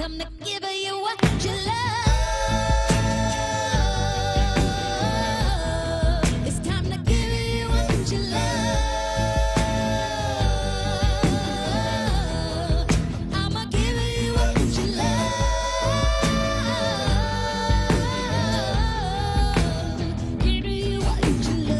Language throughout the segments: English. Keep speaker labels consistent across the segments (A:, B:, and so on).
A: come to give you what you love. It's time to give you what you love. I'ma give you what you love. Give you what you love.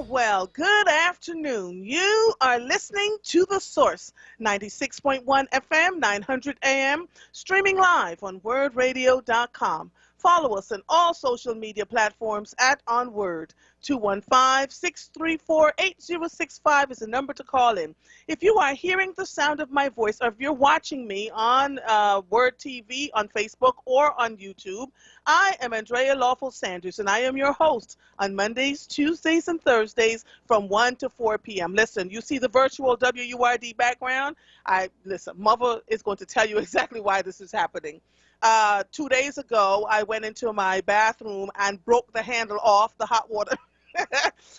B: Well, good afternoon. You are listening to The Source, 96.1 FM, 900 AM, streaming live on WURDradio.com. Follow us on all social media platforms at onWURD. 215-634-8065 is the number to call in. If you are hearing the sound of my voice, or if you're watching me on WURD TV, on Facebook, or on YouTube, I am Andrea Lawful Sanders, and I am your host on Mondays, Tuesdays, and Thursdays from 1 to 4 p.m. Listen, you see the virtual WURD background? Listen, Mother is going to tell you exactly why this is happening. 2 days ago, I went into my bathroom and broke the handle off the hot water.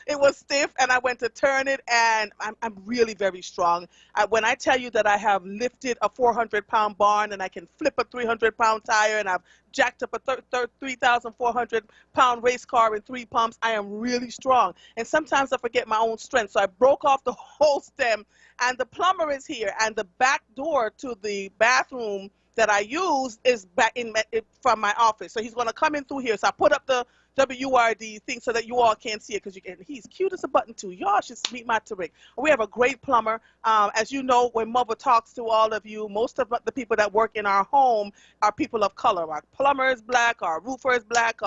B: It was stiff, and I went to turn it, and I'm really very strong. When I tell you that I have lifted a 400-pound barn, and I can flip a 300-pound tire, and I've jacked up a 3,400-pound race car in 3 pumps, I am really strong. And sometimes I forget my own strength, so I broke off the whole stem, and the plumber is here, and the back door to the bathroom that I use is back from my office. So he's going to come in through here. So I put up the WURD thing so that you all can see it, because he's cute as a button too. Y'all should meet my Tariq. We have a great plumber. As you know, when Mother talks to all of you, most of the people that work in our home are people of color. Our plumber is black, our roofer is black,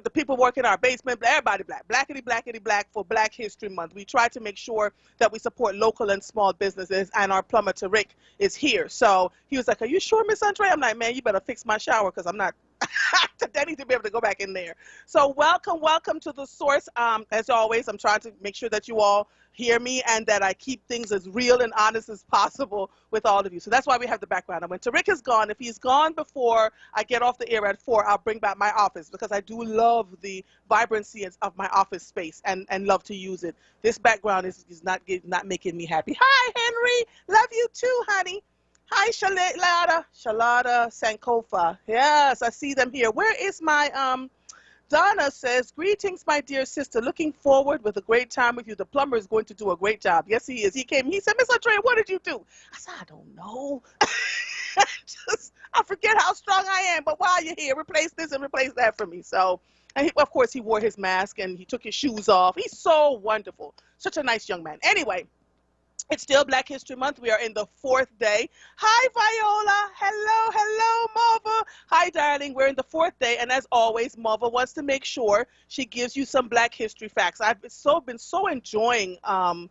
B: the people working in our basement, everybody black. Blackity, blackity, black for Black History Month. We try to make sure that we support local and small businesses, and our plumber, Tariq, is here. So he was like, are you sure, Miss Andre? I'm like, man, you better fix my shower, because I'm not, I need to be able to go back in there. So welcome to The Source. As always, I'm trying to make sure that you all hear me and that I keep things as real and honest as possible with all of you. So that's why we have the background. And when Tariq is gone, if he's gone before I get off the air at 4, I'll bring back my office, because I do love the vibrancy of my office space and love to use it. This background is not making me happy. Hi, Henry. Love you too, honey. Hi, Shalada Sankofa. Yes, I see them here. Where is my, Donna says, greetings, my dear sister. Looking forward with a great time with you. The plumber is going to do a great job. Yes, he is. He came. He said, Miss Andrea, what did you do? I said, I don't know. I forget how strong I am. But while you're here, replace this and replace that for me. So, and of course, he wore his mask and he took his shoes off. He's so wonderful. Such a nice young man. Anyway. It's still Black History Month. We are in the 4th day. Hi, Viola. Hello, Mother. Hi, darling. We're in the 4th day, and as always, Mother wants to make sure she gives you some Black history facts. I've been so enjoying all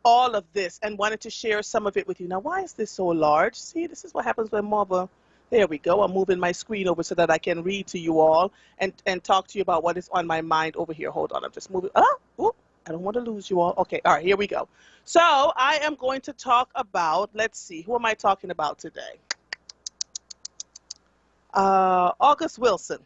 B: of this and wanted to share some of it with you. Now, why is this so large? See, this is what happens when Mother... There we go. I'm moving my screen over so that I can read to you all and talk to you about what is on my mind over here. Hold on. I'm just moving. Oh, I don't want to lose you all. Okay, all right, here we go. So I am going to talk about, let's see, who am I talking about today? August Wilson.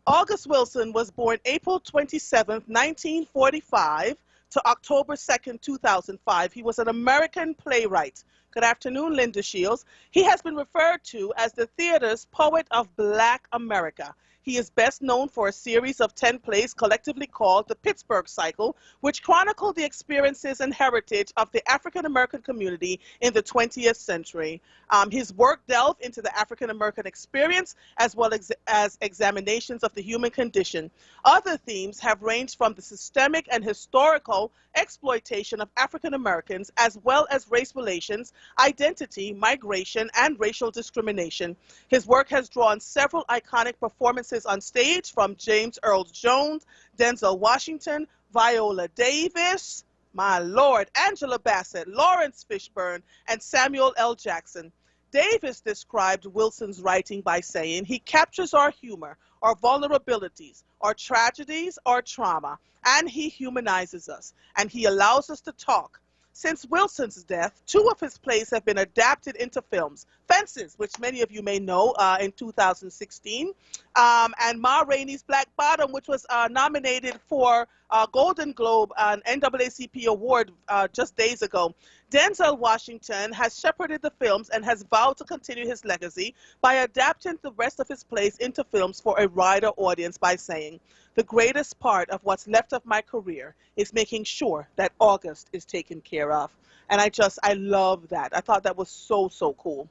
B: August Wilson was born April 27th, 1945 to October 2nd, 2005. He was an American playwright. Good afternoon, Linda Shields. He has been referred to as the theater's poet of Black America. He is best known for a series of 10 plays collectively called the Pittsburgh Cycle, which chronicle the experiences and heritage of the African-American community in the 20th century. His work delved into the African-American experience as well as examinations of the human condition. Other themes have ranged from the systemic and historical exploitation of African-Americans, as well as race relations, identity, migration, and racial discrimination. His work has drawn several iconic performances on stage from James Earl Jones, Denzel Washington, Viola Davis, my Lord, Angela Bassett, Lawrence Fishburne, and Samuel L. Jackson. Davis described Wilson's writing by saying, he captures our humor, our vulnerabilities, our tragedies, our trauma, and he humanizes us, and he allows us to talk. Since Wilson's death, 2 of his plays have been adapted into films. Fences, which many of you may know, in 2016, and Ma Rainey's Black Bottom, which was nominated for Golden Globe and NAACP award just days ago. Denzel Washington has shepherded the films and has vowed to continue his legacy by adapting the rest of his plays into films for a wider audience by saying, "The greatest part of what's left of my career is making sure that August is taken care of." And I love that. I thought that was so, so cool.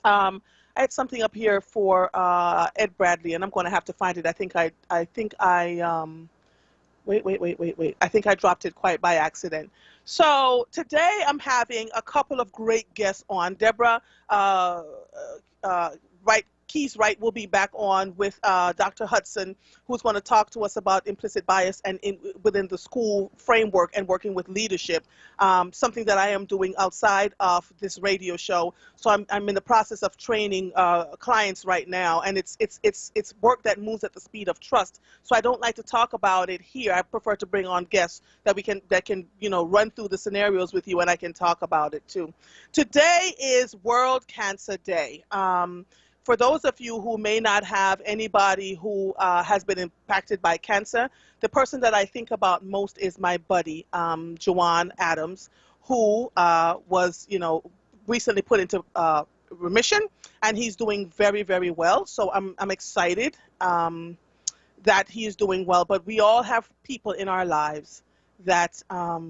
B: I had something up here for Ed Bradley, and I'm going to have to find it. I think wait. I think I dropped it quite by accident. So today I'm having a couple of great guests on. Deborah Keys Wright will be back on with Dr. Hudson, who's going to talk to us about implicit bias and within the school framework and working with leadership, something that I am doing outside of this radio show. So I'm in the process of training clients right now, and it's work that moves at the speed of trust. So I don't like to talk about it here. I prefer to bring on guests that can run through the scenarios with you, and I can talk about it too. Today is World Cancer Day. For those of you who may not have anybody who has been impacted by cancer, the person that I think about most is my buddy, Joanne Adams, who was, recently put into remission, and he's doing very, very well. So I'm excited that he is doing well. But we all have people in our lives that are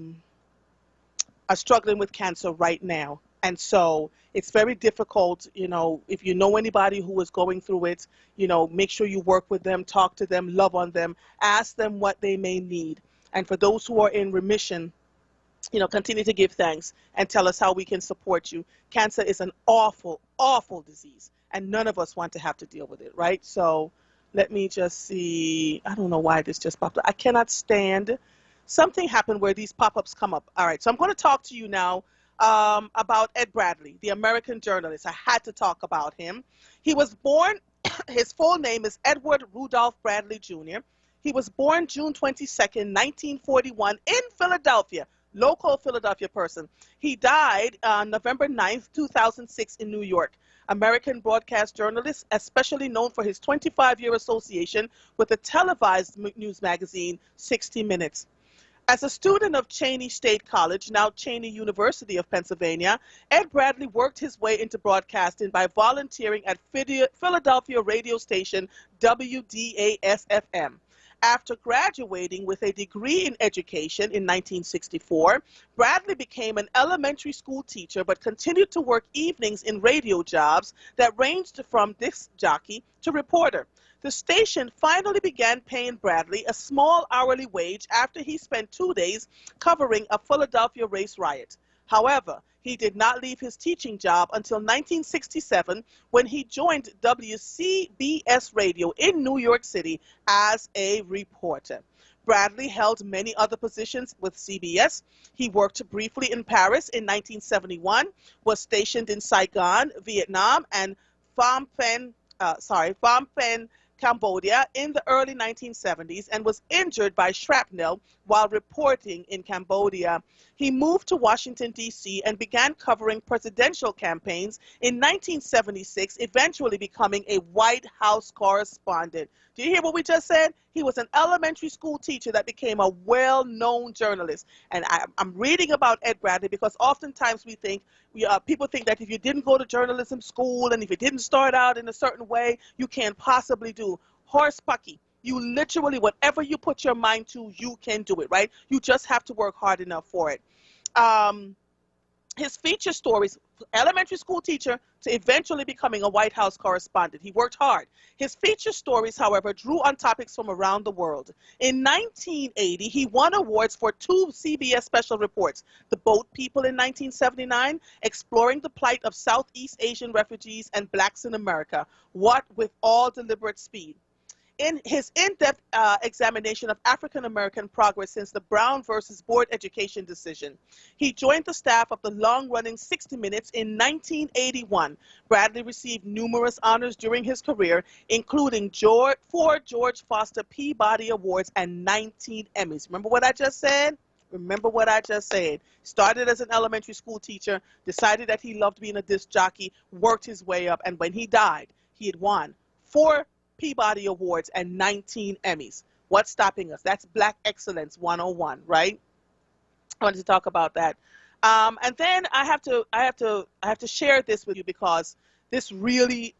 B: struggling with cancer right now. And so it's very difficult, if you know anybody who is going through it, make sure you work with them, talk to them, love on them, ask them what they may need. And for those who are in remission, continue to give thanks and tell us how we can support you. Cancer is an awful, awful disease, and none of us want to have to deal with it, right? So let me just see. I don't know why this just popped up. I cannot stand. Something happened where these pop-ups come up. All right, so I'm going to talk to you now about Ed Bradley, the American journalist. I had to talk about him. He was born, his full name is Edward Rudolph Bradley Jr. He was born June 22nd, 1941 in Philadelphia, local Philadelphia person. He died on November 9th, 2006 in New York. American broadcast journalist, especially known for his 25-year association with the televised news magazine 60 Minutes. As a student of Cheyney State College, now Cheyney University of Pennsylvania, Ed Bradley worked his way into broadcasting by volunteering at Philadelphia radio station WDAS-FM. After graduating with a degree in education in 1964, Bradley became an elementary school teacher but continued to work evenings in radio jobs that ranged from disc jockey to reporter. The station finally began paying Bradley a small hourly wage after he spent 2 days covering a Philadelphia race riot. However, he did not leave his teaching job until 1967 when he joined WCBS Radio in New York City as a reporter. Bradley held many other positions with CBS. He worked briefly in Paris in 1971, was stationed in Saigon, Vietnam, and Phnom Penh, Cambodia in the early 1970s and was injured by shrapnel while reporting in Cambodia. He moved to Washington, D.C. and began covering presidential campaigns in 1976, eventually becoming a White House correspondent. Do you hear what we just said? He was an elementary school teacher that became a well-known journalist. And I'm reading about Ed Bradley because oftentimes people think that if you didn't go to journalism school and if you didn't start out in a certain way, you can't possibly do. Horse pucky. You literally, whatever you put your mind to, you can do it, right? You just have to work hard enough for it. His feature stories, elementary school teacher to eventually becoming a White House correspondent. He worked hard. His feature stories, however, drew on topics from around the world. In 1980, he won awards for 2 CBS special reports, The Boat People in 1979, exploring the plight of Southeast Asian refugees and blacks in America, What with All Deliberate Speed. In his in-depth examination of African-American progress since the Brown versus Board education decision. He joined the staff of the long-running 60 Minutes in 1981. Bradley received numerous honors during his career, including 4 George Foster Peabody Awards and 19 Emmys. Remember what I just said? Remember what I just said. Started as an elementary school teacher, decided that he loved being a disc jockey, worked his way up, and when he died, he had won 4 Peabody Awards and 19 Emmys. What's stopping us? That's Black Excellence 101, right? I wanted to talk about that. And then I have to share this with you because this really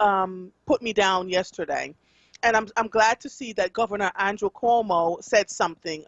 B: put me down yesterday. And I'm glad to see that Governor Andrew Cuomo said something.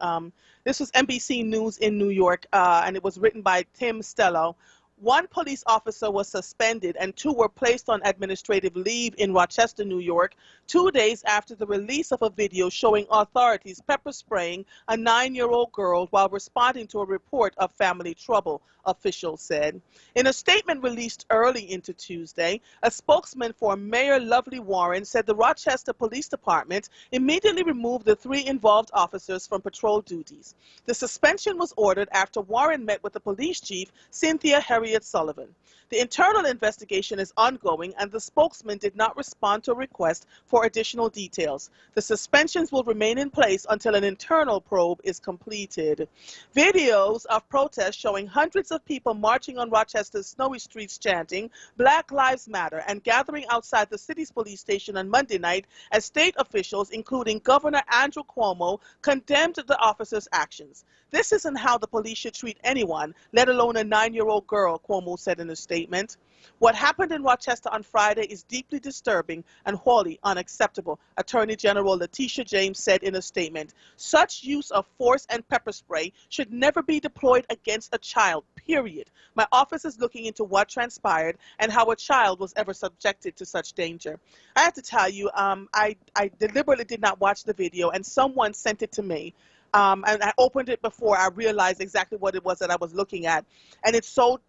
B: This was NBC News in New York, and it was written by Tim Stello. One police officer was suspended and two were placed on administrative leave in Rochester, New York, 2 days after the release of a video showing authorities pepper spraying a 9-year-old girl while responding to a report of family trouble, officials said. In a statement released early into Tuesday, a spokesman for Mayor Lovely Warren said the Rochester Police Department immediately removed the 3 involved officers from patrol duties. The suspension was ordered after Warren met with the police chief, Cynthia Harriet Sullivan. The internal investigation is ongoing, and the spokesman did not respond to a request for additional details. The suspensions will remain in place until an internal probe is completed. Videos of protests showing hundreds of people marching on Rochester's snowy streets chanting "Black Lives Matter" and gathering outside the city's police station on Monday night as state officials, including Governor Andrew Cuomo, condemned the officers' actions. This isn't how the police should treat anyone, let alone a 9-year-old girl, Cuomo said in a statement. What happened in Rochester on Friday is deeply disturbing and wholly unacceptable, Attorney General Letitia James said in a statement. Such use of force and pepper spray should never be deployed against a child, period. My office is looking into what transpired and how a child was ever subjected to such danger. I have to tell you, I deliberately did not watch the video, and someone sent it to me. And I opened it before I realized exactly what it was that I was looking at. And it so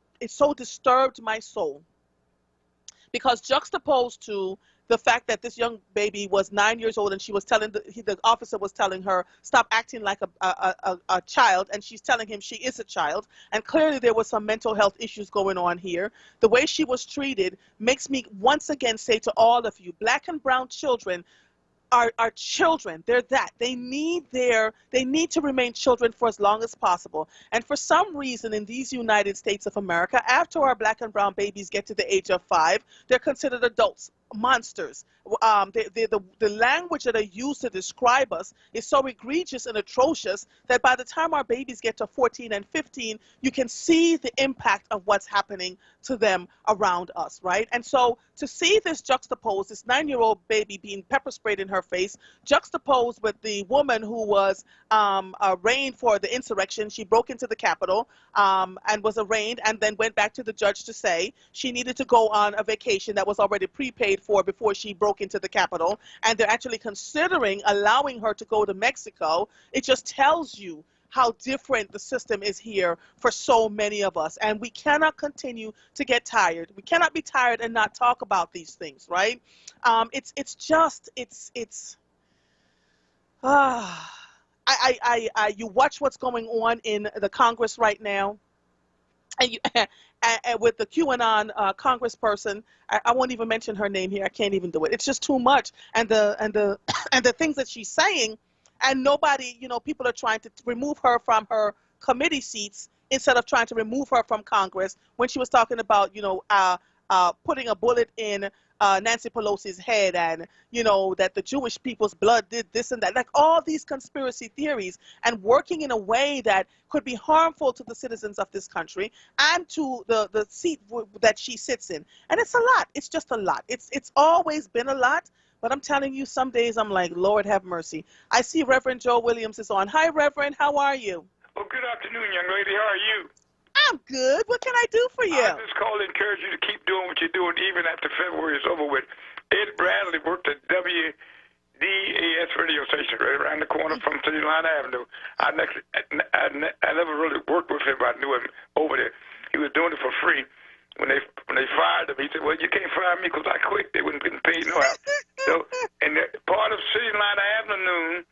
B: disturbed my soul. Because juxtaposed to the fact that this young baby was 9 years old and she was telling, the officer was telling her, stop acting like a child, and she's telling him she is a child. And clearly there was some mental health issues going on here. The way she was treated makes me once again say to all of you, Black and brown children are children. They're that. They need to remain children for as long as possible. And for some reason in these United States of America, after our Black and brown babies get to the age of 5, they're considered adults, monsters. The language that they use to describe us is so egregious and atrocious that by the time our babies get to 14 and 15, you can see the impact of what's happening to them around us, right? And so to see this juxtaposed, this 9-year-old baby being pepper sprayed in her face, juxtaposed with the woman who was arraigned for the insurrection. She broke into the Capitol and was arraigned and then went back to the judge to say she needed to go on a vacation that was already prepaid for before she broke into the Capitol, and they're actually considering allowing her to go to Mexico. It just tells you how different the system is here for so many of us, and we cannot continue to get tired. We cannot be tired and not talk about these things, right? You watch what's going on in the Congress right now, and you and with the QAnon congressperson, I won't even mention her name here. I can't even do it. It's just too much, and the things that she's saying, and nobody, people are trying to remove her from her committee seats instead of trying to remove her from Congress when she was talking about, putting a bullet in Nancy Pelosi's head, and that the Jewish people's blood did this and that, like all these conspiracy theories, and working in a way that could be harmful to the citizens of this country and to the seat that she sits in. And it's a lot. It's just a lot. It's always been a lot. But I'm telling you, some days I'm like, Lord have mercy. I see Reverend Joe Williams is on. Hi, Reverend. How are you?
C: Well, good afternoon, young lady. How are you?
B: I'm good. What can I do for you?
C: I just called to encourage you to keep doing what you're doing even after February is over with. Ed Bradley worked at WDAS radio station right around the corner from City Line Avenue. I never really worked with him, but I knew him over there. He was doing it for free. When they fired him, he said, well, you can't fire me because I quit. They wouldn't get paid no how. So, and part of City Line Avenue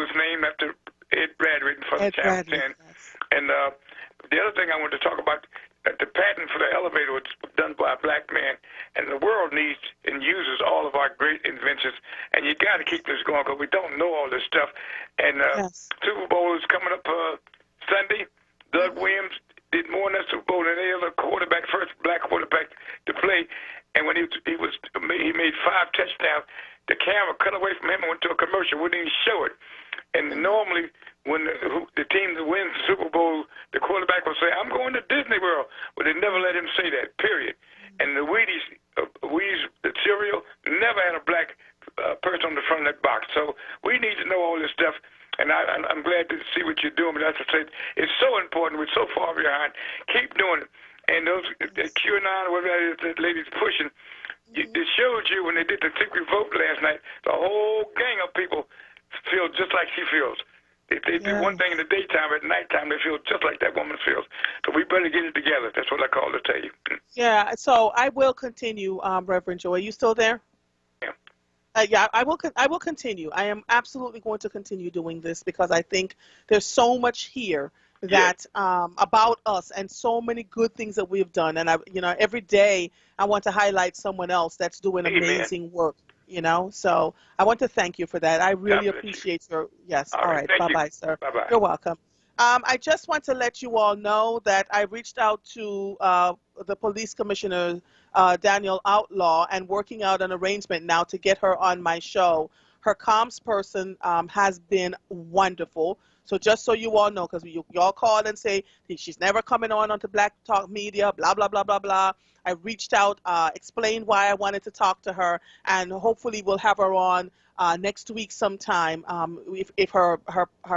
C: is named after Ed Bradley from Channel 10. Yes. And the other thing I wanted to talk about, the patent for the elevator was done by a black man, and the world needs and uses all of our great inventions, and you got to keep this going because we don't know all this stuff. And Super Bowl is coming up Sunday. Doug Williams did more in that Super Bowl than any other quarterback, first black quarterback to play. And when he made 5 touchdowns, the camera cut away from him and went to a commercial. Wouldn't even show it. And normally, when the team that wins the Super Bowl, the quarterback will say, "I'm going to Disney World," but they never let him say that. Period. And the Wheaties, the cereal, never had a black person on the front of that box. So we need to know all this stuff. And I'm glad to see what you're doing. But as I said, it's so important. We're so far behind. Keep doing it. And those QAnon, whatever that is, that lady's pushing, it showed you when they did the secret vote last night, the whole gang of people feel just like she feels. They do one thing in the daytime, at nighttime they feel just like that woman feels. So we better get it together. That's what I call to tell you.
B: Yeah, so I will continue, Reverend Joy. Are you still there?
C: Yeah.
B: I will continue. I am absolutely going to continue doing this because I think there's so much here that about us and so many good things that we've done. And every day I want to highlight someone else that's doing amazing work. So I want to thank you for that. I really appreciate your, yes. All right. Bye-bye, sir.
C: Bye-bye.
B: You're welcome. I just want to let you all know that I reached out to the police commissioner, Daniel Outlaw, and working out an arrangement now to get her on my show. Her comms person has been wonderful. So just so you all know, because y'all call and say she's never coming onto Black Talk Media, blah, blah, blah, blah, blah. I reached out, explained why I wanted to talk to her, and hopefully we'll have her on next week sometime if her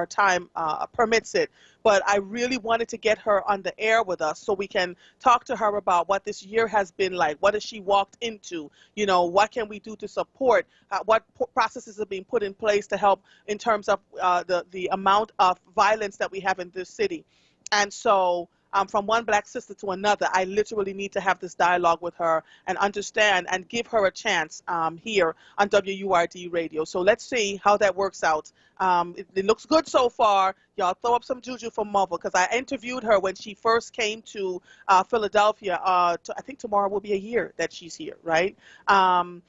B: time permits it. But I really wanted to get her on the air with us so we can talk to her about what this year has been like. What has she walked into? What can we do to support? What processes are being put in place to help in terms of the amount of violence that we have in this city? And so from one black sister to another, I literally need to have this dialogue with her and understand and give her a chance here on WURD radio. So let's see how that works out. It looks good so far. Y'all throw up some juju for Mother, because I interviewed her when she first came to Philadelphia. I think tomorrow will be a year that she's here, right? And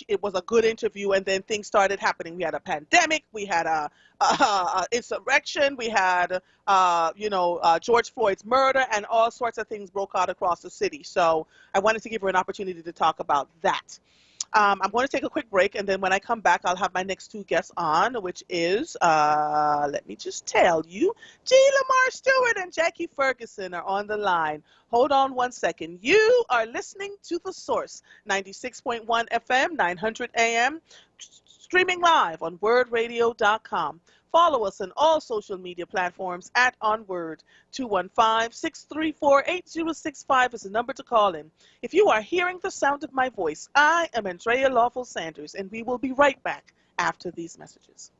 B: it was a good interview, and then things started happening. We had a pandemic, we had a insurrection, we had George Floyd's murder, and all sorts of things broke out across the city. So I wanted to give her an opportunity to talk about that. I'm going to take a quick break, and then when I come back, I'll have my next two guests on, which is, let me just tell you, G. Lamar Stewart and Jackie Ferguson are on the line. Hold on one second. You are listening to The Source, 96.1 FM, 900 AM, streaming live on wordradio.com. Follow us on all social media platforms at onWURD. 215-634-8065 is the number to call in. If you are hearing the sound of my voice, I am Andrea Lawful Sanders, and we will be right back after these messages.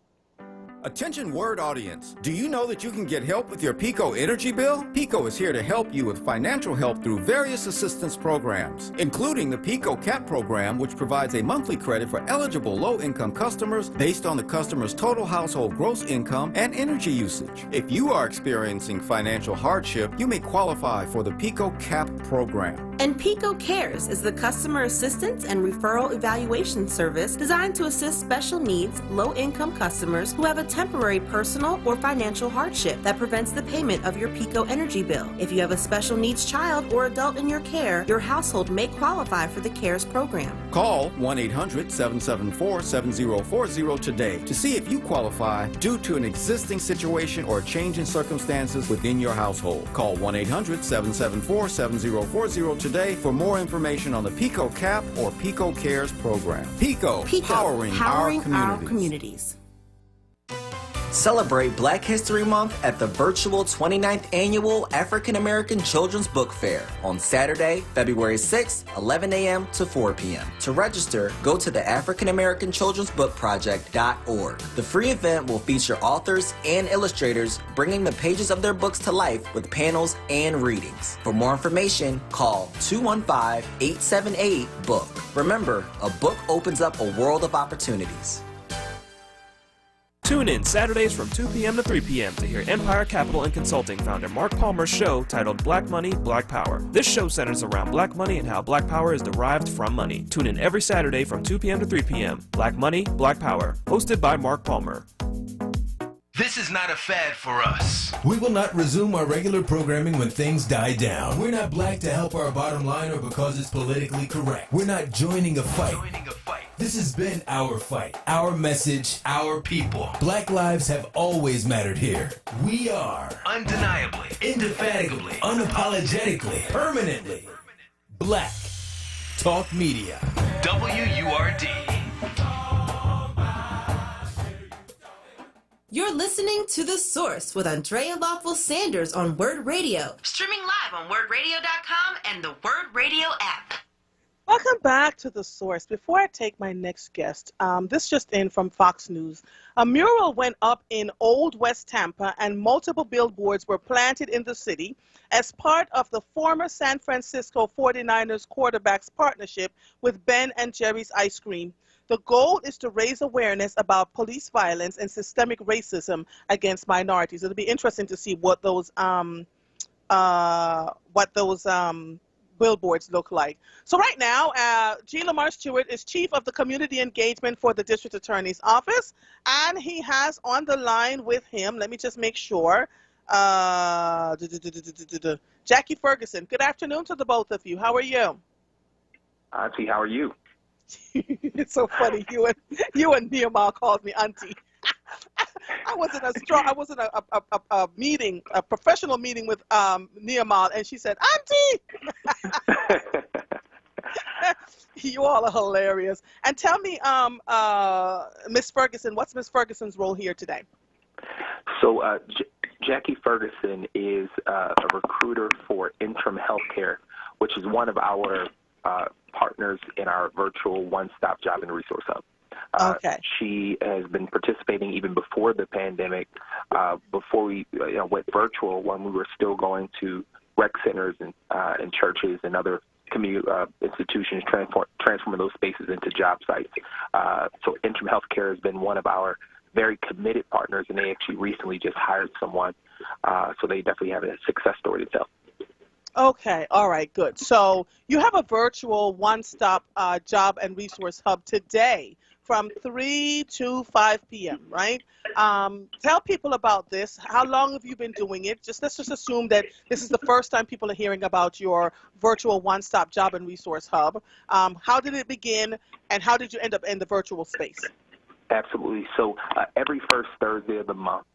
D: Attention WURD audience, do you know that you can get help with your PICO energy bill? PICO is here to help you with financial help through various assistance programs, including the PICO CAP program, which provides a monthly credit for eligible low-income customers based on the customer's total household gross income and energy usage. If you are experiencing financial hardship, you may qualify for the PICO CAP program.
E: And PICO Cares is the customer assistance and referral evaluation service designed to assist special needs, low-income customers who have a temporary personal or financial hardship that prevents the payment of your PICO energy bill. If you have a special needs child or adult in your care, your household may qualify for the CARES program.
D: Call 1-800-774-7040 today to see if you qualify due to an existing situation or a change in circumstances within your household. Call 1-800-774-7040 today for more information on the PICO CAP or PICO CARES program. PICO, powering our communities.
F: Celebrate Black History Month at the virtual 29th Annual African American Children's Book Fair on Saturday, February 6th, 11 a.m. to 4 p.m. To register, go to the AfricanAmericanChildren'sBookProject.org. The free event will feature authors and illustrators bringing the pages of their books to life with panels and readings. For more information, call 215-878-BOOK. Remember, a book opens up a world of opportunities.
G: Tune in Saturdays from 2 p.m. to 3 p.m. to hear Empire Capital and Consulting founder Mark Palmer's show titled Black Money, Black Power. This show centers around black money and how black power is derived from money. Tune in every Saturday from 2 p.m. to 3 p.m. Black Money, Black Power. Hosted by Mark Palmer.
H: This is not a fad for us.
I: We will not resume our regular programming when things die down. We're not black to help our bottom line or because it's politically correct. We're not joining a fight. This has been our fight, our message, our people. Black lives have always mattered here. We are
H: Undeniably,
I: indefatigably, unapologetically, permanently Black Talk Media.
H: WURD.
E: You're listening to The Source with Andrea Lawful Sanders on WURD Radio. Streaming live on WURDradio.com and the WURD Radio app.
B: Welcome back to The Source. Before I take my next guest, this just in from Fox News. A mural went up in Old West Tampa and multiple billboards were planted in the city as part of the former San Francisco 49ers quarterback's partnership with Ben and Jerry's Ice Cream. The goal is to raise awareness about police violence and systemic racism against minorities. It'll be interesting to see what those billboards look like. So right now, G. Lamar Stewart is Chief of the Community Engagement for the District Attorney's Office, and he has on the line with him, let me just make sure, Jackie Ferguson. Good afternoon to the both of you. How are you?
J: Auntie, how are you?
B: It's so funny. You and Nehemiah called me auntie. I was in a meeting, a professional meeting with Nehemiah, and she said, auntie. You all are hilarious. And tell me, Miss Ferguson, what's Miss Ferguson's role here today?
J: So Jackie Ferguson is a recruiter for Interim Healthcare, which is one of our partners in our virtual one-stop job and resource hub.
B: Okay.
J: She has been participating even before the pandemic, before we went virtual, when we were still going to rec centers and churches and other community institutions, transforming those spaces into job sites. So Interim Healthcare has been one of our very committed partners, and they actually recently just hired someone. So they definitely have a success story to tell.
B: Okay, all right, good. So you have a virtual one-stop job and resource hub today from 3 to 5 p.m., right? Tell people about this. How long have you been doing it? Let's just assume that this is the first time people are hearing about your virtual one-stop job and resource hub. How did it begin, and how did you end up in the virtual space?
J: Absolutely. So every first Thursday of the month,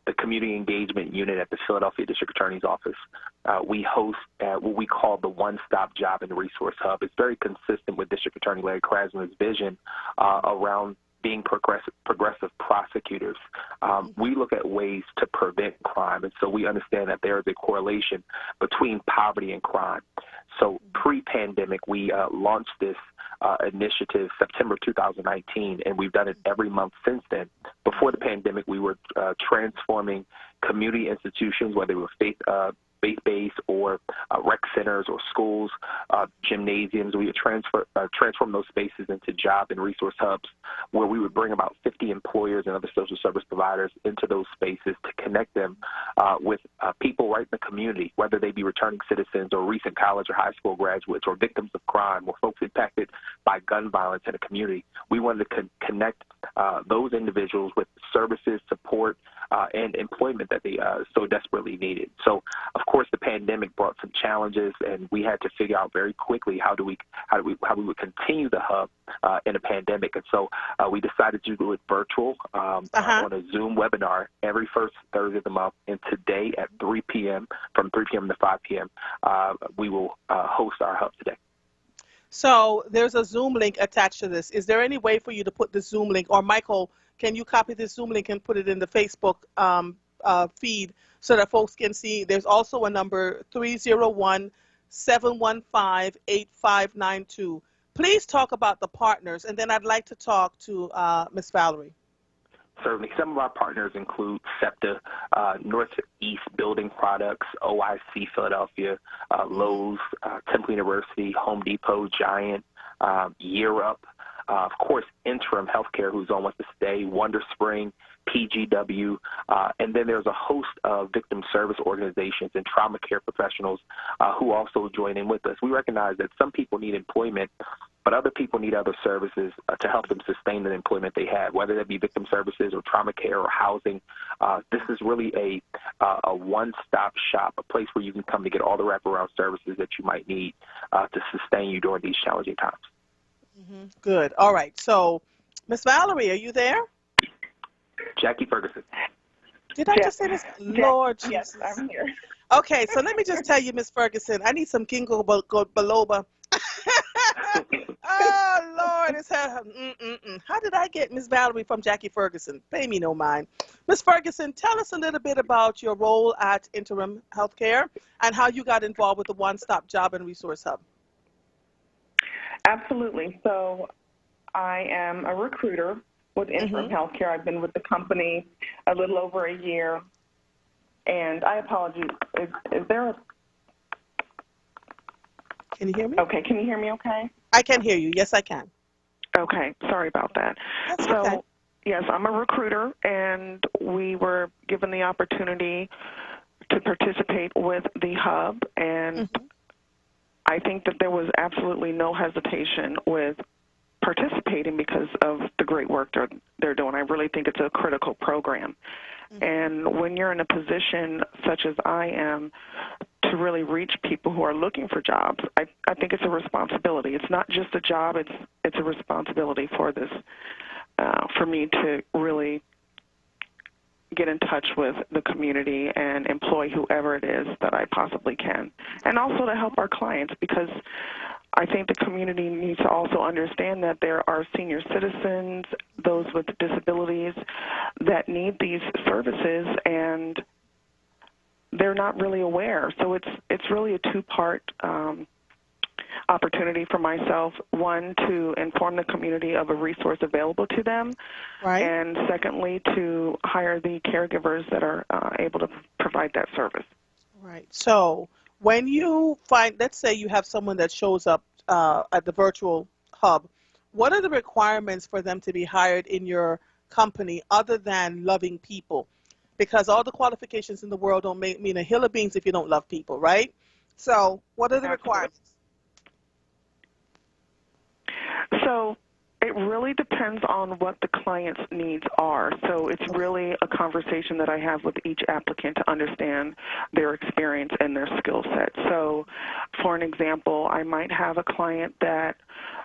J: the Community Engagement Unit at the Philadelphia District Attorney's Office, we host what we call the One-Stop Job and Resource Hub. It's very consistent with District Attorney Larry Krasner's vision around being progressive prosecutors. We look at ways to prevent crime, and so we understand that there is a correlation between poverty and crime. So pre-pandemic, we launched this initiative September 2019, and we've done it every month since then. Before the pandemic, we were transforming community institutions, whether they were faith-based or rec centers or schools, gymnasiums. We would transform those spaces into job and resource hubs, where we would bring about 50 employers and other social service providers into those spaces to connect them with people right in the community, whether they be returning citizens or recent college or high school graduates or victims of crime or folks impacted by gun violence in the community. We wanted to connect those individuals with services, support, and employment that they so desperately needed. So, of course, the pandemic brought some challenges, and we had to figure out very quickly how we would continue the hub in a pandemic. And so we decided to do it virtual on a Zoom webinar every first Thursday of the month. And today at 3 p.m., from 3 p.m. to 5 p.m., we will host our hub today.
B: So there's a Zoom link attached to this. Is there any way for you to put the Zoom link, or Michael, can you copy this Zoom link and put it in the Facebook feed so that folks can see? There's also a number, 301-715-8592. Please talk about the partners, and then I'd like to talk to Ms. Valerie.
J: Certainly. Some of our partners include SEPTA, Northeast Building Products, OIC Philadelphia, Lowe's, Temple University, Home Depot, Giant, Year Up, of course, Interim Healthcare, who's on with us today, Wonder Spring, PGW, and then there's a host of victim service organizations and trauma care professionals who also join in with us. We recognize that some people need employment, but other people need other services to help them sustain the employment they have, whether that be victim services or trauma care or housing. This is really a one-stop shop, a place where you can come to get all the wraparound services that you might need to sustain you during these challenging times.
B: Good. All right. So, Miss Valerie, are you there?
J: Jackie Ferguson.
B: Did I just say Miss? Lord
K: Yes,
B: Jesus.
K: I'm here.
B: Okay, so let me just tell you, Miss Ferguson, I need some ginkgo biloba. Oh, Lord, it's her. How did I get Miss Valerie from Jackie Ferguson? Pay me no mind. Miss Ferguson, tell us a little bit about your role at Interim Healthcare and how you got involved with the One Stop Job and Resource Hub.
K: Absolutely. So I am a recruiter with Interim Healthcare. I've been with the company a little over a year. And I apologize. Is there a...
B: Can you hear me?
K: Okay. Can you hear me okay?
B: I can hear you. Yes, I can.
K: Okay. Sorry about that.
B: That's
K: so,
B: okay.
K: yes, I'm a recruiter, and we were given the opportunity to participate with the hub, and I think that there was absolutely no hesitation with participating because of the great work they're doing. I really think it's a critical program. And when you're in a position such as I am to really reach people who are looking for jobs, I think it's a responsibility. It's not just a job, it's a responsibility for this, for me to really get in touch with the community and employ whoever it is that I possibly can. And also to help our clients, because I think the community needs to also understand that there are senior citizens, those with disabilities, that need these services, and they're not really aware. So it's really a two-part opportunity for myself. One, to inform the community of a resource available to them, and secondly, to hire the caregivers that are able to provide that service.
B: Right. So when you find, let's say you have someone that shows up at the virtual hub, what are the requirements for them to be hired in your company other than loving people? Because all the qualifications in the world don't mean a hill of beans if you don't love people, right? So what are the requirements?
K: So it really depends on what the client's needs are. So it's really a conversation that I have with each applicant to understand their experience and their skill set. So for an example, I might have a client that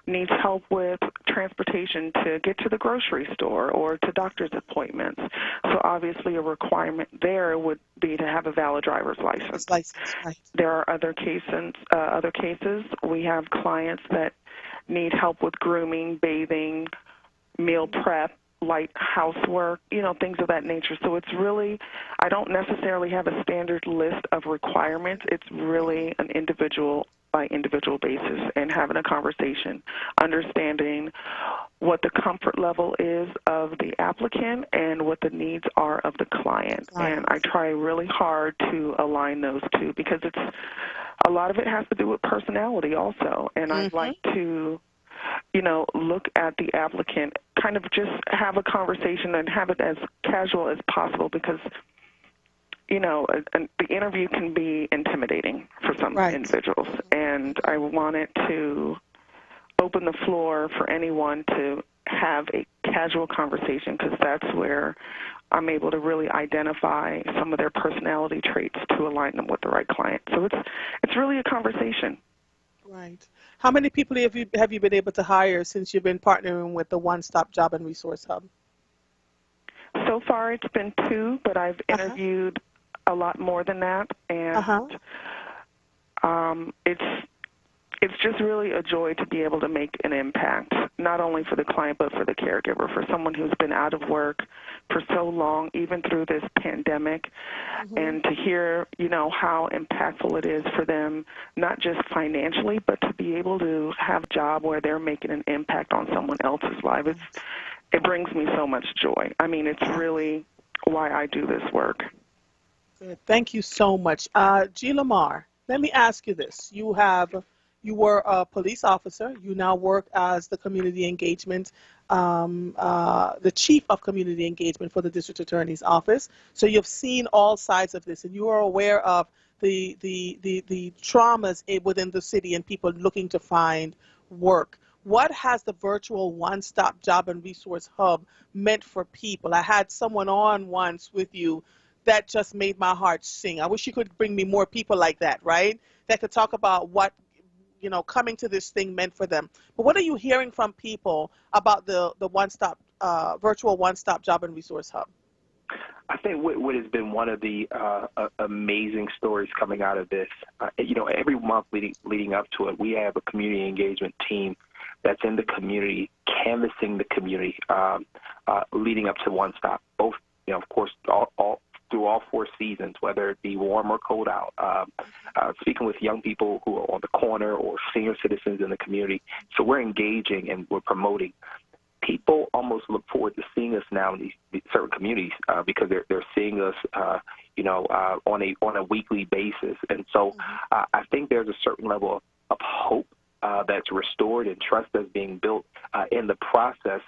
K: needs help with transportation to get to the grocery store or to doctor's appointments. So obviously a requirement there would be to have a valid driver's license. There are other cases. We have clients that need help with grooming, bathing, meal prep, light housework, things of that nature. So it's really, I don't necessarily have a standard list of requirements. It's really an individual by individual basis, and having a conversation, understanding what the comfort level is of the applicant and what the needs are of the client. And I try really hard to align those two, because a lot of it has to do with personality also. And I'd like to, look at the applicant, kind of just have a conversation and have it as casual as possible, because the interview can be intimidating for some individuals, and I wanted to open the floor for anyone to have a casual conversation, because that's where I'm able to really identify some of their personality traits to align them with the right client. So it's really a conversation.
B: Right. How many people have you been able to hire since you've been partnering with the One Stop Job and Resource Hub?
K: So far, it's been 2, but I've interviewed a lot more than that, and it's just really a joy to be able to make an impact, not only for the client but for the caregiver, for someone who's been out of work for so long, even through this pandemic, and to hear, how impactful it is for them, not just financially, but to be able to have a job where they're making an impact on someone else's life. It brings me so much joy. I mean, it's really why I do this work.
B: Good. Thank you so much. G. Lamar, let me ask you this. You were a police officer. You now work as the community engagement, the chief of community engagement for the district attorney's office. So you've seen all sides of this, and you are aware of the traumas within the city and people looking to find work. What has the virtual one-stop job and resource hub meant for people? I had someone on once with you that just made my heart sing. I wish you could bring me more people like that, right? That could talk about what coming to this thing meant for them. But what are you hearing from people about the virtual one-stop job and resource hub?
J: I think what has been one of the amazing stories coming out of this, every month leading up to it, we have a community engagement team that's in the community, canvassing the community, leading up to One Stop. Both, of course, all through all 4 seasons, whether it be warm or cold out, speaking with young people who are on the corner or senior citizens in the community. So we're engaging and we're promoting. People almost look forward to seeing us now in these certain communities because they're seeing us, on a weekly basis. And so I think there's a certain level of hope that's restored and trust that's being built in the process,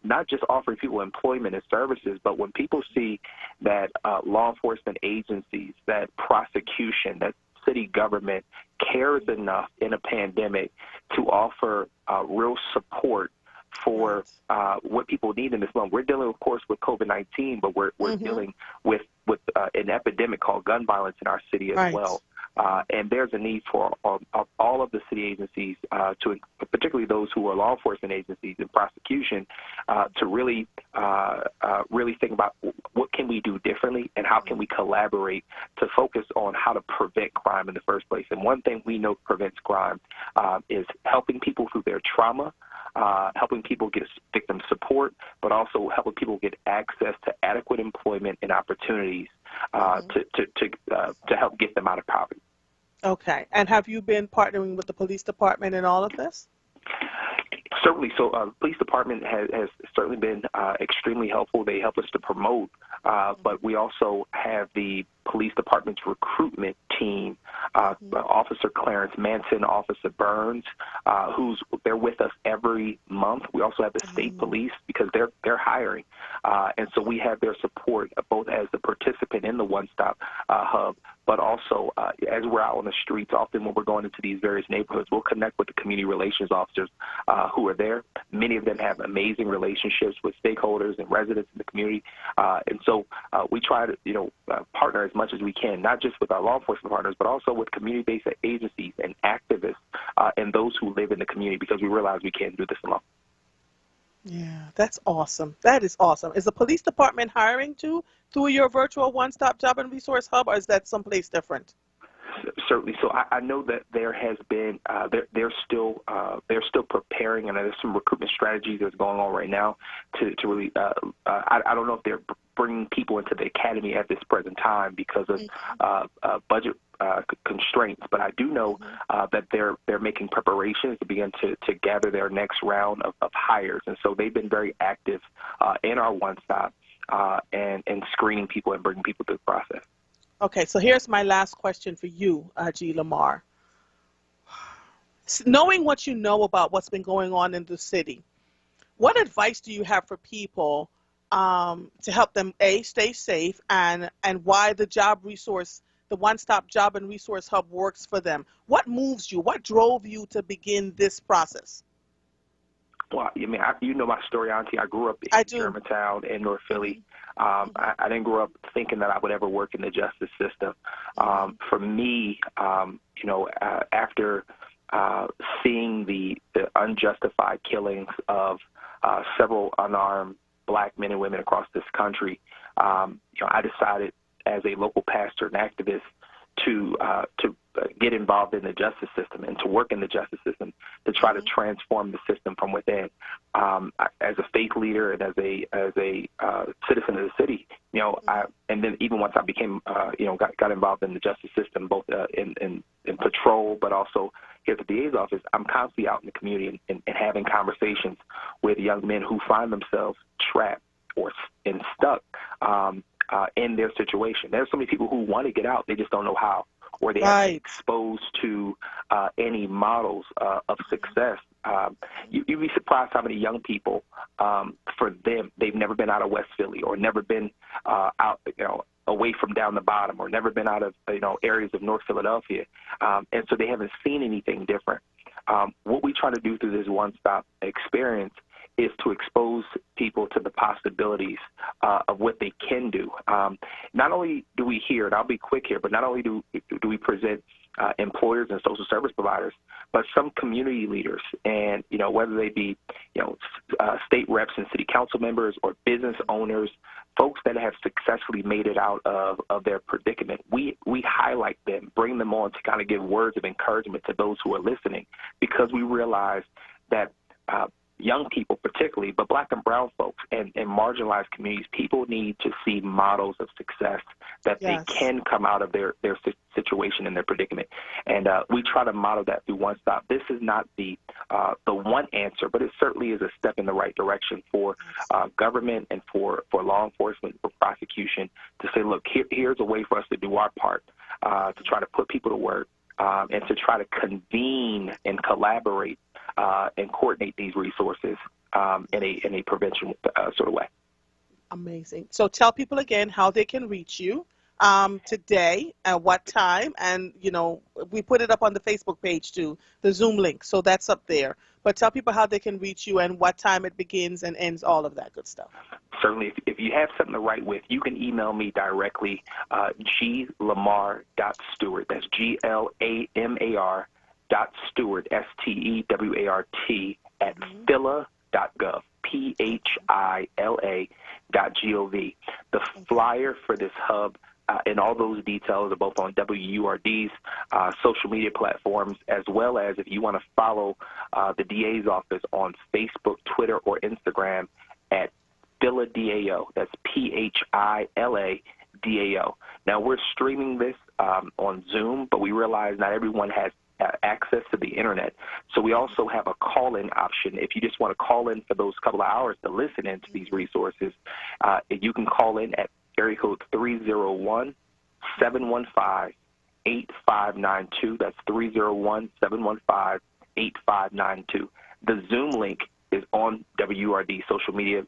J: not just offering people employment and services, but when people see that law enforcement agencies, that prosecution, that city government cares enough in a pandemic to offer real support for what people need in this moment. We're dealing, of course, with COVID-19, but we're dealing with an epidemic called gun violence in our city as well. And there's a need for all of the city agencies, particularly those who are law enforcement agencies and prosecution, to really think about what can we do differently and how can we collaborate to focus on how to prevent crime in the first place. And one thing we know prevents crime is helping people through their trauma, helping people get victim support, but also helping people get access to adequate employment and opportunities to help get them out of poverty.
B: Okay. And have you been partnering with the police department in all of this?
J: Certainly. So the police department has certainly been extremely helpful. They help us to promote, but we also have the police department's recruitment team, Officer Clarence Manson, Officer Burns, they're with us every month. We also have the state police because they're hiring. And so we have their support both as the participant in the one-stop hub, but also as we're out on the streets, often when we're going into these various neighborhoods, we'll connect with the community relations officers who are there. Many of them have amazing relationships with stakeholders and residents in the community. And so we try to, partner as much as we can, not just with our law enforcement partners, but also with community-based agencies and activists and those who live in the community, because we realize we can't do this alone.
B: Yeah, that's awesome. That is awesome. Is the police department hiring too through your virtual one-stop job and resource hub, or is that someplace different?
J: Certainly. So I know that there has been they're still preparing, and there's some recruitment strategies that's going on right now to really. I don't know if they're bringing people into the academy at this present time because of budget constraints, but I do know that they're making preparations to begin to gather their next round of hires, and so they've been very active in our one stop and screening people and bringing people through the process.
B: Okay, so here's my last question for you, G. Lamar. Knowing what you know about what's been going on in the city, what advice do you have for people to help them, A, stay safe, and why the one-stop job and resource hub works for them? What moves you? What drove you to begin this process?
J: Well, you know my story, Auntie. I grew up in Germantown in North Philly. I didn't grow up thinking that I would ever work in the justice system. For me, after seeing the unjustified killings of several unarmed black men and women across this country, I decided as a local pastor and activist to get involved in the justice system and to work in the justice system to try to transform the system from within. As a faith leader and as a citizen of the city, and then even once I became, got involved in the justice system, both in patrol, but also here at the DA's office, I'm constantly out in the community and having conversations with young men who find themselves trapped and stuck in their situation. There's so many people who want to get out, they just don't know how, or they haven't been exposed to any models of success. You'd be surprised how many young people, for them, they've never been out of West Philly or never been out, away from down the bottom, or never been out of areas of North Philadelphia, and so they haven't seen anything different. What we try to do through this one-stop experience is to expose people to the possibilities of what they can do. Not only do we hear, and I'll be quick here, but not only do we present employers and social service providers, but some community leaders, and whether they be state reps and city council members or business owners, folks that have successfully made it out of their predicament. We highlight them, bring them on to kind of give words of encouragement to those who are listening, because we realize that young people particularly, but black and brown folks and marginalized communities, people need to see models of success that they can come out of their situation and their predicament. And we try to model that through One Stop. This is not the one answer, but it certainly is a step in the right direction for government and for law enforcement, for prosecution, to say, look, here's a way for us to do our part to try to put people to work and to try to convene and collaborate and coordinate these resources in a prevention sort of way.
B: Amazing. So tell people again how they can reach you today, at what time, and we put it up on the Facebook page too, the Zoom link, so that's up there. But tell people how they can reach you and what time it begins and ends, all of that good stuff.
J: Certainly, if you have something to write with, you can email me directly, glamar.stewart. That's GLAMAR. Stewart, STEWART, at phila.gov, PHILA.gov. The flyer for this hub and all those details are both on WURD's social media platforms, as well as if you want to follow the DA's office on Facebook, Twitter, or Instagram at Phila DAO. That's PHILA.DAO. Now, we're streaming this on Zoom, but we realize not everyone has access to the internet. So we also have a call-in option. If you just want to call in for those couple of hours to listen into these resources, you can call in at area code 301-715-8592. That's 301-715-8592. The Zoom link is on WURD social media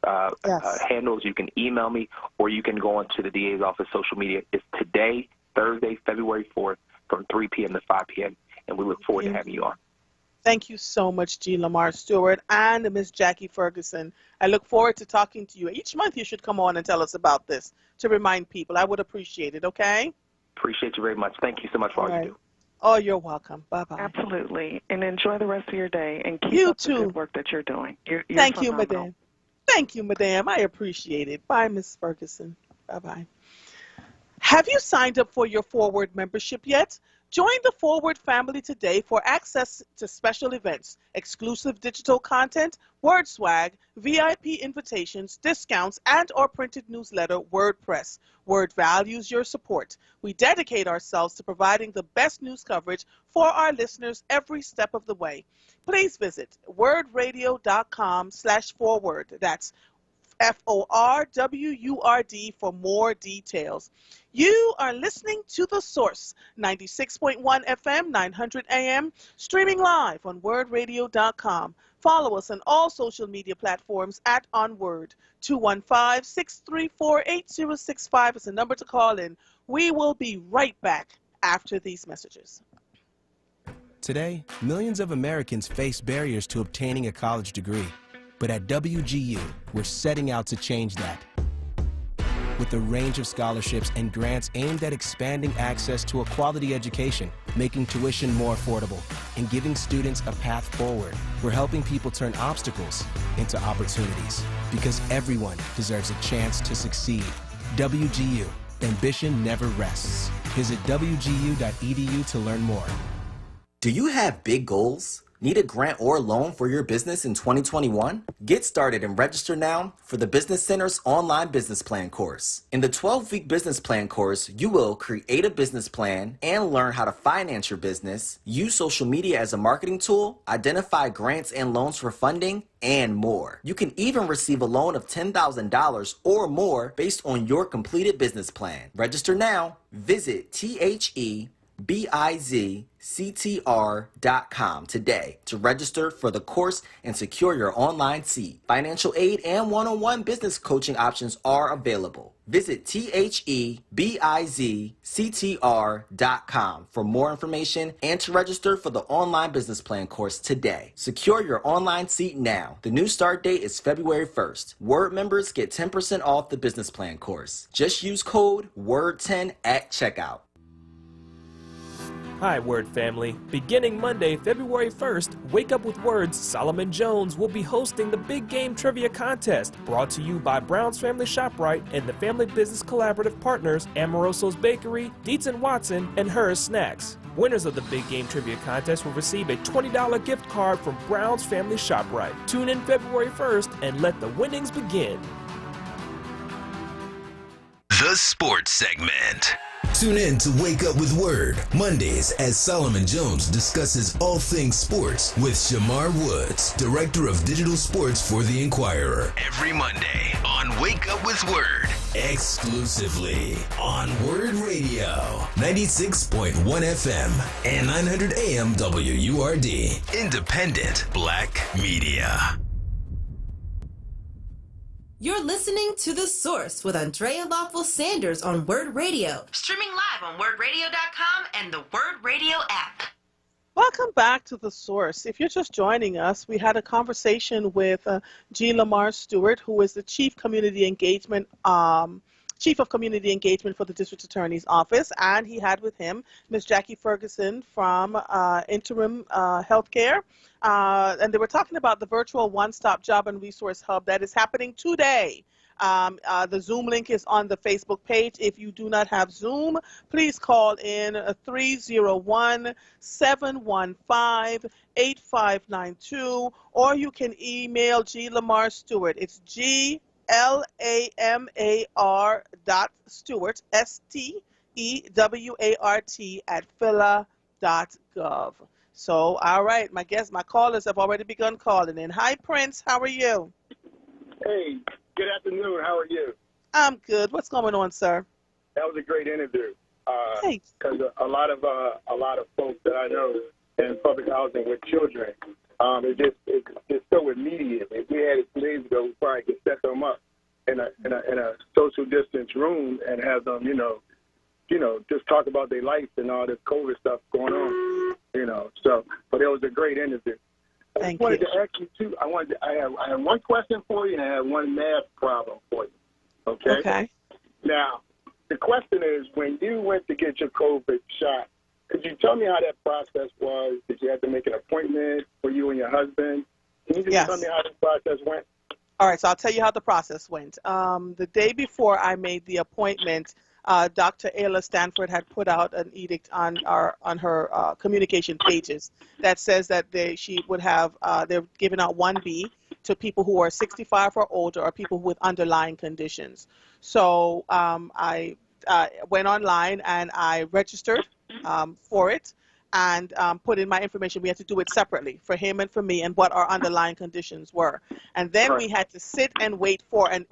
J: handles. You can email me, or you can go onto the DA's office social media. It's today, Thursday, February 4th, from 3 p.m. to 5 p.m., and we look forward to having you on.
B: Thank you so much, G. Lamar Stewart and Miss Jackie Ferguson. I look forward to talking to you. Each month you should come on and tell us about this to remind people. I would appreciate it, okay?
J: Appreciate you very much. Thank you so much for all you do.
B: Oh, you're welcome. Bye-bye.
K: Absolutely. And enjoy the rest of your day, and keep
B: You
K: up
B: too.
K: the good work that you're doing. You're
B: Thank you,
K: phenomenal.
B: madam. Thank you, madam. I appreciate it. Bye, Miss Ferguson. Bye-bye. Have you signed up for your Forward membership yet? Join the Forward family today for access to special events, exclusive digital content, word swag, VIP invitations, discounts, and or printed newsletter, WordPress. Word values your support. We dedicate ourselves to providing the best news coverage for our listeners every step of the way. Please visit wordradio.com/forward. That's FORWURD for more details. You are listening to The Source, 96.1 FM, 900 AM, streaming live on wordradio.com. Follow us on all social media platforms at onWURD. 215-634-8065 is the number to call in. We will be right back after these messages.
L: Today, millions of Americans face barriers to obtaining a college degree. But at WGU, we're setting out to change that. With a range of scholarships and grants aimed at expanding access to a quality education, making tuition more affordable, and giving students a path forward, we're helping people turn obstacles into opportunities. Because everyone deserves a chance to succeed. WGU, ambition never rests. Visit WGU.edu to learn more.
F: Do you have big goals? Need a grant or loan for your business in 2021? Get started and register now for the Business Center's online business plan course. In the 12-week business plan course, you will create a business plan and learn how to finance your business, use social media as a marketing tool, identify grants and loans for funding, and more. You can even receive a loan of $10,000 or more based on your completed business plan. Register now. Visit TheBizCTR.com today to register for the course and secure your online seat. Financial aid and one-on-one business coaching options are available. Visit TheBizCTR.com for more information and to register for the online business plan course today. Secure your online seat now. The new start date is February 1st. WURD members get 10% off the business plan course. Just use code WURD10 at checkout.
G: Hi, WURD family. Beginning Monday, February 1st, Wake Up with WURD's Solomon Jones will be hosting the Big Game Trivia Contest, brought to you by Brown's Family ShopRite and the Family Business Collaborative partners Amoroso's Bakery, Dietz & Watson, and Hers Snacks. Winners of the Big Game Trivia Contest will receive a $20 gift card from Brown's Family ShopRite. Tune in February 1st and let the winnings begin.
H: The Sports Segment. Tune in to Wake Up with WURD, Mondays as Solomon Jones discusses all things sports with Shamar Woods, Director of Digital Sports for The Inquirer. Every Monday on Wake Up with WURD, exclusively on WURD Radio, 96.1 FM and 900 AM WURD, Independent Black Media.
E: You're listening to The Source with Andrea Lawful Sanders on WURD Radio. Streaming live on WURDradio.com and the WURD Radio app.
B: Welcome back to The Source. If you're just joining us, we had a conversation with G. Lamar Stewart, who is the Chief of Community Engagement for the District Attorney's Office, and he had with him Ms. Jackie Ferguson from Interim Healthcare. And they were talking about the virtual one-stop job and resource hub that is happening today. The Zoom link is on the Facebook page. If you do not have Zoom, please call in 301-715-8592, or you can email G. Lamar Stewart. It's GLAMAR.Stewart, STEWART @phila.gov. So, all right, my callers have already begun calling in. Hi, Prince. How are you?
M: Hey, good afternoon. How are you?
B: I'm good. What's going on, sir?
M: That was a great interview.
B: Thanks.
M: Because a lot of folks that I know in public housing with children, it's so immediate. If we had it 2 days ago, we probably could set them up in a social distance room and have them, just talk about their life and all this COVID stuff going on. So, but it was a great interview. I wanted to ask you too. I have one question for you, and I have one math problem for you. Okay.
B: Okay.
M: Now, the question is, when you went to get your COVID shot, could you tell me how that process was? Did you have to make an appointment for you and your husband? Can you just tell me how the process went?
B: All right, so I'll tell you how the process went. The day before I made the appointment, Dr. Ayla Stanford had put out an edict on her communication pages that says that she would have they're giving out 1B to people who are 65 or older or people with underlying conditions. So I went online and I registered for it and put in my information. We had to do it separately for him and for me and what our underlying conditions were. And then we had to sit and wait for an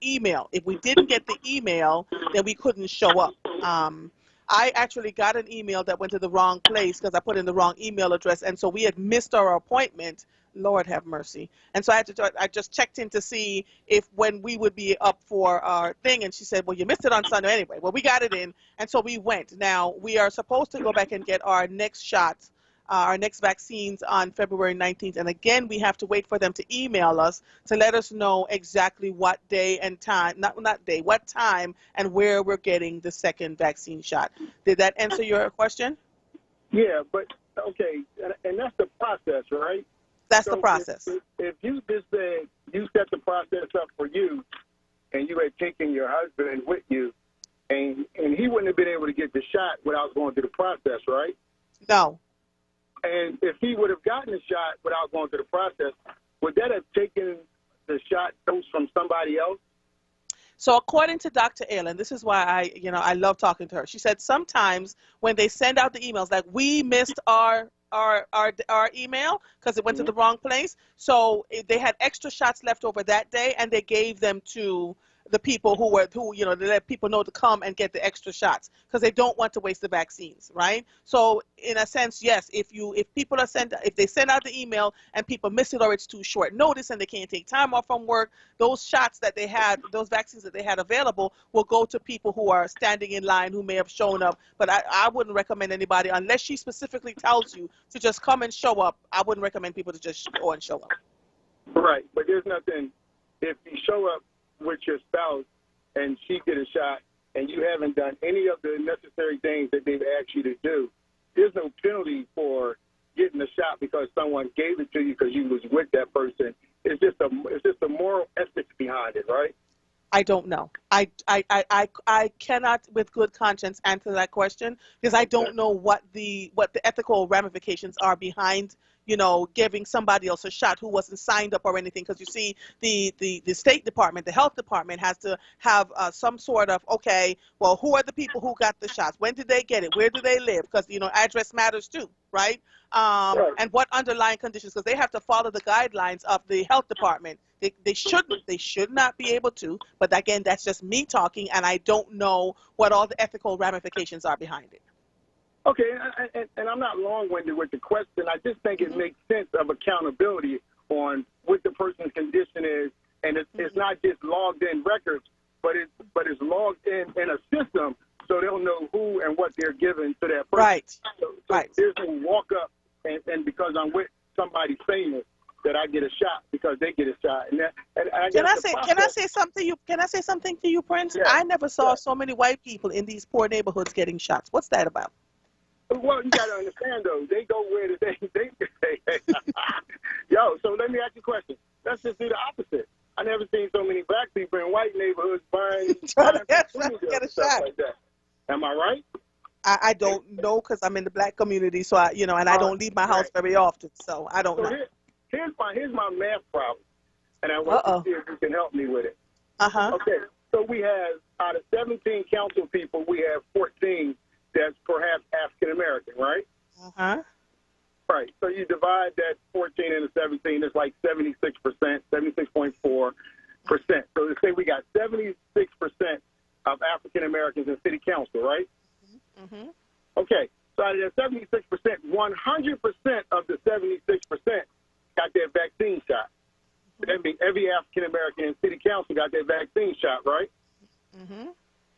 B: email. If we didn't get the email, then we couldn't show up. I actually got an email that went to the wrong place because I put in the wrong email address, and so we had missed our appointment. Lord have mercy. And so I just checked in to see when we would be up for our thing, and she said, well, you missed it on Sunday anyway. Well, we got it in, and so we went. Now, we are supposed to go back and get our next shots, our next vaccines on February 19th, and again, we have to wait for them to email us to let us know exactly what day and time, what time and where we're getting the second vaccine shot. Did that answer your question?
M: Yeah, but, okay, and that's the process, right?
B: That's the process.
M: If you just said you set the process up for you and you had taken your husband with you and he wouldn't have been able to get the shot without going through the process, right?
B: No.
M: And if he would have gotten the shot without going through the process, would that have taken the shot dose from somebody else?
B: So according to Dr. Ayla, and this is why I love talking to her, she said sometimes when they send out the emails, like we missed our email because it went to the wrong place. So they had extra shots left over that day, and they gave them to the people who they let people know to come and get the extra shots because they don't want to waste the vaccines, right? So in a sense, yes, if they send out the email and people miss it or it's too short notice and they can't take time off from work, those shots that they had, those vaccines that they had available will go to people who are standing in line who may have shown up. But I wouldn't recommend anybody, unless she specifically tells you to just come and show up, I wouldn't recommend people to just go and show up.
M: Right, but there's nothing, if you show up with your spouse and she get a shot and you haven't done any of the necessary things that they've asked you to do, there's no penalty for getting a shot because someone gave it to you because you was with that person. It's just a moral ethics behind it, right?
B: I don't know. I cannot, with good conscience, answer that question because I don't know what the ethical ramifications are behind, giving somebody else a shot who wasn't signed up or anything. Because you see, the State Department, the Health Department has to have some sort of, okay, well, who are the people who got the shots? When did they get it? Where do they live? Because address matters too, right? And what underlying conditions? Because they have to follow the guidelines of the Health Department. They should not be able to. But again, that's just me talking, and I don't know what all the ethical ramifications are behind it.
M: Okay, and I'm not long-winded with the question. I just think it makes sense of accountability on what the person's condition is, and it's not just logged in records, but it's logged in a system, so they'll know who and what they're giving to that person.
B: Right.
M: So
B: right.
M: There's no walk up, and because I'm with somebody famous, that I get a shot because they get a shot. And I
B: can I say something to you, Prince?
M: Yeah.
B: I never saw so many white people in these poor neighborhoods getting shots. What's that about?
M: Well, you got to understand, though, they go where they Yo, so let me ask you a question. Let's just do the opposite. I never seen so many black people in white neighborhoods buying
B: trying to get a shot.
M: Like that. Am I right?
B: I don't know because I'm in the black community, so I don't leave my house very often, so I don't know.
M: Here's my math problem, and I want to see if you can help me with it. Okay, so we have, out of 17 council people, we have 14 that's perhaps African American, right? Right. So you divide that 14 into 17, it's like 76%, 76.4%. So let's say we got 76% of African Americans in city council, right? Okay. So out of that 76%, 100% of the 76% got their vaccine shot. That means every African American in city council got their vaccine shot, right?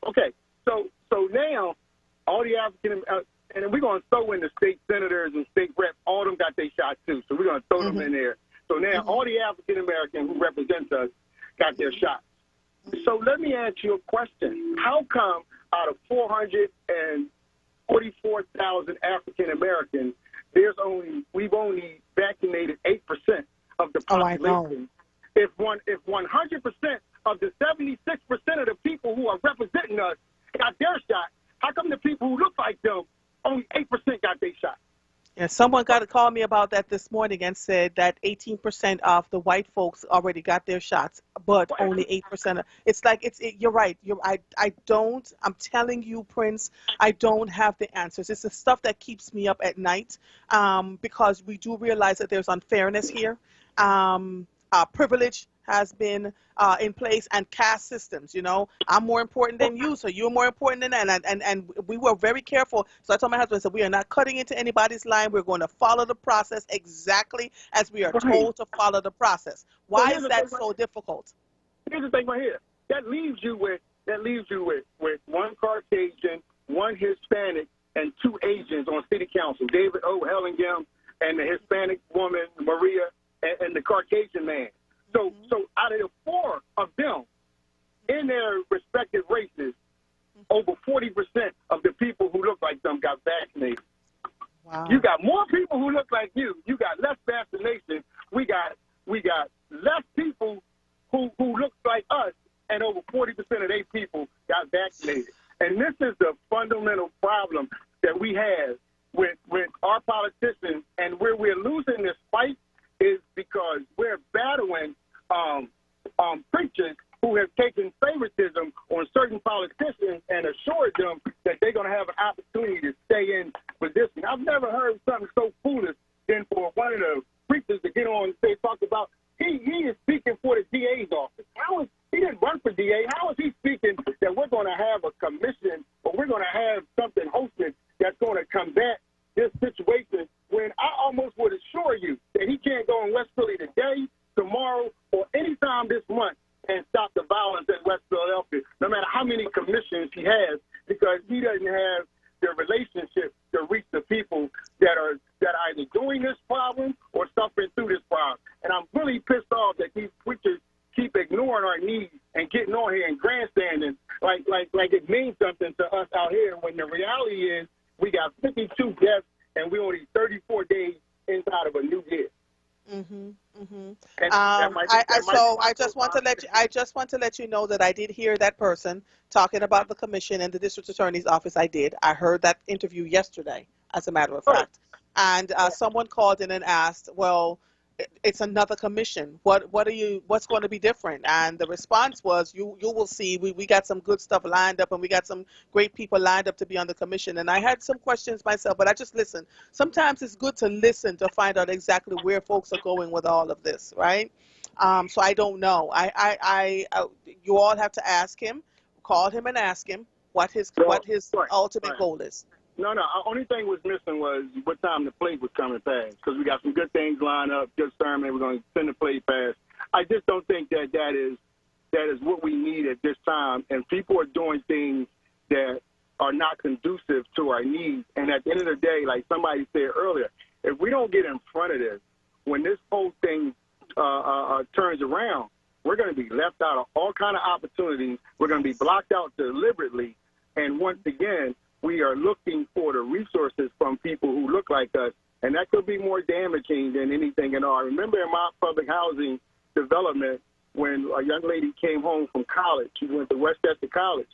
M: Okay. So now all the African and then we're going to throw in the state senators and state reps. All of them got their shot too. So we're going to throw them in there. So now all the African Americans who represent us got their shot. So let me ask you a question. How come out of 444,000 African Americans, we've only vaccinated 8% of the population? If 100% of the 76% of the people who are representing us got their shot, how come the people who look like them, only 8% got their shot?
B: Yeah, someone got to call me about that this morning and said that 18% of the white folks already got their shots, but only 8%. It's like you're right. I'm telling you, Prince, I don't have the answers. It's the stuff that keeps me up at night because we do realize that there's unfairness here. Privilege has been in place, and caste systems. I'm more important than you, so you're more important than that. And we were very careful. So I told my husband, I said, we are not cutting into anybody's line. We're going to follow the process exactly as we are told to follow the process. Why is that so difficult?
M: Here's the thing right here. That leaves you with one Caucasian, one Hispanic, and 2 Asians on city council. David O. Hellingem and the Hispanic woman, Maria, and the Caucasian man. So out of the 4 of them, in their respective races, over 40% of the people who look like them got vaccinated.
B: Wow.
M: You got more people who look like you. You got less vaccination. We got less people who look like us, and over 40% of these people got vaccinated. And this is the fundamental problem that we have with our politicians, and where we're losing this fight is because we're battling preachers who have taken favoritism on certain politicians and assured them that they're going to have an opportunity to stay in position. I've never heard something so foolish than for one of the preachers to get on and say, talk about he is speaking for the DA's office. He didn't run for DA. How is he speaking that we're going to have a commission or we're going to have something hosted that's going to combat this situation, when I almost would assure you that he can't go in West Philly today, tomorrow, or anytime this month and stop the violence in West Philadelphia, no matter how many commissions he has, because he doesn't have the relationship to reach the people that are either doing this problem or suffering through this problem. And I'm really pissed off that these preachers keep ignoring our needs and getting on here and grandstanding like it means something to us out here, when the reality is we got 52 deaths, and we're only 34 days inside of a new year.
B: I just want to let you know that I did hear that person talking about the commission and the district attorney's office. I heard that interview yesterday, as a matter of fact. And someone called in and asked, well, it's another commission. What's going to be different? And the response was, you will see. We got some good stuff lined up, and we got some great people lined up to be on the commission. And I had some questions myself, but I just listened. Sometimes it's good to listen to find out exactly where folks are going with all of this, right? So I don't know. You all have to ask him, call him and ask him what his ultimate goal is.
M: No. Only thing was missing was what time the plate was coming past, because we got some good things lined up, good sermon. We're going to send the plate past. I just don't think that is what we need at this time. And people are doing things that are not conducive to our needs. And at the end of the day, like somebody said earlier, if we don't get in front of this, when this whole thing turns around, we're going to be left out of all kind of opportunities. We're going to be blocked out deliberately. And once again, we are looking for the resources from people who look like us, and that could be more damaging than anything at all. I remember in my public housing development when a young lady came home from college. She went to Westchester College,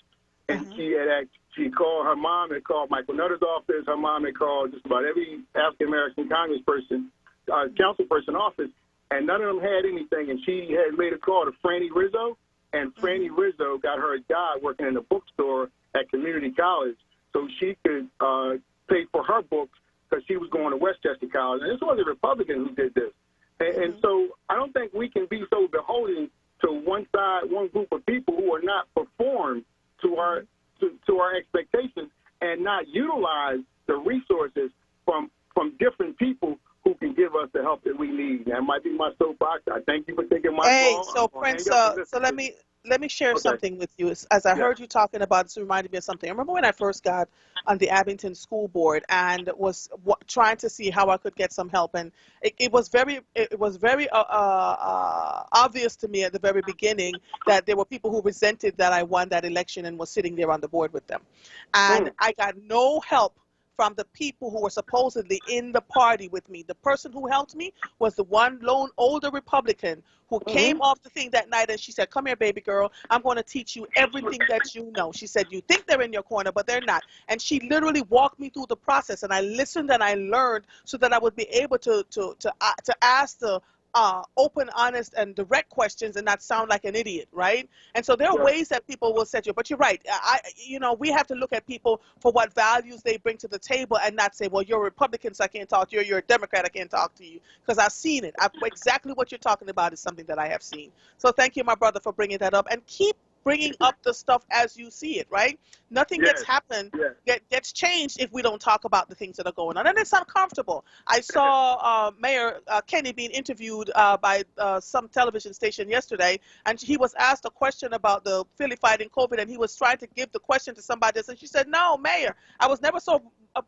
M: and she called her mom, had called Michael Nutter's office. Her mom had called just about every African-American congressperson, councilperson office, and none of them had anything. And she had made a call to Franny Rizzo, and Franny Rizzo got her a job working in a bookstore at community college, so she could pay for her books because she was going to Westchester College. And this was a Republican who did this. And so I don't think we can be so beholden to one side, one group of people who are not performed to our expectations and not utilize the resources from different people who can give us the help that we need. That might be my soapbox. I thank you for taking my call.
B: Hey, so Prince, so let me share something with you. As I heard you talking about this, reminded me of something. I remember when I first got on the Abington School Board and was trying to see how I could get some help, and it was very obvious to me at the very beginning that there were people who resented that I won that election and was sitting there on the board with them, and I got no help from the people who were supposedly in the party with me. The person who helped me was the one lone older Republican who came off the thing that night, and she said, come here, baby girl, I'm going to teach you everything that you know. She said, you think they're in your corner, but they're not. And she literally walked me through the process, and I listened and I learned so that I would be able to ask the open, honest, and direct questions and not sound like an idiot, right? And so there are ways that people will set you. But you're right. We have to look at people for what values they bring to the table and not say, well, you're a Republican, so I can't talk to you. Or you're a Democrat, I can't talk to you. Because I've seen it. Exactly what you're talking about is something that I have seen. So thank you, my brother, for bringing that up. And keep bringing up the stuff as you see it, right? Nothing gets changed if we don't talk about the things that are going on. And it's uncomfortable. I saw Mayor Kenny being interviewed by some television station yesterday, and he was asked a question about the Philly fighting COVID, and he was trying to give the question to somebody else, and she said, no, Mayor, I was never so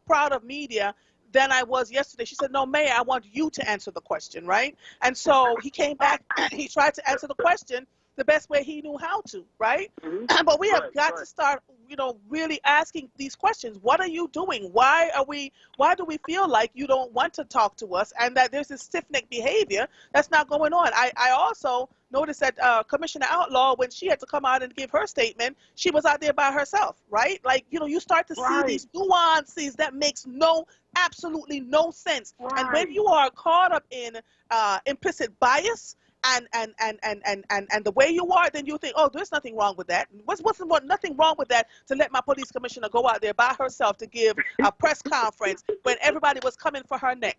B: proud of media than I was yesterday. She said, no, Mayor, I want you to answer the question, right? And so he came back and he tried to answer the question the best way he knew how to, right? But we have got to start, really asking these questions. What are you doing? Why do we feel like you don't want to talk to us and that there's this stiff-necked behavior that's not going on? I also noticed that Commissioner Outlaw, when she had to come out and give her statement, she was out there by herself, right? Like, you start to see these nuances that makes absolutely no sense. And when you are caught up in implicit bias, and the way you are, then you think, oh, there's nothing wrong with that. Nothing wrong with that to let my police commissioner go out there by herself to give a press conference when everybody was coming for her neck,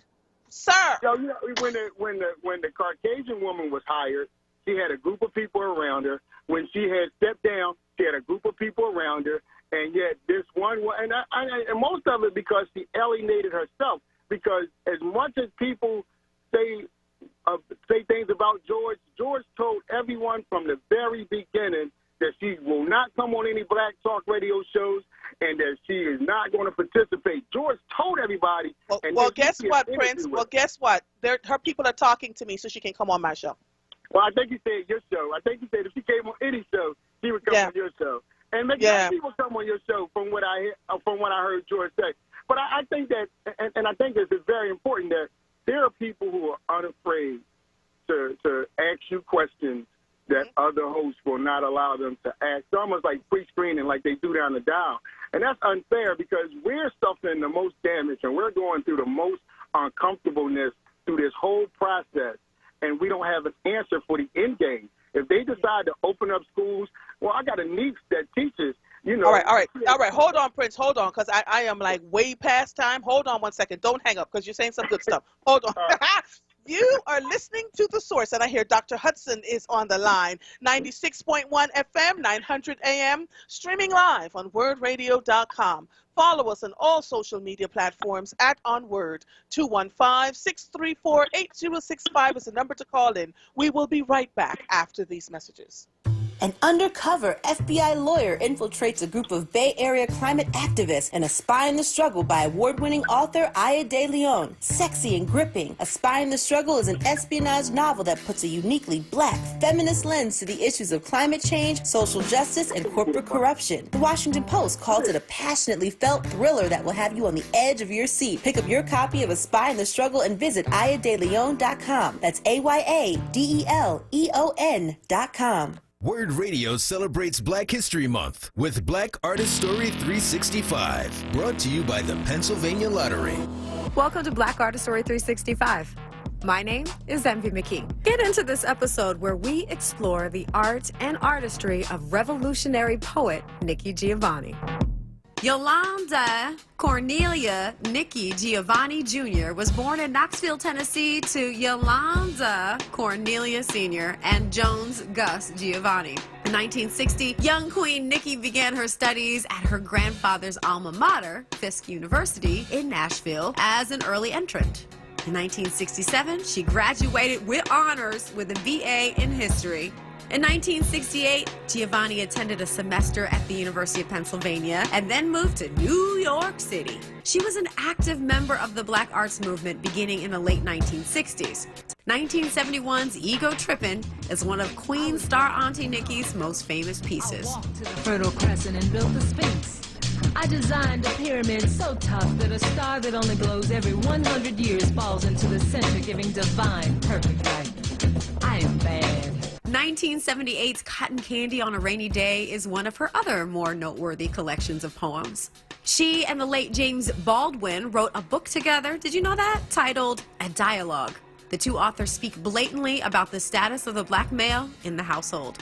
B: sir.
M: When the Caucasian woman was hired, she had a group of people around her. When she had stepped down, she had a group of people around her, and yet this one, and most of it because she alienated herself. Because as much as people say things about George told everyone from the very beginning that she will not come on any black talk radio shows and that she is not going to participate. George told everybody.
B: Well, guess what, Prince? Well, guess what? Her people are talking to me so she can come on my show.
M: Well, I think you said your show. I think you said if she came on any show, she would come on your show. And maybe people come on your show from what I heard George say. But I think that, and I think this is very important, that there are people who are unafraid to ask you questions that other hosts will not allow them to ask. It's almost like pre-screening, like they do down the dial. And that's unfair because we're suffering the most damage and we're going through the most uncomfortableness through this whole process, and we don't have an answer for the end game. If they decide to open up schools, well, I got a niece that teaches, you know.
B: All right. Hold on, Prince. Hold on, because I am like way past time. Hold on 1 second. Don't hang up because you're saying some good stuff. Hold on. You are listening to The Source, and I hear Dr. Hudson is on the line. 96.1 FM, 900 AM, streaming live on WURDradio.com. Follow us on all social media platforms at onWURD. 215-634-8065 is the number to call in. We will be right back after these messages.
E: An undercover FBI lawyer infiltrates a group of Bay Area climate activists in A Spy in the Struggle by award-winning author Aya de Leon. Sexy and gripping, A Spy in the Struggle is an espionage novel that puts a uniquely black, feminist lens to the issues of climate change, social justice, and corporate corruption. The Washington Post calls it a passionately felt thriller that will have you on the edge of your seat. Pick up your copy of A Spy in the Struggle and visit ayadeleon.com. That's AYADELEON.com.
H: WURD Radio celebrates Black History Month with Black Artist Story 365, brought to you by the Pennsylvania Lottery.
N: Welcome to Black Artist Story 365. My name is Envy McKee. Get into this episode where we explore the art and artistry of revolutionary poet Nikki Giovanni. Yolanda Cornelia Nikki Giovanni Jr. was born in Knoxville, Tennessee to Yolanda Cornelia Sr. and Jones Gus Giovanni. In 1960, young Queen Nikki began her studies at her grandfather's alma mater, Fisk University, in Nashville, as an early entrant. In 1967, she graduated with honors with a BA in history. In 1968, Giovanni attended a semester at the University of Pennsylvania and then moved to New York City. She was an active member of the Black Arts Movement beginning in the late 1960s. 1971's Ego Trippin' is one of Queen star Auntie Nikki's most famous pieces.
O: I walked to the Fertile Crescent and built the Sphinx. I designed a pyramid so tough that a star that only glows every 100 years falls into the center, giving divine perfect light. I am bad.
N: 1978's Cotton Candy on a Rainy Day is one of her other more noteworthy collections of poems. She and the late James Baldwin wrote a book together, did you know that? Titled A Dialogue. The two authors speak blatantly about the status of the black male in the household.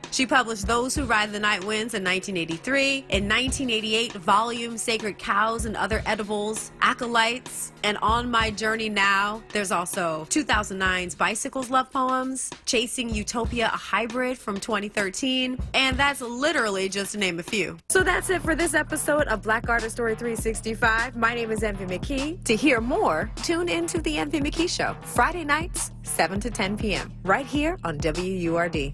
N: She published Those Who Ride the Night Winds in 1983. In 1988, volume Sacred Cows and Other Edibles, Acolytes, and On My Journey Now. There's also 2009's Bicycles Love Poems, Chasing Utopia, a hybrid from 2013, and that's literally just to name a few. So that's it for this episode of Black Artist Story 365. My name is Envy McKee. To hear more, tune in to The Envy McKee Show, Friday nights, 7 to 10 p.m., right here on WURD.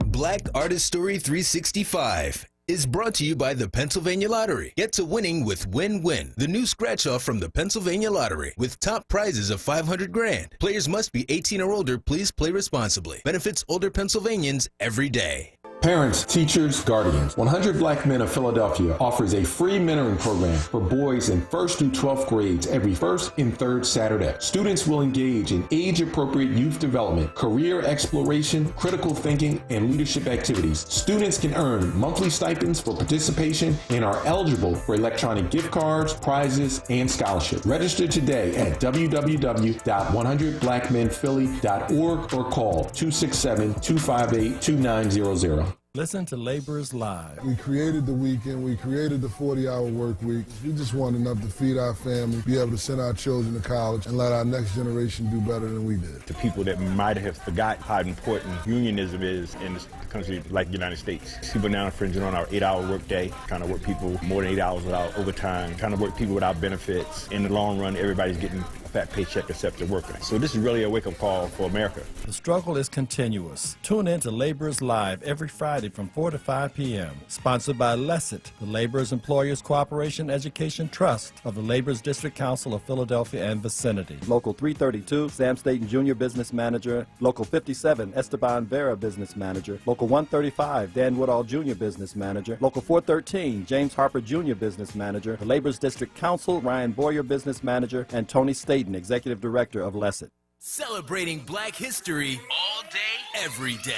H: Black Artist Story 365 is brought to you by the Pennsylvania Lottery. Get to winning with Win-Win, the new scratch-off from the Pennsylvania Lottery, with top prizes of $500,000. Players must be 18 or older. Please play responsibly. Benefits older Pennsylvanians every day.
P: Parents, teachers, guardians. 100 Black Men of Philadelphia offers a free mentoring program for boys in 1st through 12th grades every 1st and 3rd Saturday. Students will engage in age-appropriate youth development, career exploration, critical thinking, and leadership activities. Students can earn monthly stipends for participation and are eligible for electronic gift cards, prizes, and scholarships. Register today at www.100blackmenphilly.org or call 267-258-2900.
Q: Listen to Laborers Live. We created the weekend. We created the 40-hour work week. We just want enough to feed our family, be able to send our children to college, and let our next generation do better than we did.
R: To people that might have forgot how important unionism is in a country like the United States. People now infringing on our 8-hour work day, trying to work people more than 8 hours without overtime, trying to work people without benefits. In the long run, everybody's getting fat paycheck except they're working. So this is really a wake-up call for America.
S: The struggle is continuous. Tune in to Laborers Live every Friday from 4 to 5 p.m. Sponsored by LESIT, the Laborers Employers Cooperation Education Trust of the Laborers District Council of Philadelphia and vicinity.
T: Local 332, Sam Staten Jr. Business Manager. Local 57, Esteban Vera Business Manager. Local 135, Dan Woodall Jr. Business Manager. Local 413, James Harper Jr. Business Manager. The Laborers District Council, Ryan Boyer Business Manager. And Tony Staten, Executive Director of LESIT.
H: Celebrating Black history all day, every day.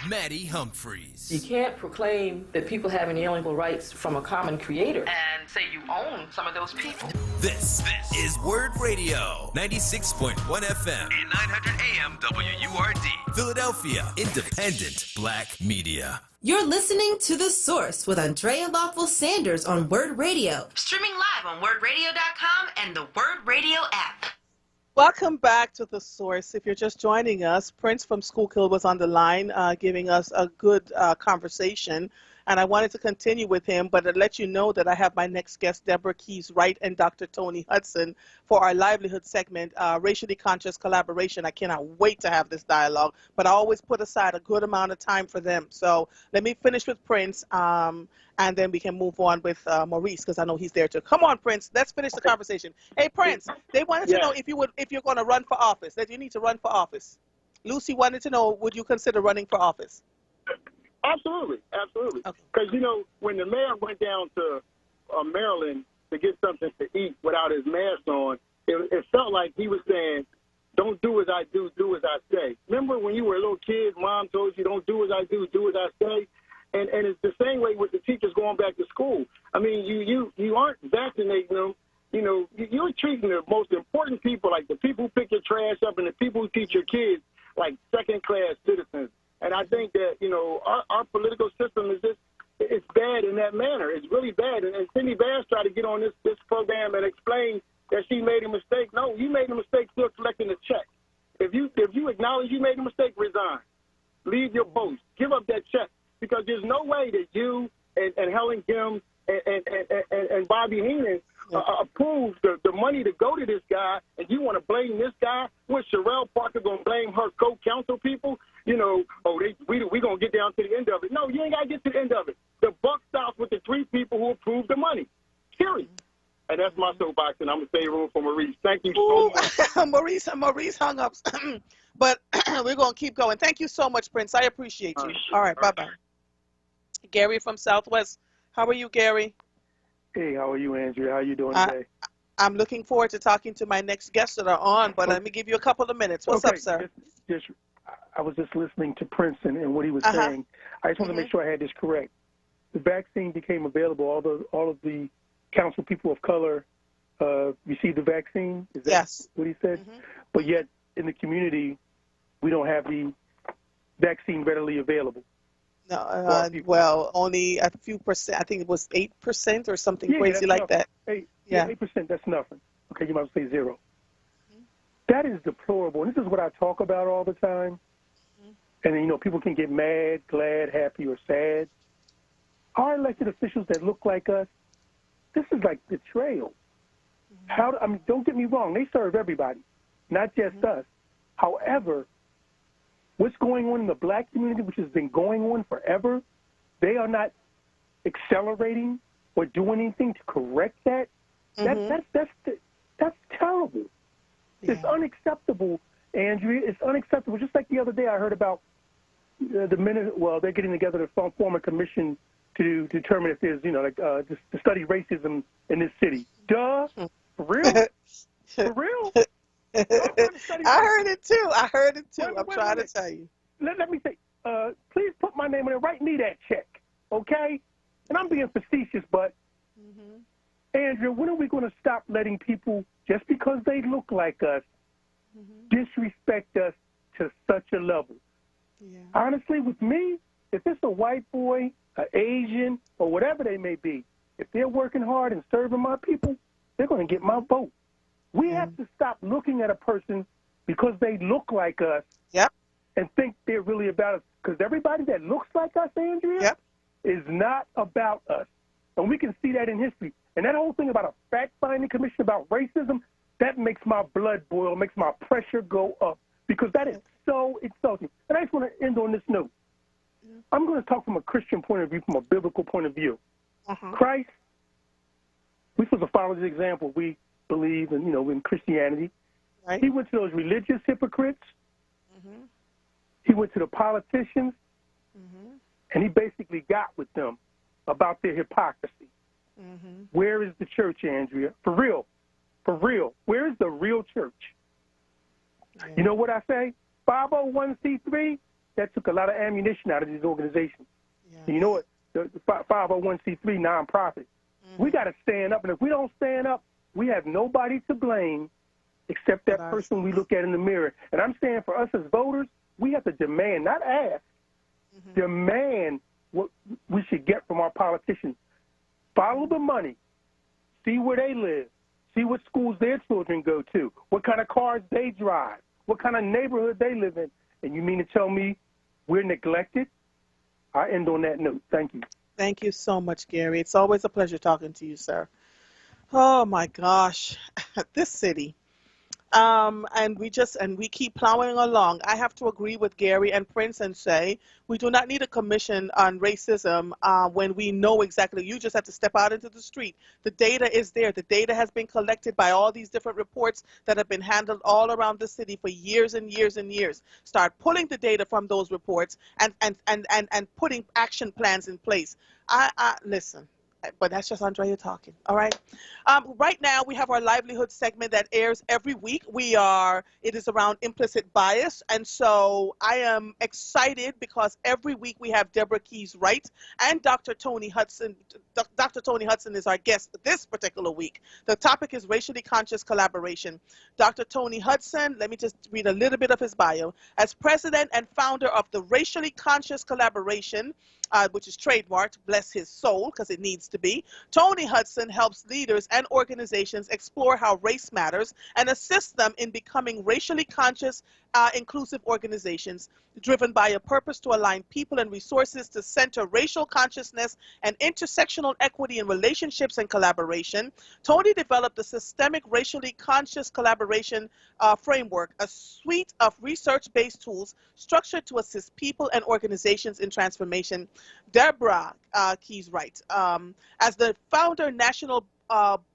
H: Maddie Humphreys.
U: You can't proclaim that people have inalienable rights from a common creator and say you own some of those people.
H: This is WURD Radio, 96.1 FM and 900 AM WURD. Philadelphia, independent Black media.
E: You're listening to The Source with Andrea Lawful Sanders on WURD Radio. Streaming live on WURDradio.com and the WURD Radio app.
B: Welcome back to The Source. If you're just joining us, Prince from Schuylkill was on the line giving us a good conversation, and I wanted to continue with him, but to let you know that I have my next guest, Deborah Keys Wright and Dr. Tony Hudson, for our livelihood segment, Racially Conscious Collaboration. I cannot wait to have this dialogue, but I always put aside a good amount of time for them. So let me finish with Prince, and then we can move on with Maurice, because I know he's there too. Come on, Prince. Let's finish the conversation. Hey, Prince, they wanted to know if you're going to run for office, that you need to run for office. Lucy wanted to know, would you consider running for office?
M: Absolutely, absolutely. Because, you know, when the mayor went down to Maryland to get something to eat without his mask on, it felt like he was saying, don't do as I do, do as I say. Remember when you were a little kid, mom told you, don't do as I do, do as I say? And it's the same way with the teachers going back to school. I mean, you aren't vaccinating them. You know, you're treating the most important people, like the people who pick your trash up and the people who teach your kids, like second-class citizens. And I think that, you know, our political system is just, it's bad in that manner. It's really bad. And Cindy Bass tried to get on this program and explain that she made a mistake. No, you made a mistake still collecting a check. If you acknowledge you made a mistake, resign. Leave your post. Give up that check. Because there's no way that you and Helen Kim and Bobby Heenan approved the money to go to this guy, and you want to blame this guy? With Sherelle Parker going to blame her co-counsel people? You know, we going to get down to the end of it. No, you ain't got to get to the end of it. The buck stops with the three people who approved the money. Period. And that's my soapbox, and I'm going to save room for Maurice. Thank you so much.
B: Maurice hung up. But we're going to keep going. Thank you so much, Prince. I appreciate you. All right, bye-bye. Gary from Southwest. How are you, Gary?
V: Hey, how are you, Andrea? How are you doing today?
B: I'm looking forward to talking to my next guests that are on, but let me give you a couple of minutes. What's up, sir?
V: I was just listening to Prince and what he was saying. I just want to make sure I had this correct. The vaccine became available. All of the council people of color received the vaccine. Is that what he said? But yet, in the community, we don't have the vaccine readily available.
B: No, well, only a few percent. I think it was 8% or something crazy like that.
V: 8%, that's nothing. Okay, you might say 0. That is deplorable. And this is what I talk about all the time. And, you know, people can get mad, glad, happy, or sad. Our elected officials that look like us, this is like betrayal. I mean, don't get me wrong. They serve everybody, not just us. However, what's going on in the black community, which has been going on forever, they are not accelerating or doing anything to correct that. That's terrible. Yeah. It's unacceptable, Andrea. It's unacceptable. Just like the other day I heard about they're getting together to form a commission to determine if there's, to study racism in this city. Duh. For real? For real?
B: I heard it too. I'm trying to tell you.
V: Let me say, please put my name on it. Write me that check, okay? And I'm being facetious, but Andrea, when are we going to stop letting people, just because they look like us, disrespect us to such a level? Yeah. Honestly, with me, if it's a white boy, an Asian, or whatever they may be, if they're working hard and serving my people, they're going to get my vote. We have to stop looking at a person because they look like us and think they're really about us. Because everybody that looks like us, Andrea, is not about us. And we can see that in history. And that whole thing about a fact-finding commission about racism, that makes my blood boil, makes my pressure go up, because that is so exhausting. And I just want to end on this note. I'm going to talk from a Christian point of view, from a biblical point of view. Christ, we're supposed to follow his example. We believe in, in Christianity. Right. He went to those religious hypocrites. He went to the politicians, and he basically got with them about their hypocrisy. Where is the church, Andrea? For real. For real. Where is the real church? Yeah. You know what I say? 501c3, that took a lot of ammunition out of these organizations. Yeah. You know what? The 501c3 nonprofit. We got to stand up, and if we don't stand up, we have nobody to blame except that person we look at in the mirror. And I'm saying for us as voters, we have to demand, not ask, demand what we should get from our politicians. Follow the money. See where they live. See what schools their children go to. What kind of cars they drive. What kind of neighborhood they live in. And you mean to tell me we're neglected? I end on that note. Thank you.
B: Thank you so much, Gary. It's always a pleasure talking to you, sir. Oh, my gosh. This city. And we keep plowing along. I have to agree with Gary and Prince and say we do not need a commission on racism when we know exactly. You just have to step out into the street. The data is there. The data has been collected by all these different reports that have been handled all around the city for years and years and years. Start pulling the data from those reports and putting action plans in place. Listen. But that's just Andrea talking, all right? Right now, we have our livelihood segment that airs every week. It is around implicit bias, and so I am excited because every week we have Deborah Keys Wright and Dr. Tony Hudson. Dr. Tony Hudson is our guest this particular week. The topic is racially conscious collaboration. Dr. Tony Hudson, let me just read a little bit of his bio. As president and founder of the Racially Conscious Collaboration, which is trademarked, bless his soul, because it needs to be. Tony Hudson helps leaders and organizations explore how race matters and assist them in becoming racially conscious, inclusive organizations, driven by a purpose to align people and resources to center racial consciousness and intersectional equity in relationships and collaboration. Tony developed the Systemic Racially Conscious Collaboration Framework, a suite of research-based tools structured to assist people and organizations in transformation. Deborah Keys Wright, as the founder, national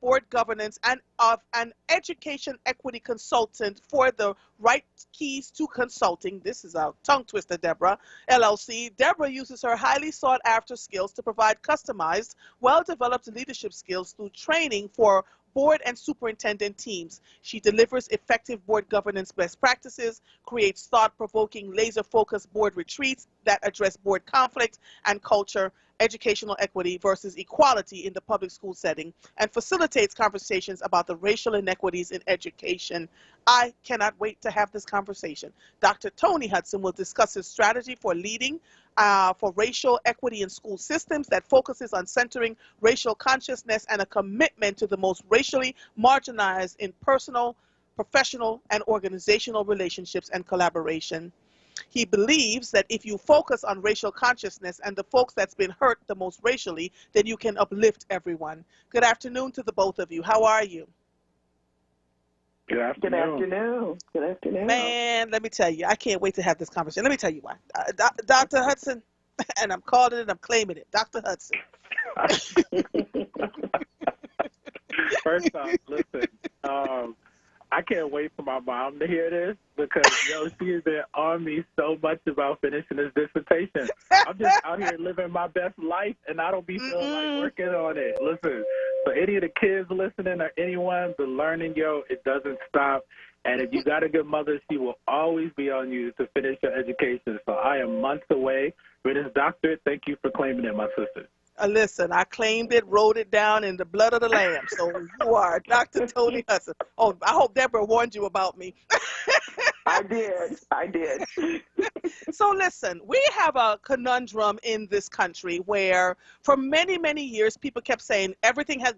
B: board governance and of an education equity consultant for the Right Keys to Consulting. This is a tongue twister, Deborah, LLC. Deborah uses her highly sought after skills to provide customized, well-developed leadership skills through training for board and superintendent teams. She delivers effective board governance best practices, creates thought-provoking, laser-focused board retreats that address board conflict and culture, educational equity versus equality in the public school setting, and facilitates conversations about the racial inequities in education. I cannot wait to have this conversation. Dr. Tony Hudson will discuss his strategy for leading for racial equity in school systems that focuses on centering racial consciousness and a commitment to the most racially marginalized in personal, professional, and organizational relationships and collaboration. He believes that if you focus on racial consciousness and the folks that's been hurt the most racially, then you can uplift everyone. Good afternoon to the both of you. How are you?
V: Good afternoon. Good afternoon.
B: Man, let me tell you, I can't wait to have this conversation. Let me tell you why. Dr. Hudson, and I'm calling it, I'm claiming it. Dr. Hudson.
A: First off, listen, I can't wait for my mom to hear this because, she has been on me so much about finishing this dissertation. I'm just out here living my best life, and I don't be feeling like working on it. Listen, so any of the kids listening or anyone, the learning, it doesn't stop. And if you got a good mother, she will always be on you to finish your education. So I am months away with this doctorate. Thank you for claiming it, my sister.
B: Listen, I claimed it, wrote it down in the blood of the lamb. So you are Dr. Tony Hudson. Oh, I hope Deborah warned you about me.
V: I did.
B: So listen, we have a conundrum in this country where for many, many years people kept saying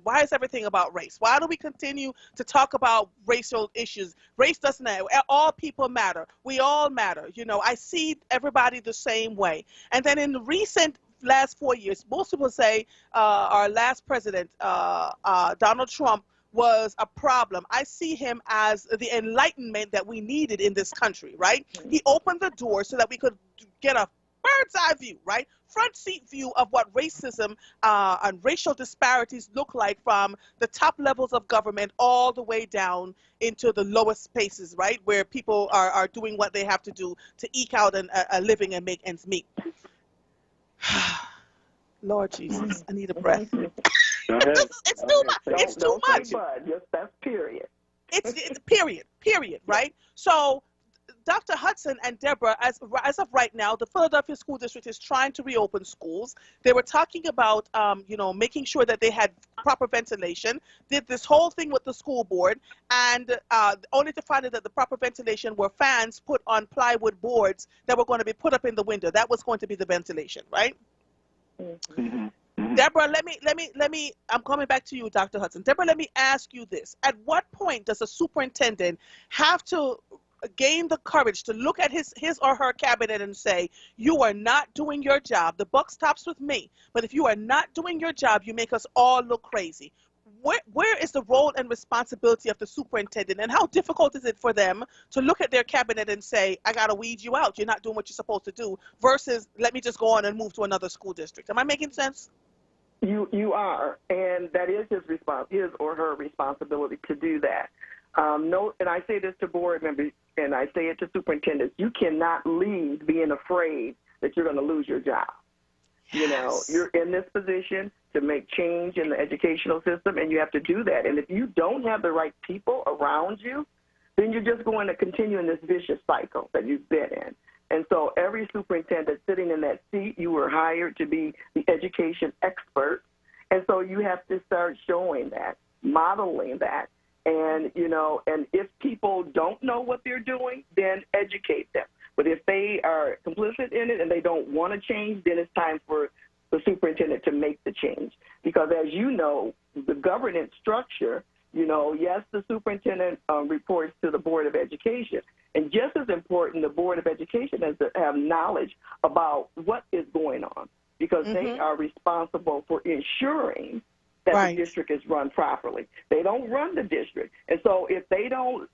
B: why is everything about race? Why do we continue to talk about racial issues? Race doesn't matter. All people matter. We all matter. I see everybody the same way. And then in the recent last 4 years, most people say our last president, Donald Trump, was a problem. I see him as the enlightenment that we needed in this country, right? He opened the door so that we could get a bird's eye view, right? Front seat view of what racism and racial disparities look like from the top levels of government all the way down into the lowest spaces, right? Where people are doing what they have to do to eke out a living and make ends meet. Lord Jesus, I need a breath. It's too much. It's too much.
C: That's period.
B: It's period, right? So Dr. Hudson and Deborah, as of right now, the Philadelphia School District is trying to reopen schools. They were talking about, making sure that they had proper ventilation, did this whole thing with the school board, and only to find out that the proper ventilation were fans put on plywood boards that were going to be put up in the window. That was going to be the ventilation, right?
C: Mm-hmm.
B: Deborah, let me, I'm coming back to you, Dr. Hudson. Deborah, let me ask you this. At what point does a superintendent have to gain the courage to look at his or her cabinet and say, you are not doing your job. The buck stops with me. But if you are not doing your job, you make us all look crazy. Where is the role and responsibility of the superintendent, and how difficult is it for them to look at their cabinet and say, I got to weed you out. You're not doing what you're supposed to do, versus let me just go on and move to another school district. Am I making sense?
C: You are, and that is his or her responsibility to do that. And I say this to board members, and I say it to superintendents, you cannot leave being afraid that you're going to lose your job. Yes. You know, you're in this position to make change in the educational system, and you have to do that. And if you don't have the right people around you, then you're just going to continue in this vicious cycle that you've been in. And so every superintendent sitting in that seat, you were hired to be the education expert. And so you have to start showing that, modeling that. And, and if people don't know what they're doing, then educate them. But if they are complicit in it and they don't want to change, then it's time for the superintendent to make the change. Because as you know, the governance structure, yes, the superintendent reports to the Board of Education. And just as important, the Board of Education has to have knowledge about what is going on, because they are responsible for ensuring that the district is run properly. They don't run the district. And so if they don't,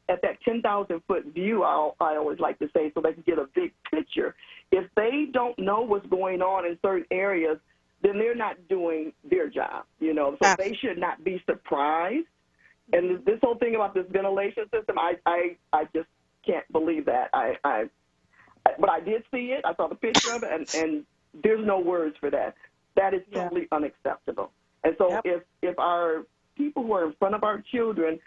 C: at that 10,000-foot view, I always like to say, so they can get a big picture, if they don't know what's going on in certain areas, then they're not doing their job, So they should not be surprised. And this whole thing about this ventilation system, I just can't believe that. But I did see it. I saw the picture of it, and there's no words for that. That is totally unacceptable. And so if our people who are in front of our children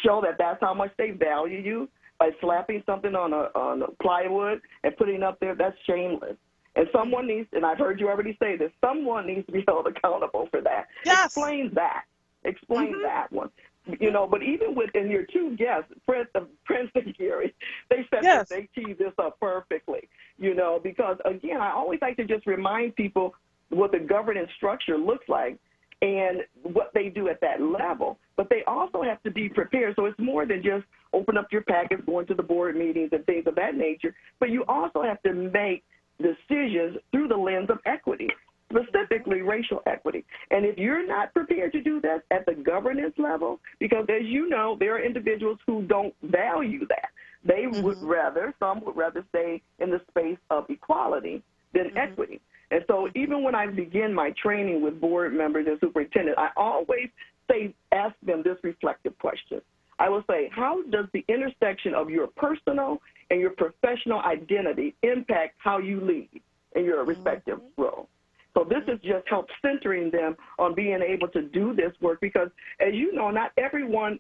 C: show that that's how much they value you by slapping something on a plywood and putting it up there, that's shameless. And someone needs, and I've heard you already say this, someone needs to be held accountable for that. Yes. Explain that. Explain that one. But even within your two guests, Prince and Gary, they said that they teed this up perfectly, because, again, I always like to just remind people what the governance structure looks like and what they do at that level. But they also have to be prepared. So it's more than just open up your packets, going to the board meetings and things of that nature. But you also have to make decisions through the lens of equity, specifically racial equity. And if you're not prepared to do that at the governance level, because as you know, there are individuals who don't value that. They would some would rather stay in the space of equality than equity. And so even when I begin my training with board members and superintendents, I always ask them this reflective question. I will say, how does the intersection of your personal and your professional identity impact how you lead in your respective role? So this is just help centering them on being able to do this work, because, as you know, not everyone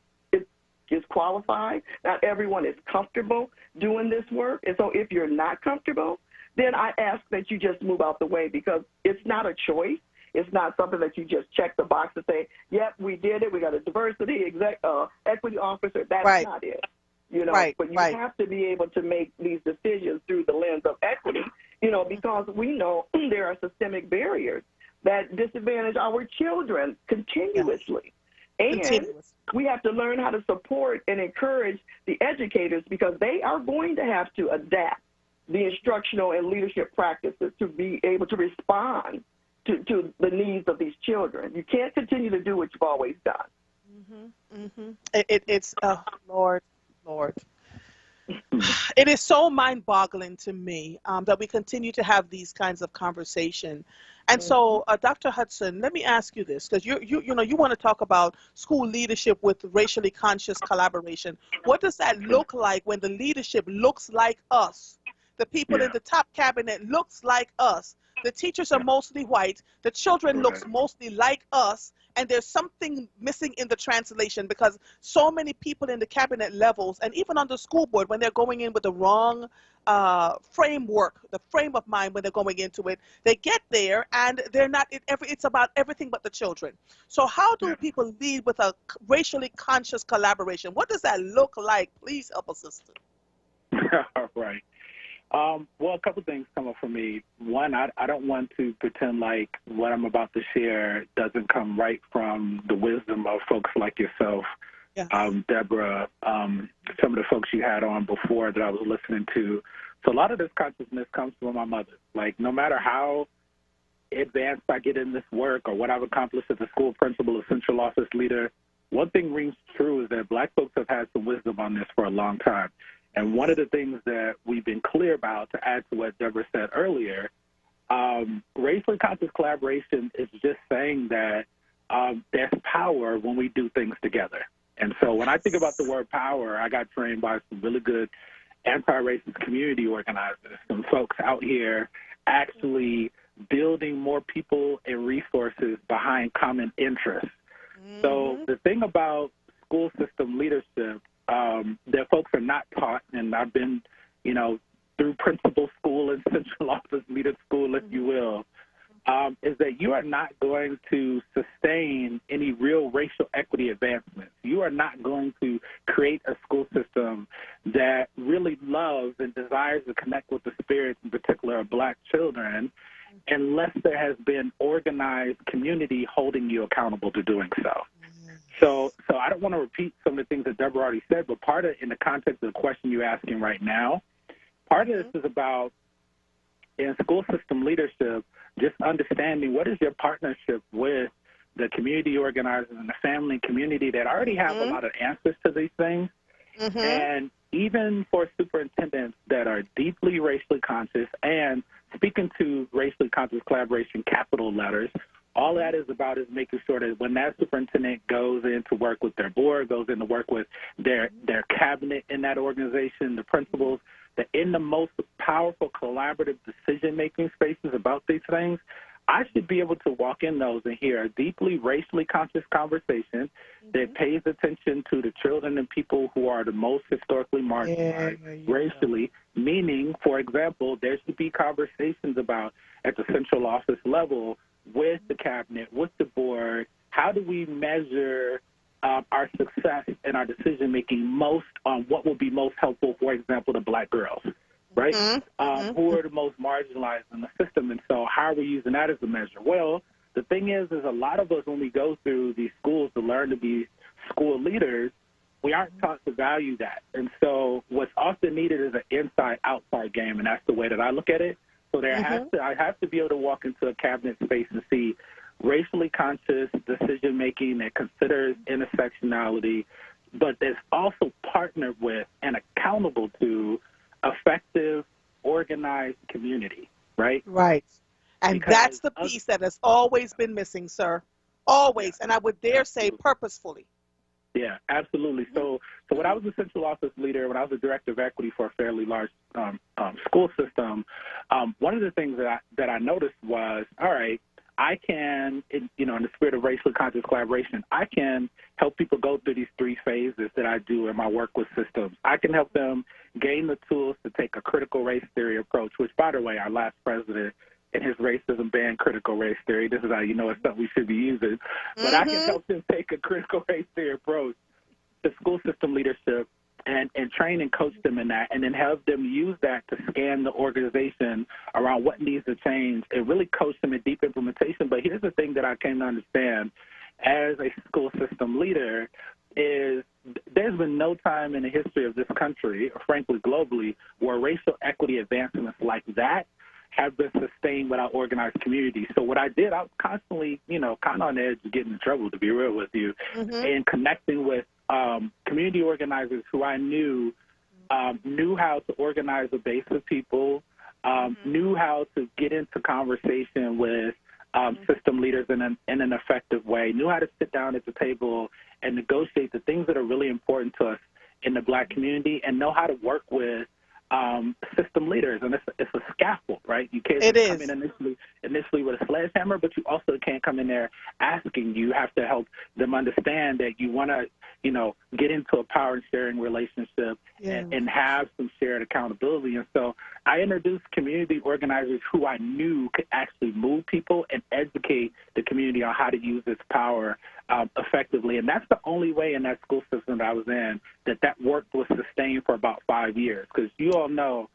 C: is qualified. Not everyone is comfortable doing this work. And so if you're not comfortable, then I ask that you just move out the way, because it's not a choice. It's not something that you just check the box and say, yep, we did it. We got a diversity equity officer. That's not it. But you have to be able to make these decisions through the lens of equity, because we know there are systemic barriers that disadvantage our children continuously. And we have to learn how to support and encourage the educators, because they are going to have to adapt the instructional and leadership practices to be able to respond to the needs of these children. You can't continue to do what you've always done.
B: It's Lord. It is so mind-boggling to me that we continue to have these kinds of conversation. And so, Dr. Hudson, let me ask you this, because you want to talk about school leadership with racially conscious collaboration. What does that look like when the leadership looks like us? The people in the top cabinet looks like us. The teachers are mostly white. The children looks mostly like us. And there's something missing in the translation because so many people in the cabinet levels and even on the school board, when they're going in with the wrong framework, the frame of mind when they're going into it, they get there and they're not, it's about everything but the children. So how do people lead with a racially conscious collaboration? What does that look like? Please help us, sister.
A: All right. Well, a couple things come up for me. One, I don't want to pretend like what I'm about to share doesn't come right from the wisdom of folks like yourself, Deborah, some of the folks you had on before that I was listening to. So a lot of this consciousness comes from my mother. Like, no matter how advanced I get in this work or what I've accomplished as a school principal or central office leader, one thing rings true is that Black folks have had some wisdom on this for a long time. And one of the things that we've been clear about, to add to what Deborah said earlier, racially conscious collaboration is just saying that there's power when we do things together. And so when I think about the word power, I got trained by some really good anti-racist community organizers, some folks out here actually building more people and resources behind common interests. So the thing about school system leadership that folks are not taught, and I've been, through principal school and central office leader school, if you will, is that you are not going to sustain any real racial equity advancements. You are not going to create a school system that really loves and desires to connect with the spirits, in particular, of Black children, unless there has been organized community holding you accountable to doing so. So I don't want to repeat some of the things that Deborah already said, but part of, in the context of the question you're asking right now, part of this is about, in school system leadership, just understanding what is your partnership with the community organizers and the family community that already have a lot of answers to these things. And even for superintendents that are deeply racially conscious and speaking to racially conscious collaboration capital letters, all that is about is making sure that when that superintendent goes in to work with their board, goes in to work with their cabinet in that organization, the principals, that in the most powerful collaborative decision-making spaces about these things, I should be able to walk in those and hear a deeply racially conscious conversation that pays attention to the children and people who are the most historically marginalized racially, meaning, for example, there should be conversations about, at the central office level, with the cabinet, with the board, how do we measure our success and our decision-making most on what will be most helpful, for example, to Black girls, right? Who are the most marginalized in the system, and so how are we using that as a measure? Well, the thing is a lot of us, when we go through these schools to learn to be school leaders, we aren't taught to value that. And so what's often needed is an inside-outside game, and that's the way that I look at it. So I have to be able to walk into a cabinet space and see racially conscious decision-making that considers intersectionality, but that's also partnered with and accountable to effective, organized community, right?
B: Right. And because that's the piece that has always been missing, sir. Always. And I would dare say purposefully.
A: Yeah, absolutely. So when I was a central office leader, when I was a director of equity for a fairly large school system, one of the things that I noticed was, all right, I can, in the spirit of racially conscious collaboration, I can help people go through these three phases that I do in my work with systems. I can help them gain the tools to take a critical race theory approach, which, by the way, our last president in his racism banned critical race theory. This is how you know it's something we should be using. But I can help them take a critical race theory approach to school system leadership and train and coach them in that, and then have them use that to scan the organization around what needs to change and really coach them in deep implementation. But here's the thing that I came to understand as a school system leader is there's been no time in the history of this country, or frankly globally, where racial equity advancements like that have been sustained without organized community. So what I did, I was constantly, kind of on edge of getting in trouble, to be real with you, and connecting with community organizers who I knew how to organize a base of people, knew how to get into conversation with system leaders in an effective way, knew how to sit down at the table and negotiate the things that are really important to us in the Black community, and know how to work with system leaders. And it's a scaffold, right? You can't come in initially with a sledgehammer, but you also can't come in there asking. You have to help them understand that you want to, get into a power and sharing relationship and have some shared accountability. And so I introduced community organizers who I knew could actually move people and educate the community on how to use this power effectively. And that's the only way in that school system that I was in that work was sustained for about 5 years. Because you all know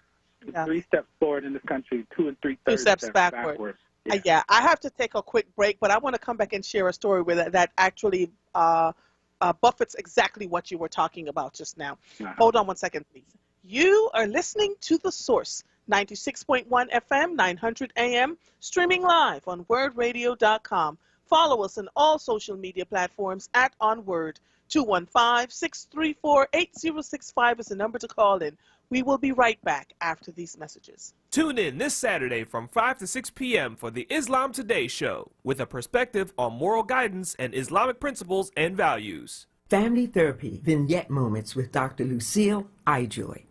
A: 3 steps forward in this country, 2 3/3 steps backward.
B: Yeah, I have to take a quick break, but I want to come back and share a story with that actually buffets exactly what you were talking about just now. Hold on one second, please. You are listening to The Source, 96.1 FM, 900 AM, streaming live on WURDradio.com. Follow us on all social media platforms at onWURD. 215-634-8065 is the number to call in. We will be right back after these messages.
G: Tune in this Saturday from 5 to 6 p.m. for the Islam Today show, with a perspective on moral guidance and Islamic principles and values.
D: Family Therapy Vignette Moments with Dr. Lucille Ijoy.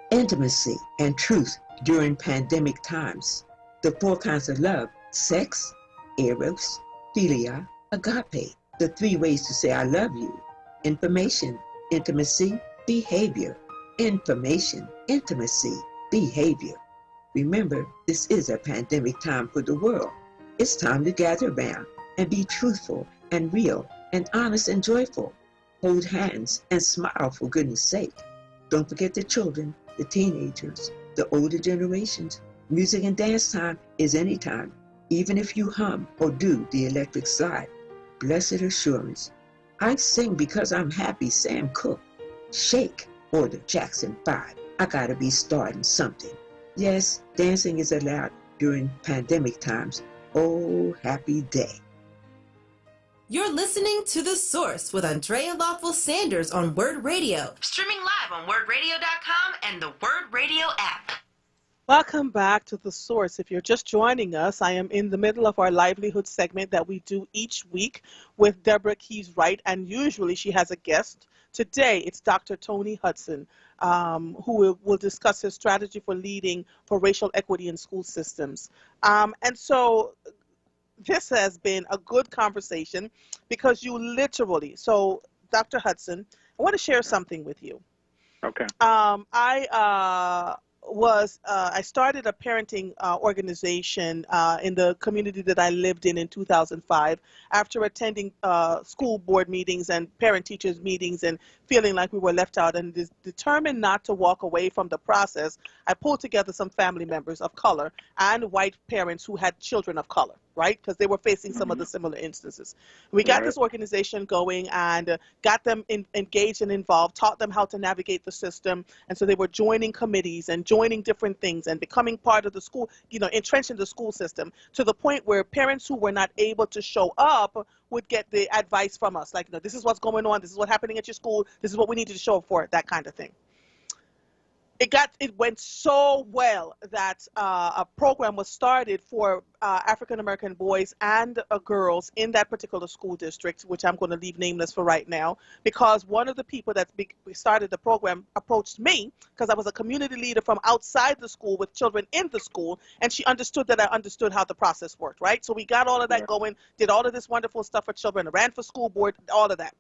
D: Intimacy and truth during pandemic times. The 4 kinds of love: sex, eros, philia, agape. The 3 ways to say I love you: information, intimacy, behavior. Information, intimacy, behavior. Remember, this is a pandemic time for the world. It's time to gather around and be truthful and real and honest and joyful. Hold hands and smile, for goodness sake. Don't forget the children, the teenagers, the older generations. Music and dance time is any time, even if you hum or do the electric slide. Blessed assurance. I sing because I'm happy, Sam Cooke. Shake, order Jackson 5. I gotta be starting something. Yes, dancing is allowed during pandemic times. Oh, happy day.
E: You're listening to The Source with Andrea Lawful Sanders on WURD Radio. Streaming live on WURDradio.com and the WURD Radio app.
B: Welcome back to The Source. If you're just joining us, I am in the middle of our livelihood segment that we do each week with Deborah Keys Wright, and usually she has a guest. Today, it's Dr. Tony Hudson, who will discuss his strategy for leading for racial equity in school systems. And so this has been a good conversation because you literally, so Dr. Hudson, I want to share something with you.
A: Okay.
B: I started a parenting organization in the community that I lived in 2005 after attending school board meetings and parent-teachers meetings and feeling like we were left out, and determined not to walk away from the process. I pulled together some family members of color and white parents who had children of color, right? Because they were facing some of the similar instances. We got this organization going and got them engaged and involved, taught them how to navigate the system. And so they were joining committees and joining different things and becoming part of the school, entrenched in the school system, to the point where parents who were not able to show up would get the advice from us. Like, this is what's going on. This is what's happening at your school. This is what we need you to show up for, that kind of thing. It went so well that a program was started for African-American boys and girls in that particular school district, which I'm going to leave nameless for right now, because one of the people that started the program approached me because I was a community leader from outside the school with children in the school, and she understood that I understood how the process worked, right? So we got all of that going, did all of this wonderful stuff for children, ran for school board, all of that.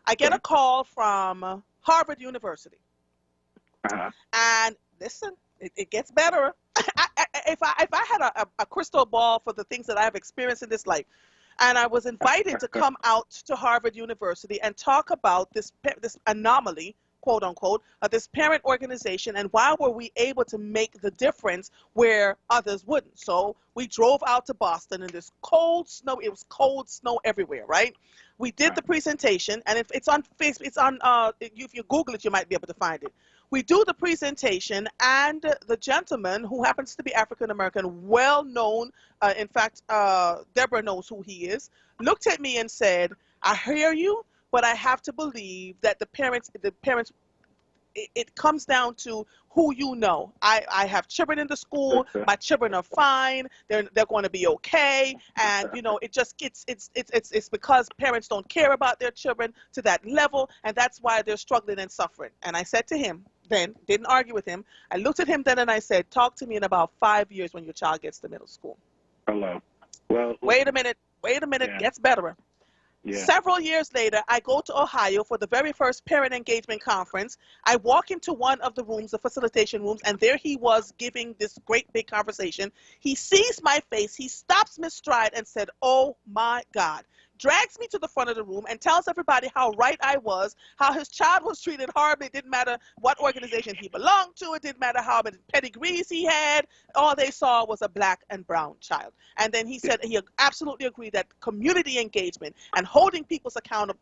B: I get a call from Harvard University. And listen, it gets better. If I had a crystal ball for the things that I have experienced in this life, and I was invited to come out to Harvard University and talk about this anomaly, quote unquote, of this parent organization, and why were we able to make the difference where others wouldn't. So we drove out to Boston in this cold snow. It was cold snow everywhere, right? We did the presentation, and if it's on Facebook, it's on, if you Google it, you might be able to find it. We do the presentation, and the gentleman, who happens to be African-American, well known, in fact, Deborah knows who he is, looked at me and said, I hear you, but I have to believe that the parents, it comes down to who you know. I have children in the school. My children are fine. They're going to be okay. And you know, it just it's because parents don't care about their children to that level, and that's why they're struggling and suffering. And I said to him then, didn't argue with him. I looked at him then and I said, talk to me in about 5 years when your child gets to middle school.
A: Hello. Well,
B: wait a minute.
A: Yeah.
B: Gets better.
A: Yeah.
B: Several years later, I go to Ohio for the very first parent engagement conference. I walk into one of the rooms, the facilitation rooms, and there he was giving this great big conversation. He sees my face. He stops mid-stride and said, oh, my God. Drags me to the front of the room and tells everybody how right I was, how his child was treated horribly. It didn't matter what organization he belonged to. It didn't matter how many pedigrees he had. All they saw was a black and brown child. And then he said he absolutely agreed that community engagement and holding people's accountable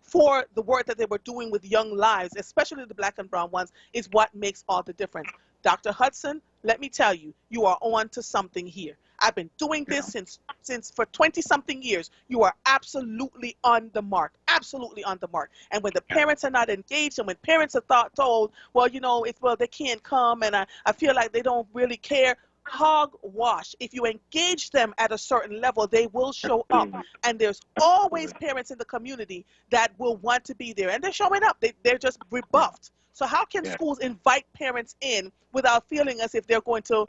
B: for the work that they were doing with young lives, especially the black and brown ones, is what makes all the difference. Dr. Hudson, let me tell you, you are on to something here. I've been doing this since for 20-something years. You are absolutely on the mark, absolutely on the mark. And when the parents are not engaged, and when parents are told, well, you know, they can't come, and I feel like they don't really care, hogwash. If you engage them at a certain level, they will show up. And there's always parents in the community that will want to be there, and they're showing up. They're just rebuffed. So how can schools invite parents in without feeling as if they're going to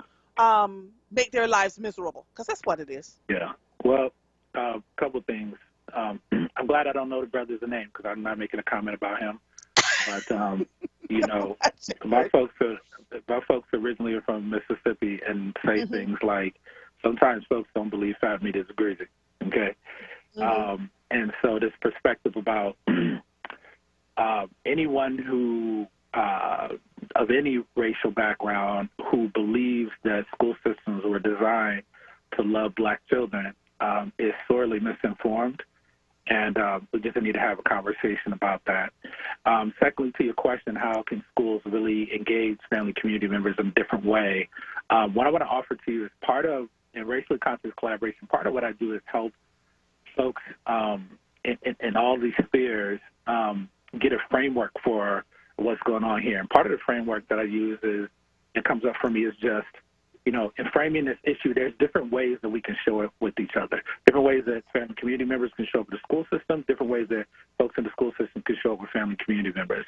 B: make their lives miserable? Because that's what it is.
A: Yeah. Well, a couple things. I'm glad I don't know the brother's name, because I'm not making a comment about him. But you know, my folks originally are from Mississippi and say things like, sometimes folks don't believe 5 meters is greasy. Okay. And so this perspective about anyone who of any racial background who believes that school systems were designed to love black children is sorely misinformed, and we just need to have a conversation about that. Secondly, to your question, how can schools really engage family community members in a different way? What I want to offer to you is part of, in racially conscious collaboration, part of what I do is help folks in all these spheres get a framework for what's going on here. And part of the framework that I use is, it comes up for me, is just, you know, in framing this issue, there's different ways that we can show it with each other, different ways that family community members can show up with the school system, different ways that folks in the school system can show up with family community members.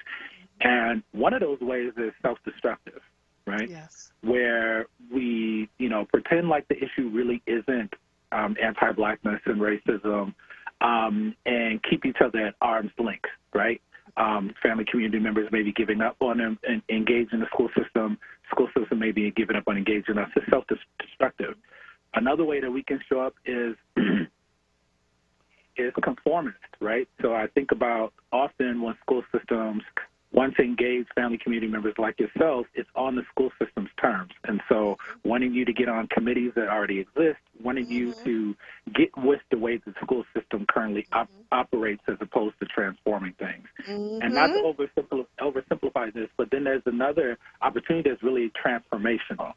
A: And one of those ways is self-destructive, right?
B: Yes.
A: Where we, you know, pretend like the issue really isn't anti-blackness and racism, and keep each other at arm's length, right? Family community members may be giving up on them and engage in the school system may be giving up on engaging us. It's self-destructive. Another way that we can show up is conformist, right? So I think about often when school systems want to engage family community members like yourself, it's on the school system's terms. And so wanting you to get on committees that already exist, wanting you to get with the way the school system currently operates as opposed to transforming things. And not to oversimplify this, but then there's another opportunity that's really transformational.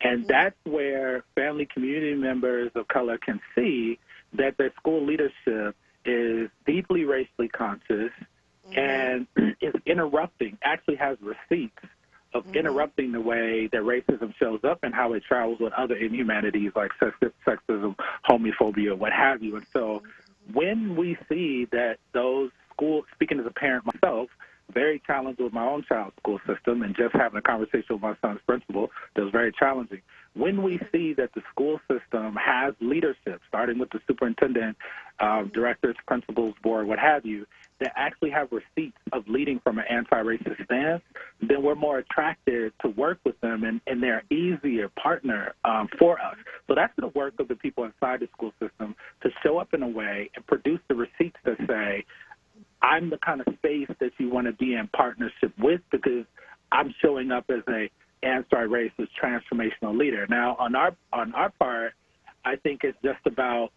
A: And that's where family community members of color can see that their school leadership is deeply racially conscious, and is interrupting, actually has receipts of interrupting the way that racism shows up and how it travels with other inhumanities like sexism, homophobia, what have you. And so when we see that those schools, speaking as a parent myself, very challenged with my own child's school system, and just having a conversation with my son's principal that was very challenging. When we see that the school system has leadership, starting with the superintendent, directors, principals, board, what have you, that actually have receipts of leading from an anti-racist stance, then we're more attracted to work with them, and they're an easier partner for us. So that's the work of the people inside the school system, to show up in a way and produce the receipts that say, I'm the kind of space that you want to be in partnership with, because I'm showing up as a anti-racist transformational leader. Now, on our part, I think it's just about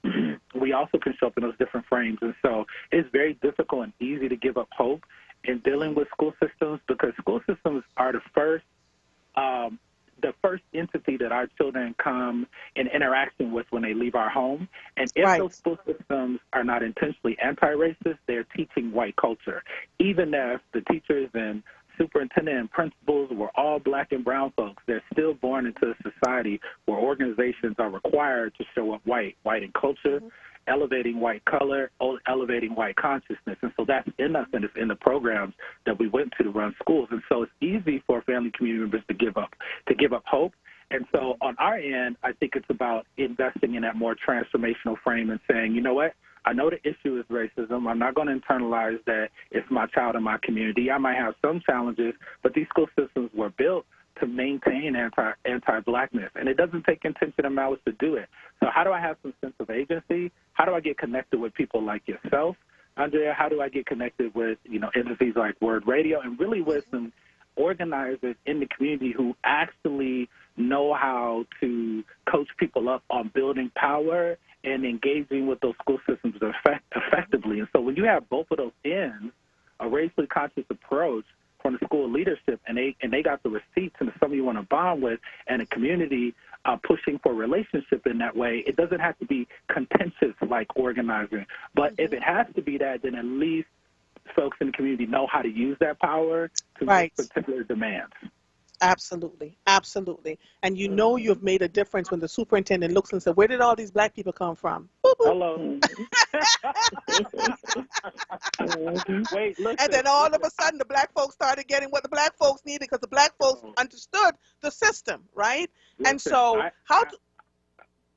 A: we also can show up in those different frames. And so it's very difficult and easy to give up hope in dealing with school systems because school systems are the first entity that our children come in interaction with when they leave our home. And if those school systems are not intentionally anti-racist, they're teaching white culture. Even if the teachers and superintendent and principals were all black and brown folks, they're still born into a society where organizations are required to show up white in culture, elevating white color, elevating white consciousness. And so that's in us, and it's in the programs that we went to run schools. And so it's easy for family community members to give up hope. And so on our end, I think it's about investing in that more transformational frame and saying, you know what, I know the issue is racism. I'm not going to internalize that it's my child in my community. I might have some challenges, but these school systems were built to maintain anti-blackness, and it doesn't take intention and malice to do it. So how do I have some sense of agency? How do I get connected with people like yourself, Andrea? How do I get connected with, entities like WURD Radio and really with some organizers in the community who actually know how to coach people up on building power and engaging with those school systems effectively. And so when you have both of those ends, a racially conscious approach from the school leadership, and they got the receipts and somebody you want to bond with, and a community pushing for relationship in that way, it doesn't have to be contentious like organizing. But if it has to be that, then at least folks in the community know how to use that power to meet particular demands.
B: Absolutely, absolutely. And you know you've made a difference when the superintendent looks and says, where did all these black people come from? Boop, boop.
A: Hello. Wait, listen.
B: And then all of a sudden the black folks started getting what the black folks needed because the black folks understood the system, right?
A: Listen,
B: and so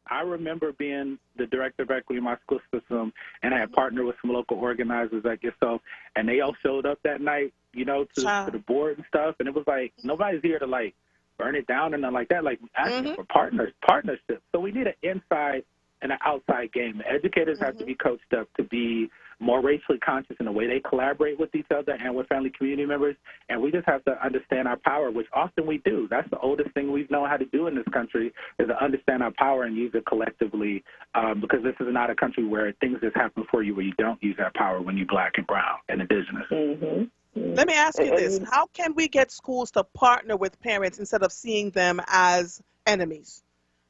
A: I remember being the director of equity in my school system, and I had partnered with some local organizers like yourself, and they all showed up that night, to the board and stuff, and it was like, nobody's here to, like, burn it down and nothing like that, like, asking for partnership. So we need an inside and an outside game. The educators have to be coached up to be more racially conscious in the way they collaborate with each other and with family community members, and we just have to understand our power, which often we do. That's the oldest thing we've known how to do in this country, is to understand our power and use it collectively, because this is not a country where things just happen for you where you don't use that power when you're black and brown and indigenous.
B: Let me ask you this. How can we get schools to partner with parents instead of seeing them as enemies?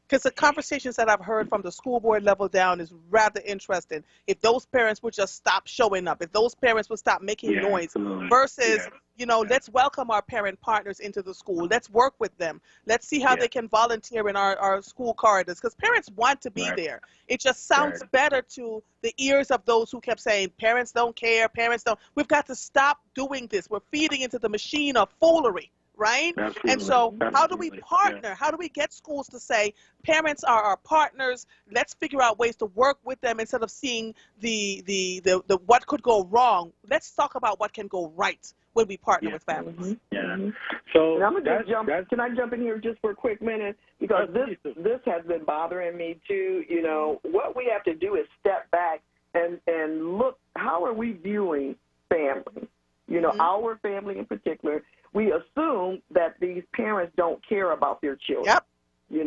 B: Because the conversations that I've heard from the school board level down is rather interesting. If those parents would just stop showing up, if those parents would stop making noise versus, let's welcome our parent partners into the school. Let's work with them. Let's see how they can volunteer in our school corridors, because parents want to be there. It just sounds better to the ears of those who kept saying, parents don't care, parents don't. We've got to stop doing this. We're feeding into the machine of foolery. Right?
A: Absolutely.
B: And so how do we partner? How do we get schools to say parents are our partners? Let's figure out ways to work with them instead of seeing the what could go wrong. Let's talk about what can go right when we partner with families.
A: So
C: and I'm gonna just jump. Can I jump in here just for a quick minute? Because this has been bothering me too. What we have to do is step back and look. How are we viewing family? Our family in particular. We assume that these parents don't care about their children. We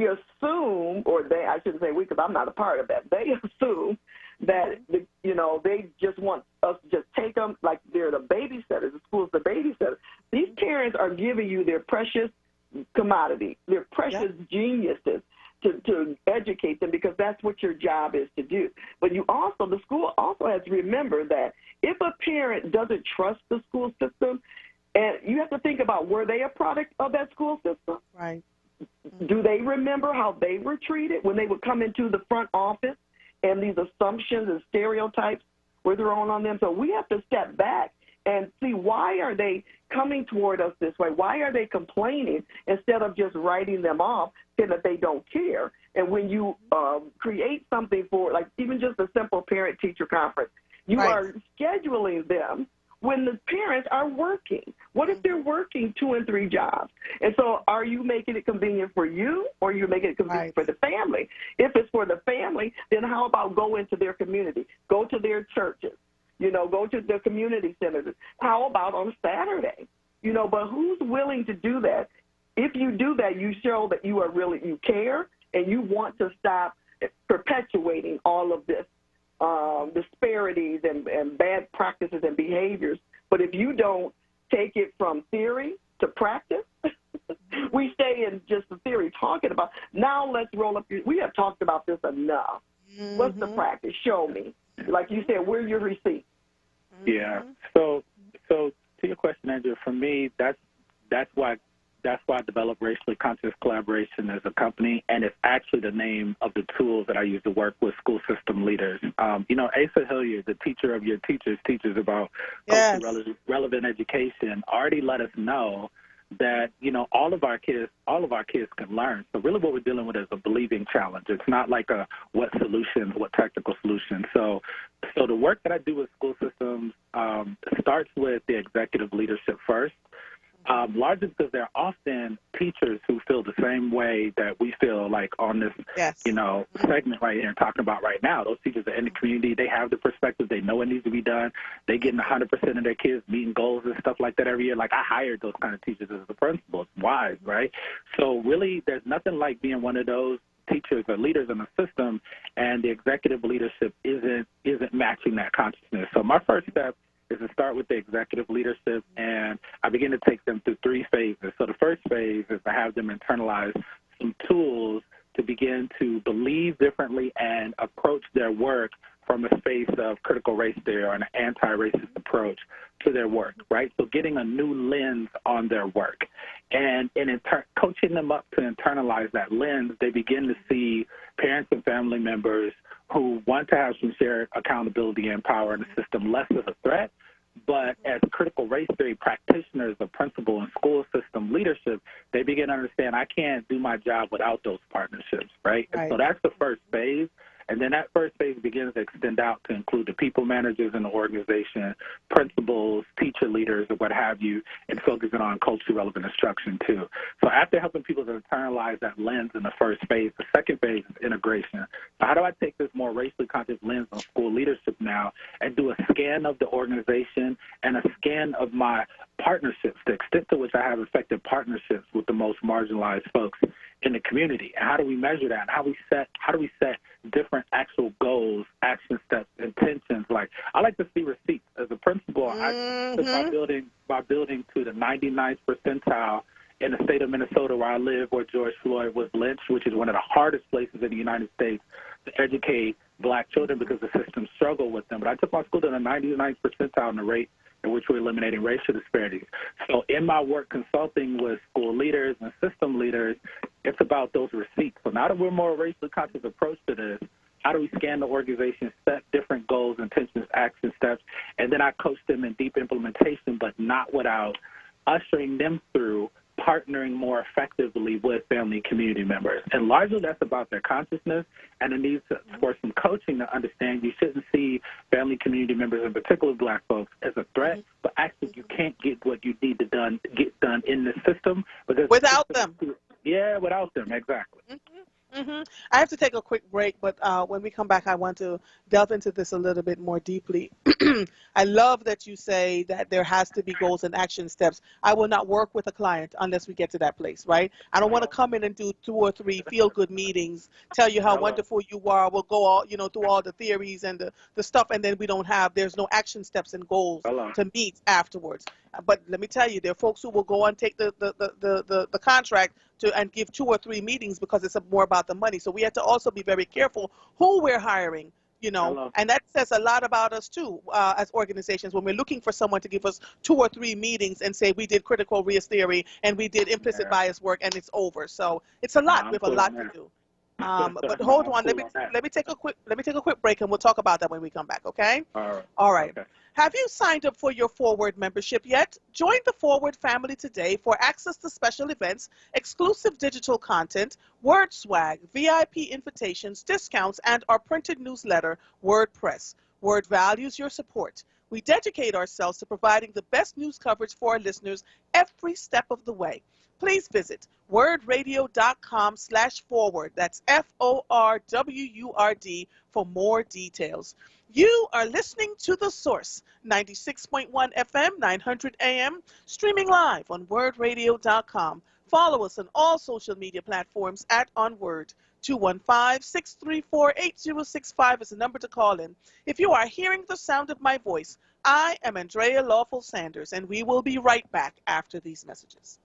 C: assume, or I shouldn't say we, because I'm not a part of that. They assume that they just want us to just take them like they're the babysitters. The school's the babysitter. These parents are giving you their precious commodity, their precious geniuses to educate them, because that's what your job is to do. But the school also has to remember that if a parent doesn't trust the school system, and you have to think about, were they a product of that school system?
B: Right.
C: Do they remember how they were treated when they would come into the front office and these assumptions and stereotypes were thrown on them? So we have to step back and see, why are they coming toward us this way? Why are they complaining instead of just writing them off, saying that they don't care? And when you create something for, like, even just a simple parent-teacher conference, you are scheduling them when the parents are working. What if they're working 2 and 3 jobs? And so are you making it convenient for you, or are you making it convenient for the family? If it's for the family, then how about go into their community, go to their churches, go to the community centers. How about on Saturday? But who's willing to do that? If you do that, you show that you care, and you want to stop perpetuating all of this disparities and bad practices and behaviors. But if you don't take it from theory to practice, we stay in just the theory talking about. Now let's roll up. We have talked about this enough. What's the practice? Show me. Like you said, where's your receipt?
A: Yeah. So to your question, Andrew, for me, that's why I developed Racially Conscious Collaboration as a company, and it's actually the name of the tools that I use to work with school system leaders. Asa Hilliard, the teacher of your teachers, teaches about culturally relevant education, already let us know that, all of our kids can learn. So really what we're dealing with is a believing challenge. It's not like what technical solutions. So the work that I do with school systems starts with the executive leadership first. Largely because they're often teachers who feel the same way that we feel like on this, segment right here and talking about right now. Those teachers are in the community. They have the perspective. They know what needs to be done. They getting 100% of their kids meeting goals and stuff like that every year. Like I hired those kind of teachers as the principal. It's wise, right? So really, there's nothing like being one of those teachers or leaders in the system, and the executive leadership isn't matching that consciousness. So my first step is to start with the executive leadership, and I begin to take them through 3 phases. So the first phase is to have them internalize some tools to begin to believe differently and approach their work from a space of critical race theory or an anti-racist approach to their work, right? So getting a new lens on their work. And in coaching them up to internalize that lens, they begin to see parents and family members who want to have some shared accountability and power in the system less as a threat, but as critical race theory practitioners or principal and school system leadership, they begin to understand I can't do my job without those partnerships, right? And so that's the first phase. And then that first phase begins to extend out to include the people managers in the organization, principals, teacher leaders, or what have you, and focusing on culturally relevant instruction too. So after helping people to internalize that lens in the first phase, the second phase is integration. So how do I take this more racially conscious lens on school leadership now and do a scan of the organization and a scan of my partnerships, the extent to which I have effective partnerships with the most marginalized folks in the community? And how do we measure that? And how do we set different actual goals, action steps, intentions? Like I like to see receipts. As a principal, I by building to the 99th percentile in the state of Minnesota where I live, where George Floyd was lynched, which is one of the hardest places in the United States to educate black children because the system struggled with them. But I took my school to the 99th percentile in the rate in which we're eliminating racial disparities. So in my work consulting with school leaders and system leaders, it's about those receipts. So now that we're more racially conscious approach to this, how do we scan the organization, set different goals, intentions, action steps, and then I coach them in deep implementation, but not without ushering them through partnering more effectively with family and community members. And largely that's about their consciousness and the need for some coaching to understand you shouldn't see family community members, in particular black folks, as a threat, but actually you can't get what you need to get done in the system.
B: Without them.
A: Yeah, without them, exactly.
B: I have to take a quick break, but when we come back, I want to delve into this a little bit more deeply. I love that you say that there has to be goals and action steps. I will not work with a client unless we get to that place, right? I don't want to come in and do 2 or 3 feel-good meetings, tell you how wonderful you are. We'll go all, through all the theories and the stuff, and then there's no action steps and goals to meet afterwards. But let me tell you, there are folks who will go and take the contract and give 2 or 3 meetings because it's more about the money. So we have to also be very careful who we're hiring, and that says a lot about us too as organizations when we're looking for someone to give us 2 or 3 meetings and say we did critical race theory and we did implicit bias work and it's over. So it's a lot. We have a lot to do. But hold on, let me take a quick break and we'll talk about that when we come back, okay? All right. Okay. Have you signed up for your WURD membership yet? Join the WURD family today for access to special events, exclusive digital content, WURD swag, VIP invitations, discounts, and our printed newsletter, WURD Press. WURD values your support. We dedicate ourselves to providing the best news coverage for our listeners every step of the way. Please visit wordradio.com/forward. That's FORWURD for more details. You are listening to The Source, 96.1 FM, 900 AM, streaming live on wordradio.com. Follow us on all social media platforms at onWURD. 215-634-8065 is the number to call in. If you are hearing the sound of my voice, I am Andrea Lawful Sanders, and we will be right back after these messages.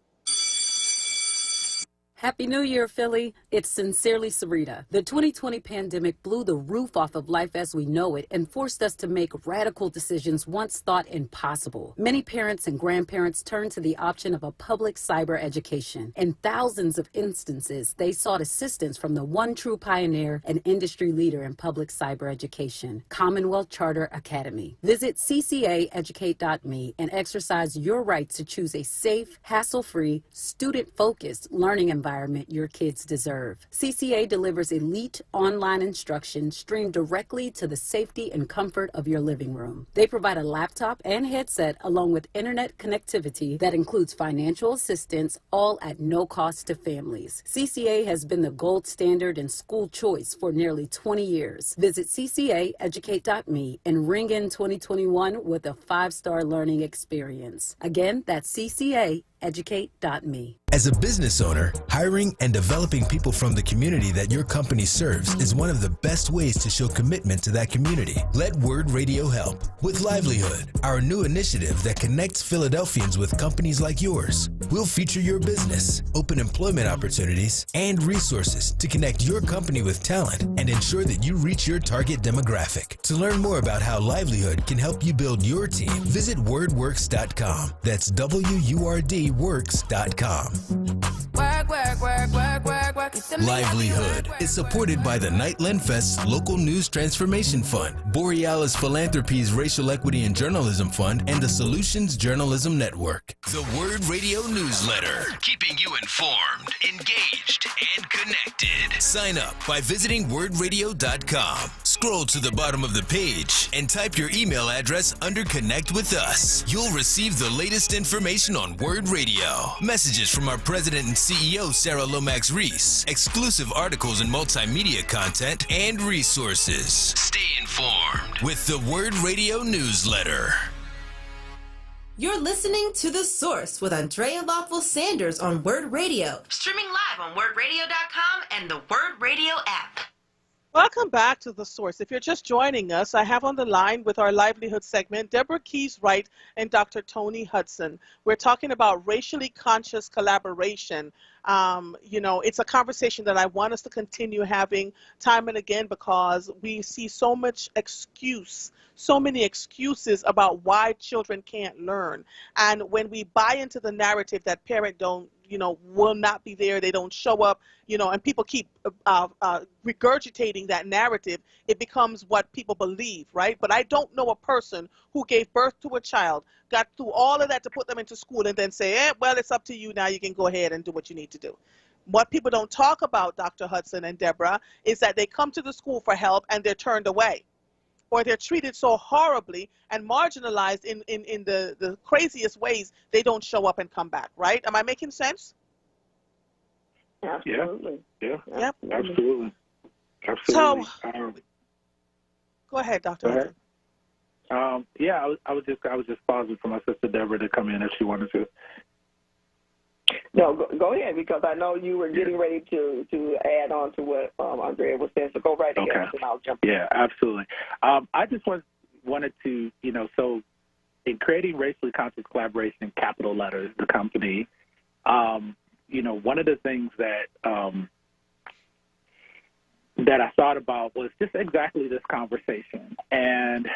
I: Happy New Year, Philly. It's sincerely Sarita. The 2020 pandemic blew the roof off of life as we know it and forced us to make radical decisions once thought impossible. Many parents and grandparents turned to the option of a public cyber education. In thousands of instances, they sought assistance from the one true pioneer and industry leader in public cyber education, Commonwealth Charter Academy. Visit ccaeducate.me and exercise your right to choose a safe, hassle-free, student-focused learning environment your kids deserve. CCA delivers elite online instruction streamed directly to the safety and comfort of your living room. They provide a laptop and headset along with internet connectivity that includes financial assistance, all at no cost to families. CCA has been the gold standard in school choice for nearly 20 years. Visit ccaeducate.me and ring in 2021 with a 5-star learning experience. Again, that's ccaeducate.me.
H: As a business owner, hiring and developing people from the community that your company serves is one of the best ways to show commitment to that community. Let WURD Radio help with Livelihood, our new initiative that connects Philadelphians with companies like yours. We'll feature your business, open employment opportunities, and resources to connect your company with talent and ensure that you reach your target demographic. To learn more about how Livelihood can help you build your team, visit wordworks.com. That's WURD Livelihood is supported by the Nightland Fest's Local News Transformation Fund, Borealis Philanthropies Racial Equity and Journalism Fund, and the Solutions Journalism Network. The WURD Radio Newsletter, keeping you informed, engaged, and connected. Sign up by visiting wordradio.com. Scroll to the bottom of the page and type your email address under Connect with Us. You'll receive the latest information on WURD Radio, messages from our president and CEO, Sarah Lomax-Reese, exclusive articles and multimedia content, and resources. Stay informed with the WURD Radio Newsletter.
E: You're listening to The Source with Andrea Lawful Sanders on WURD Radio. Streaming live on WURDradio.com and the WURD Radio app.
B: Welcome back to The Source. If you're just joining us, I have on the line with our livelihood segment, Deborah Keys-Wright and Dr. Tony Hudson. We're talking about racially conscious collaboration. It's a conversation that I want us to continue having time and again because we see so many excuses about why children can't learn. And when we buy into the narrative that parents will not be there, they don't show up, and people keep regurgitating that narrative, it becomes what people believe, right? But I don't know a person who gave birth to a child, got through all of that to put them into school and then say, well, it's up to you now, you can go ahead and do what you need to do. What people don't talk about, Dr. Hudson and Deborah, is that they come to the school for help and they're turned away, or they're treated so horribly and marginalized in the craziest ways, they don't show up and come back, right? Am I making sense?
C: Absolutely.
A: Yeah.
B: Yep.
A: Absolutely.
B: So, go ahead, Dr. Hudson.
A: I was just pausing for my sister Deborah to come in if she wanted to.
C: No, go ahead, because I know you were getting ready to add on to what Andrea was saying. So go right ahead, and I'll jump in.
A: Yeah, absolutely. I just wanted to, so in creating racially conscious collaboration in capital letters, the company, one of the things that I thought about was just exactly this conversation. And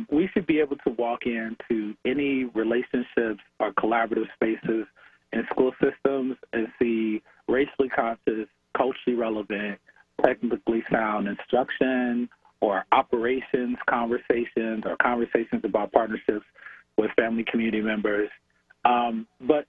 A: we should be able to walk into any relationships or collaborative spaces in school systems and see racially conscious, culturally relevant, technically sound instruction or operations conversations or conversations about partnerships with family community members. But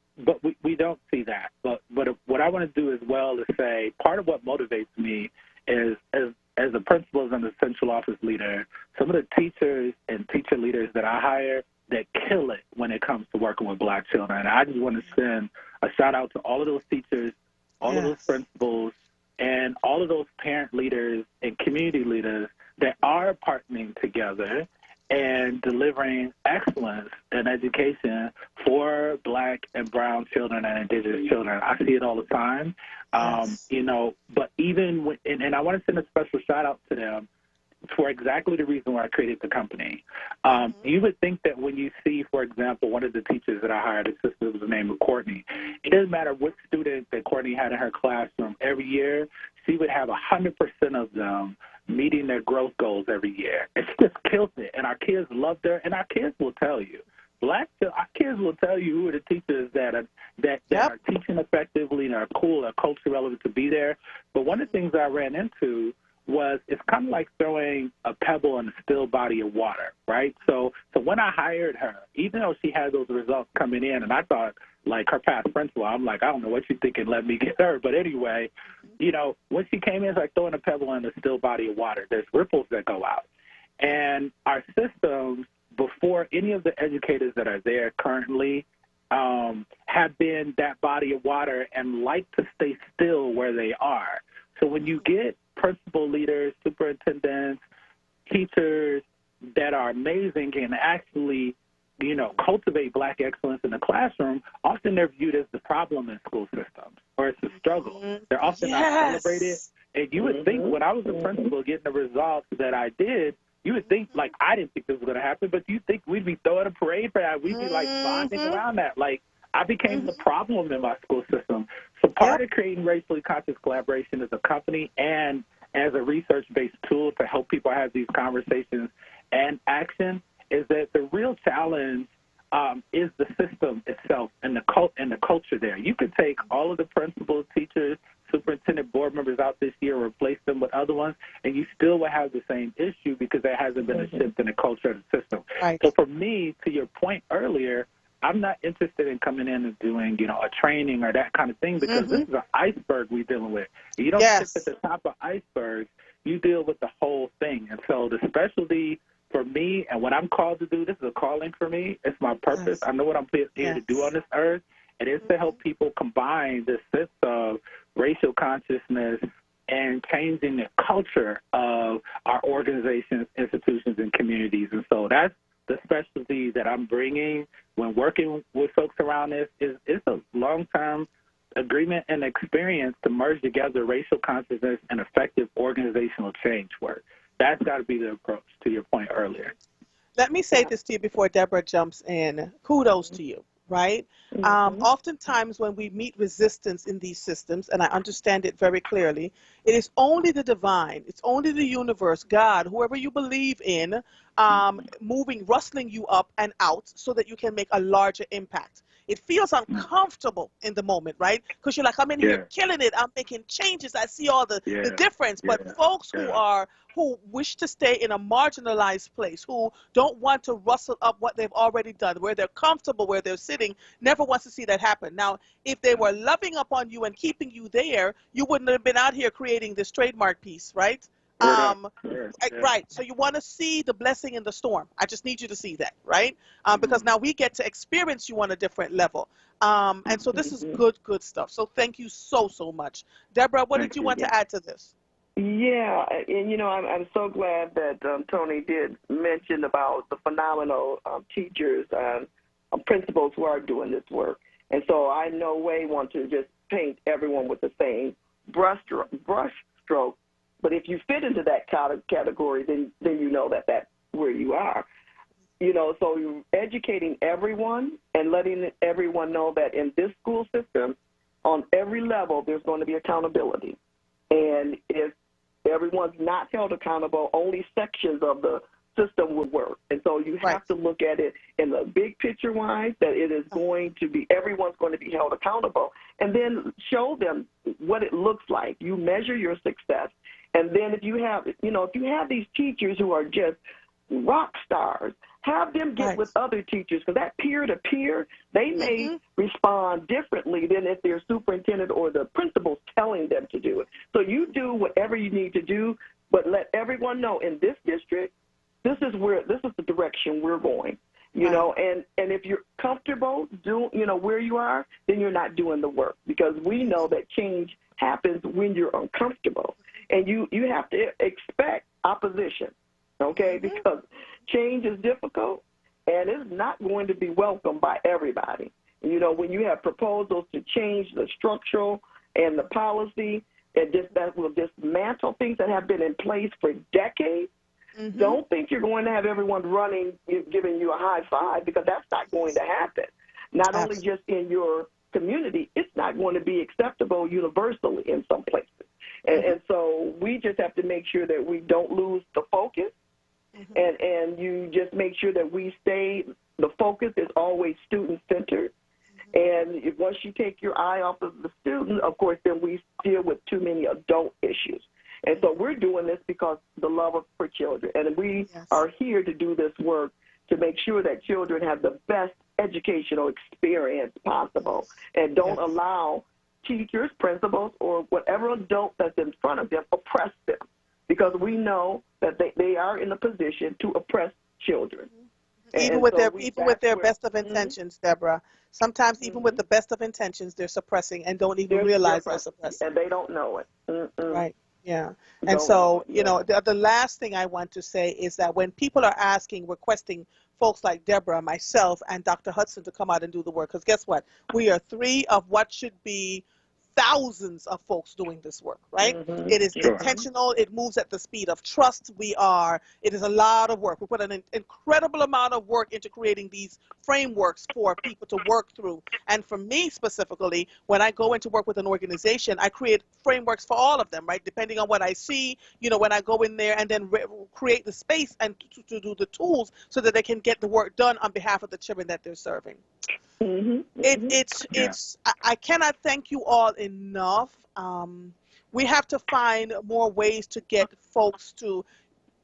A: we don't see that. But what I want to do as well is say part of what motivates me is as a principal and a central office leader, some of the teachers and teacher leaders that I hire that kill it when it comes to working with Black children. And I just want to send a shout out to all of those teachers, all of those principals, and all of those parent leaders and community leaders that are partnering together and delivering excellence in in education for Black and brown children and indigenous children. I see it all the time. You know, but even when, and I want to send a special shout out to them for exactly the reason why I created the company. You would think that when you see, for example, one of the teachers that I hired, his sister was named Courtney, it doesn't matter what student that Courtney had in her classroom. Every year, she would have 100% of them meeting their growth goals every year. It's just killed it, and our kids loved her, and our kids will tell you. Our kids will tell you who are the teachers that are teaching effectively and are cool, are culturally relevant to be there. But one of the things I ran into was it's kind of like throwing a pebble in a still body of water, right? So when I hired her, even though she had those results coming in, and I thought, like, her past principal, I'm like, I don't know what you thinking, let me get her. But anyway, you know, when she came in, it's like throwing a pebble in a still body of water. There's ripples that go out. And our systems, before any of the educators that are there currently, have been that body of water and like to stay still where they are. So when you get principal leaders, superintendents, teachers that are amazing and actually, you know, cultivate Black excellence in the classroom, often they're viewed as the problem in school systems, or it's a struggle. They're often not celebrated. And you would think when I was a principal getting the results that I did, you would think, like, I didn't think this was going to happen, but you think we'd be throwing a parade for that. We'd be, like, bonding around that. Like, I became the problem in my school system. So part of creating racially conscious collaboration as a company and as a research-based tool to help people have these conversations and action is that the real challenge is the system itself and the culture there. You could take all of the principals, teachers, superintendent, board members out this year, replace them with other ones, and you still will have the same issue because there hasn't been a shift in the culture of the system. So for me, to your point earlier, I'm not interested in coming in and doing, you know, a training or that kind of thing because this is an iceberg we're dealing with. You don't sit at the top of icebergs, you deal with the whole thing. And so the specialty for me and what I'm called to do, this is a calling for me. It's my purpose. I know what I'm here to do on this earth, and it's to help people combine this sense of racial consciousness and changing the culture of our organizations, institutions, and communities. And so that's the specialty that I'm bringing when working with folks around this. It's a long-term agreement and experience to merge together racial consciousness and effective organizational change work. That's got to be the approach, to your point earlier.
B: Let me say this to you before Deborah jumps in. Kudos to you, right? Oftentimes when we meet resistance in these systems, and I understand it very clearly, it is only the divine, it's only the universe, God, whoever you believe in, moving, rustling you up and out so that you can make a larger impact. It feels uncomfortable in the moment, right? Because you're like, I'm in here killing it. I'm making changes. I see all the difference. But folks who wish to stay in a marginalized place, who don't want to rustle up what they've already done, where they're comfortable, where they're sitting, never wants to see that happen. Now, if they were loving upon you and keeping you there, you wouldn't have been out here creating this trademark piece, right? Right. So you want to see the blessing in the storm. I just need you to see that, right? Because now we get to experience you on a different level. And so this is good stuff. So thank you so much. Deborah, what did you want to add to this?
C: Yeah, and you know, I'm so glad that Tony did mention about the phenomenal teachers and principals who are doing this work. And so I in no way want to just paint everyone with the same brush stroke. But if you fit into that category, then you know that's where you are. You know, so you're educating everyone and letting everyone know that in this school system, on every level, there's going to be accountability. And if everyone's not held accountable, only sections of the system will work. And so you have to look at it in the big picture wise, that it is going to be, everyone's going to be held accountable. And then show them what it looks like. You measure your success. And then if you have these teachers who are just rock stars, have them get with other teachers, because that peer-to-peer, they may respond differently than if their superintendent or the principal's telling them to do it. So you do whatever you need to do, but let everyone know in this district, this is the direction we're going. You know, and if you're comfortable where you are, then you're not doing the work, because we know that change happens when you're uncomfortable. And you have to expect opposition, okay, because change is difficult, and it's not going to be welcomed by everybody. You know, when you have proposals to change the structural and the policy, and that will dismantle things that have been in place for decades, don't think you're going to have everyone running, giving you a high five, because that's not going to happen. Not only just in your community, it's not going to be acceptable universally in some places. And so we just have to make sure that we don't lose the focus, and you just make sure that we stay, the focus is always student-centered. And once you take your eye off of the student, of course, then we deal with too many adult issues. And so we're doing this because the love for children. And we are here to do this work to make sure that children have the best educational experience possible, and don't allow teachers, principals, or whatever adult that's in front of them oppress them, because we know that they are in a position to oppress children.
B: Even with their best of intentions, Deborah. Sometimes even with the best of intentions, they're suppressing and don't even realize they're suppressing.
C: And they don't know it.
B: Right. Yeah. And so, you know, the last thing I want to say is that when people are asking, requesting folks like Deborah, myself, and Dr. Hudson to come out and do the work, because guess what? We are 3 of what should be thousands of folks doing this work, right? It is intentional. It moves at the speed of trust. It is a lot of work. We put an incredible amount of work into creating these frameworks for people to work through. And for me specifically, when I go into work with an organization, I create frameworks for all of them, right? Depending on what I see, you know, when I go in there, and then create the space and to do the tools so that they can get the work done on behalf of the children that they're serving. I cannot thank you all enough. We have to find more ways to get folks to,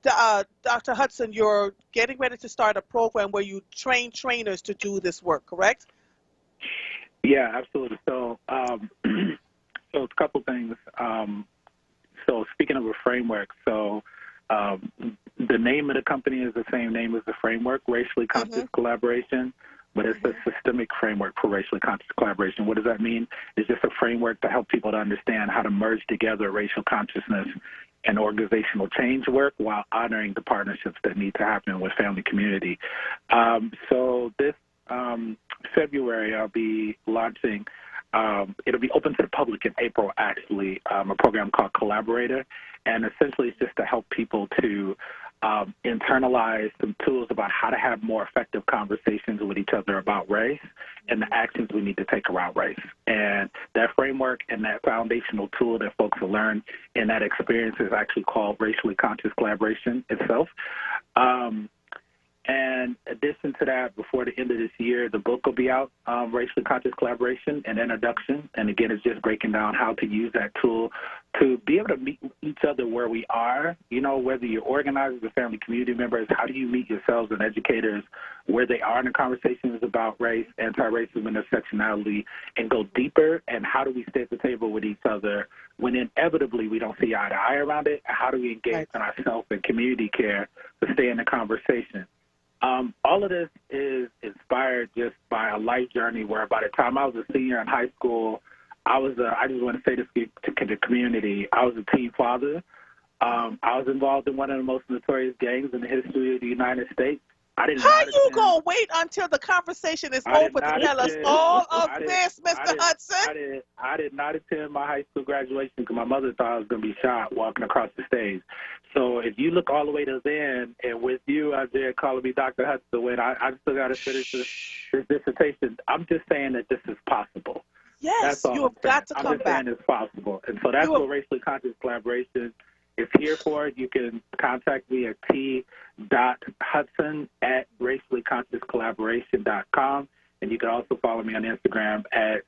B: Dr. Hudson, you're getting ready to start a program where you train trainers to do this work, correct?
A: Yeah, absolutely. So, so a couple things. So speaking of a framework, so the name of the company is the same name as the framework, Racially Conscious Collaboration. But it's a systemic framework for racially conscious collaboration. What does that mean? It's just a framework to help people to understand how to merge together racial consciousness and organizational change work while honoring the partnerships that need to happen with family community. So this February, I'll be launching, it'll be open to the public in April, actually, a program called Collaborator. And essentially it's just to help people to internalize some tools about how to have more effective conversations with each other about race and the actions we need to take around race. And that framework and that foundational tool that folks will learn in that experience is actually called Racially Conscious Collaboration itself. And in addition to that, before the end of this year, the book will be out, Racially Conscious Collaboration, an introduction. And again, it's just breaking down how to use that tool to be able to meet each other where we are, you know, whether you're organizers or family community members, how do you meet yourselves and educators where they are in the conversations about race, anti-racism, intersectionality, and go deeper, and how do we stay at the table with each other when inevitably we don't see eye to eye around it? How do we engage in ourselves and community care to stay in the conversation? All of this is inspired just by a life journey where by the time I was a senior in high school, I just want to say this to the community, I was a teen father. I was involved in one of the most notorious gangs in the history of the United States.
B: How you going to wait until the conversation is over to tell us all of this, Mr. Hudson?
A: I did not attend my high school graduation because my mother thought I was going to be shot walking across the stage. So if you look all the way to then, and with you out there calling me Dr. Hudson, when I still got to finish this dissertation, I'm just saying that this is possible.
B: Yes, you have got to come back.
A: I'm just saying it's possible. And so that's what Racially Conscious Collaboration is here for. You can contact me at t.hudson@raciallyconsciouscollaboration.com. And you can also follow me on Instagram at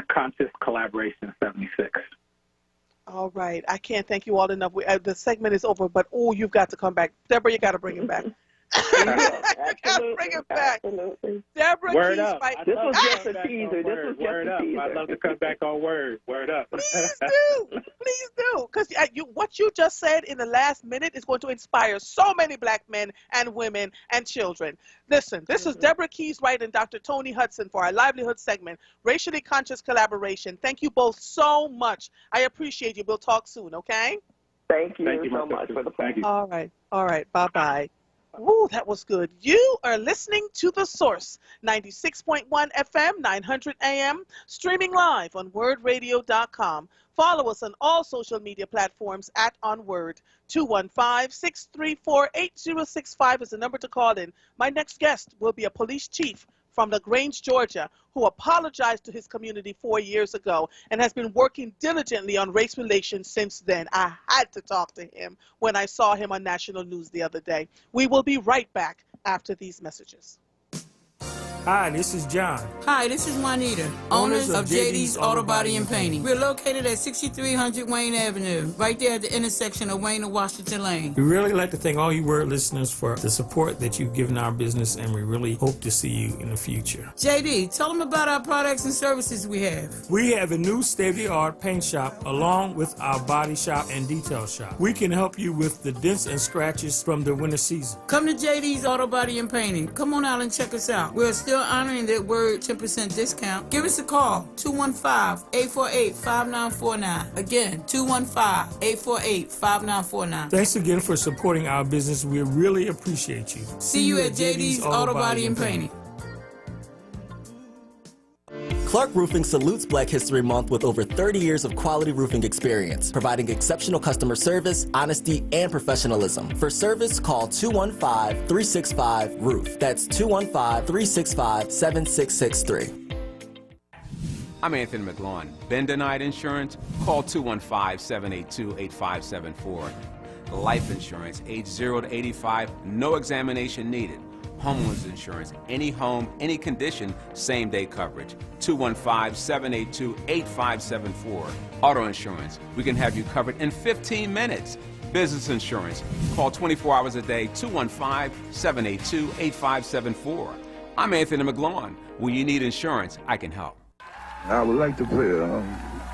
A: Conscious Collaboration 76.
B: All right. I can't thank you all enough. The segment is over, but, you've got to come back. Deborah, you got to bring him back. You got to bring it back.
C: Absolutely.
B: Deborah
A: Word
B: Keys,
A: up.
C: This was just a teaser.
A: Word up. I'd love to come back on Word. Word up.
B: Please do. Please do. Because what you just said in the last minute is going to inspire so many black men and women and children. Listen, this is Deborah Keys Wright and Dr. Tony Hudson for our Livelihood segment, Racially Conscious Collaboration. Thank you both so much. I appreciate you. We'll talk soon, okay?
C: Thank you so much for the phone.
B: All right. All right. Bye-bye. Ooh, that was good. You are listening to The Source, 96.1 FM, 900 AM, streaming live on WURDradio.com. Follow us on all social media platforms at onWURD. 215-634-8065 is the number to call in. My next guest will be a police chief from LaGrange, Georgia, who apologized to his community 4 years ago and has been working diligently on race relations since then. I had to talk to him when I saw him on national news the other day. We will be right back after these messages.
J: Hi, this is John.
K: Hi, this is Juanita, owners of JD's Auto Body and Painting. We're located at 6300 Wayne Avenue, right there at the intersection of Wayne and Washington Lane.
J: We really like to thank all you WURD listeners for the support that you've given our business, and we really hope to see you in the future.
K: JD, tell them about our products and services we have.
J: We have a new state-of-the-art paint shop along with our body shop and detail shop. We can help you with the dents and scratches from the winter season.
K: Come to JD's Auto Body and Painting. Come on out and check us out. We're still honoring that WURD 10% discount. Give us a call, 215-848-5949. Again, 215-848-5949.
J: Thanks again for supporting our business. We really appreciate you.
K: See you at JD's Auto Body and Painting.
F: Clark Roofing salutes Black History Month with over 30 years of quality roofing experience, providing exceptional customer service, honesty, and professionalism. For service, call 215-365-ROOF. That's 215-365-7663.
W: I'm Anthony McLaughlin. Been denied insurance? Call 215-782-8574. Life insurance, age 0 to 85, no examination needed. Homeowners insurance, any home, any condition, same-day coverage. 215-782-8574. Auto insurance, we can have you covered in 15 minutes. Business insurance, call 24 hours a day, 215-782-8574. I'm Anthony McLaughlin. When you need insurance, I can help.
X: I would like to play a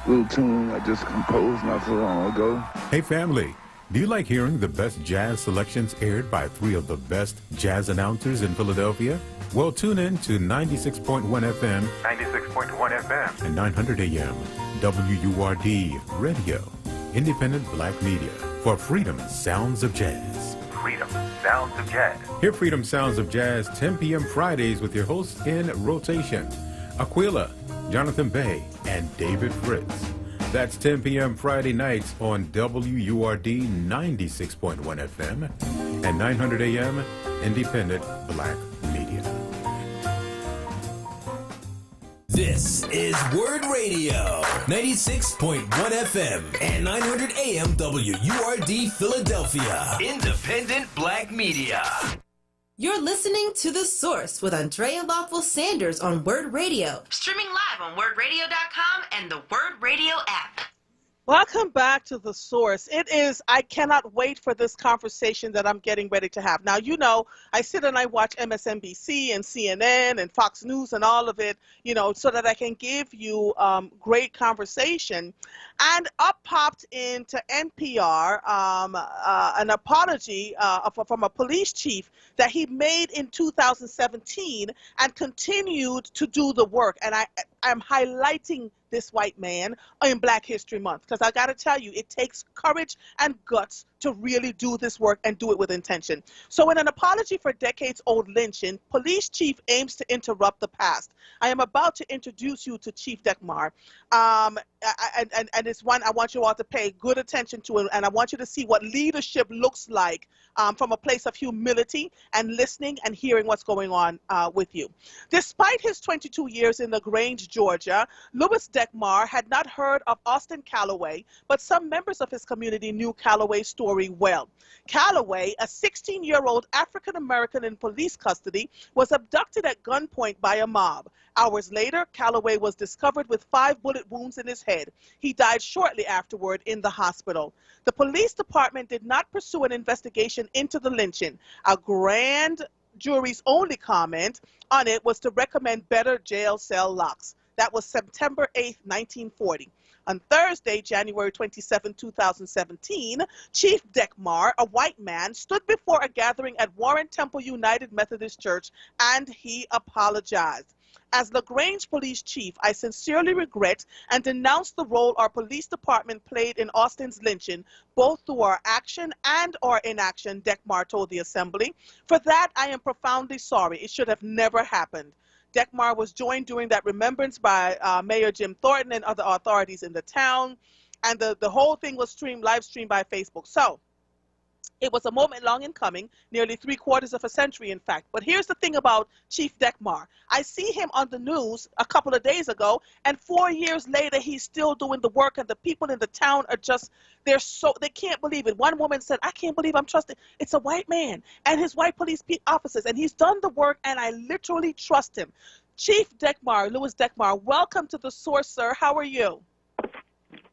X: little tune I just composed not so long ago.
Y: Hey family, do you like hearing the best jazz selections aired by 3 of the best jazz announcers in Philadelphia? Well, tune in to 96.1 FM,
Z: 96.1 FM,
Y: and 900 AM, WURD Radio, independent black media for Freedom Sounds of Jazz.
Z: Freedom Sounds of Jazz.
Y: Hear Freedom Sounds of Jazz 10 p.m. Fridays with your hosts in rotation, Aquila, Jonathan Bay, and David Fritz. That's 10 p.m. Friday nights on WURD 96.1 FM and 900 AM, independent black media.
H: This is WURD Radio, 96.1 FM and 900 AM WURD Philadelphia. Independent black media.
E: You're listening to The Source with Andrea Lawful Sanders on WURD Radio. Streaming live on WURDradio.com and the WURD Radio app.
B: Welcome back to The Source. I cannot wait for this conversation that I'm getting ready to have. Now, you know, I sit and I watch MSNBC and CNN and Fox News and all of it, you know, so that I can give you great conversation. And up popped into NPR an apology from a police chief that he made in 2017 and continued to do the work. And I'm highlighting this white man in Black History Month, because I got to tell you, it takes courage and guts to really do this work and do it with intention. So in an apology for decades-old lynching, police chief aims to interrupt the past. I am about to introduce you to Chief Dekmar, and it's one I want you all to pay good attention to, and I want you to see what leadership looks like from a place of humility and listening and hearing what's going on with you. Despite his 22 years in LaGrange, Georgia, Louis Dekmar had not heard of Austin Calloway, but some members of his community knew Calloway's story well. Calloway, a 16-year-old African-American in police custody, was abducted at gunpoint by a mob. Hours later, Calloway was discovered with 5 bullet wounds in his head. He died shortly afterward in the hospital. The police department did not pursue an investigation into the lynching. A grand jury's only comment on it was to recommend better jail cell locks. That was September 8, 1940. On Thursday, January 27, 2017, Chief Dekmar, a white man, stood before a gathering at Warren Temple United Methodist Church, and he apologized. As LaGrange Police Chief, I sincerely regret and denounce the role our police department played in Austin's lynching, both through our action and our inaction, Dekmar told the Assembly. For that, I am profoundly sorry. It should have never happened. Dekmar was joined during that remembrance by Mayor Jim Thornton and other authorities in the town, and the whole thing was live streamed by Facebook. So it was a moment long in coming, nearly 3/4 of a century, in fact. But here's the thing about Chief Dekmar. I see him on the news a couple of days ago, and 4 years later, he's still doing the work, and the people in the town are just, they can't believe it. One woman said, I can't believe I'm trusted. It's a white man and his white police officers, and he's done the work, and I literally trust him. Chief Dekmar, Louis Dekmar, welcome to The Source, sir. How are you?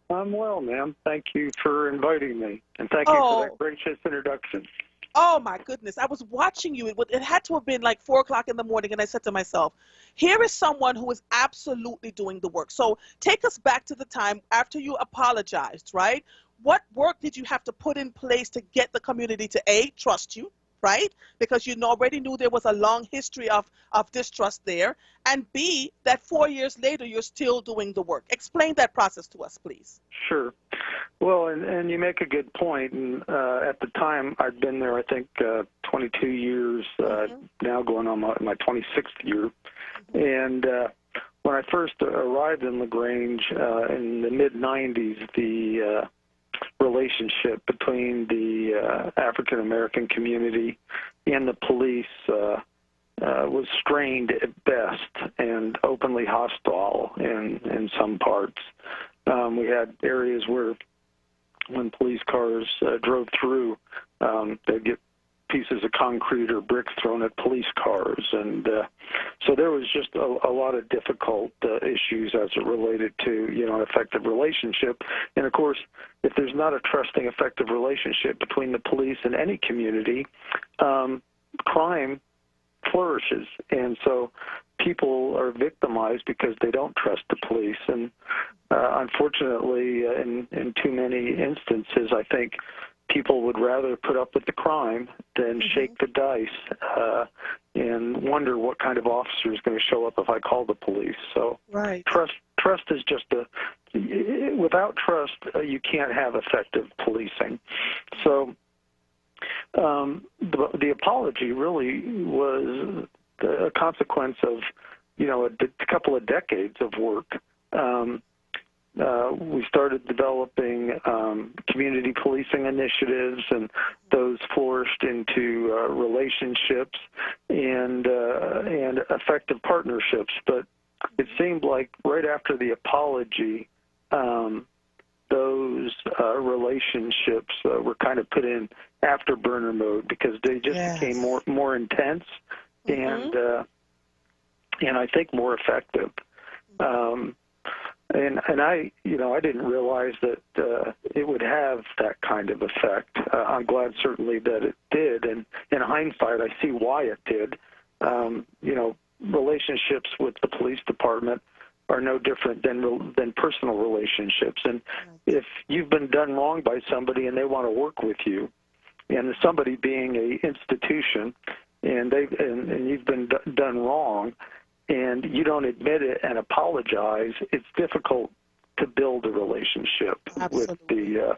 L: I'm well, ma'am. Thank you for inviting me, and thank you for that gracious introduction.
B: Oh, my goodness. I was watching you. It had to have been like 4 o'clock in the morning, and I said to myself, here is someone who is absolutely doing the work. So take us back to the time after you apologized, right? What work did you have to put in place to get the community to, A, trust you, right? Because you already knew there was a long history of distrust there. And B, that 4 years later, you're still doing the work. Explain that process to us, please.
L: Sure. Well, and you make a good point. And at the time, I'd been there, I think, 22 years, now going on my 26th year. And when I first arrived in LaGrange in the mid-'90s, the relationship between the African-American community and the police was strained at best and openly hostile in some parts. We had areas where when police cars drove through, they'd get pieces of concrete or bricks thrown at police cars. And so there was just a lot of difficult issues as it related to, an effective relationship. And, of course, if there's not a trusting, effective relationship between the police and any community, crime flourishes. And so people are victimized because they don't trust the police. And unfortunately, in too many instances, I think people would rather put up with the crime than shake the dice and wonder what kind of officer is going to show up if I call the police. So trust is just without trust, you can't have effective policing. So the apology really was a consequence of, a couple of decades of work. We started developing community policing initiatives, and those flourished into relationships and effective partnerships. But it seemed like right after the apology, those relationships were kind of put in afterburner mode because they just became more intense and I think more effective. And I didn't realize that it would have that kind of effect. I'm glad certainly that it did, and in hindsight, I see why it did. Relationships with the police department are no different than personal relationships. And if you've been done wrong by somebody and they want to work with you, and somebody being an institution, and you've been done wrong, and you don't admit it and apologize, it's difficult to build a relationship with the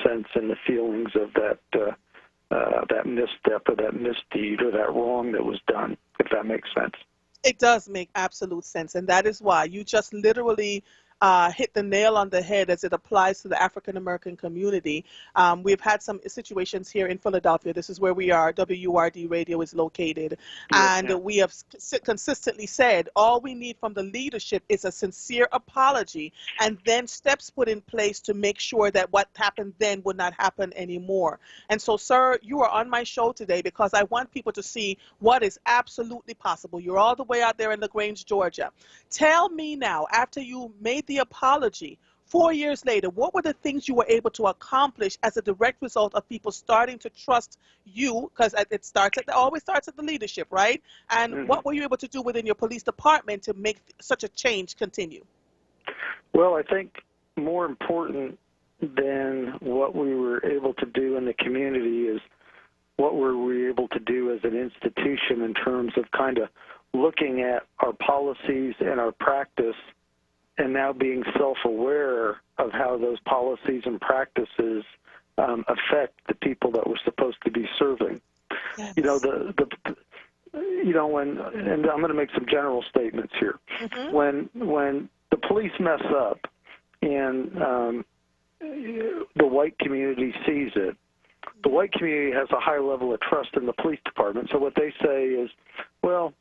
L: sense and the feelings of that misstep or that misdeed or that wrong that was done, if that makes sense.
B: It does make absolute sense, and that is why you just literally hit the nail on the head as it applies to the African-American community. We've had some situations here in Philadelphia. This is where we are. WURD radio is located. And we have consistently said all we need from the leadership is a sincere apology and then steps put in place to make sure that what happened then would not happen anymore. And so, sir, you are on my show today because I want people to see what is absolutely possible. You're all the way out there in LaGrange, Georgia. Tell me now, after you made the apology, 4 years later, what were the things you were able to accomplish as a direct result of people starting to trust you? Because it always starts at the leadership, right? And what were you able to do within your police department to make such a change continue?
L: Well, I think more important than what we were able to do in the community is what were we able to do as an institution in terms of kind of looking at our policies and our practice and now being self-aware of how those policies and practices affect the people that we're supposed to be serving.
B: Yes.
L: You know, and I'm going to make some general statements here. When the police mess up and the white community sees it, the white community has a high level of trust in the police department. So what they say is, well,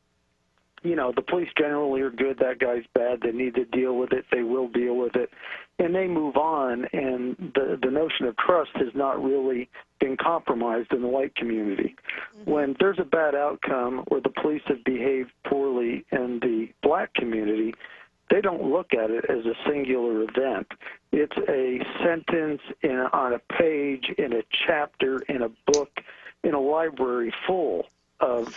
L: you know, the police generally are good, that guy's bad, they need to deal with it, they will deal with it, and they move on, and the notion of trust has not really been compromised in the white community. When there's a bad outcome or the police have behaved poorly in the black community, they don't look at it as a singular event. It's a sentence on a page, in a chapter, in a book, in a library full of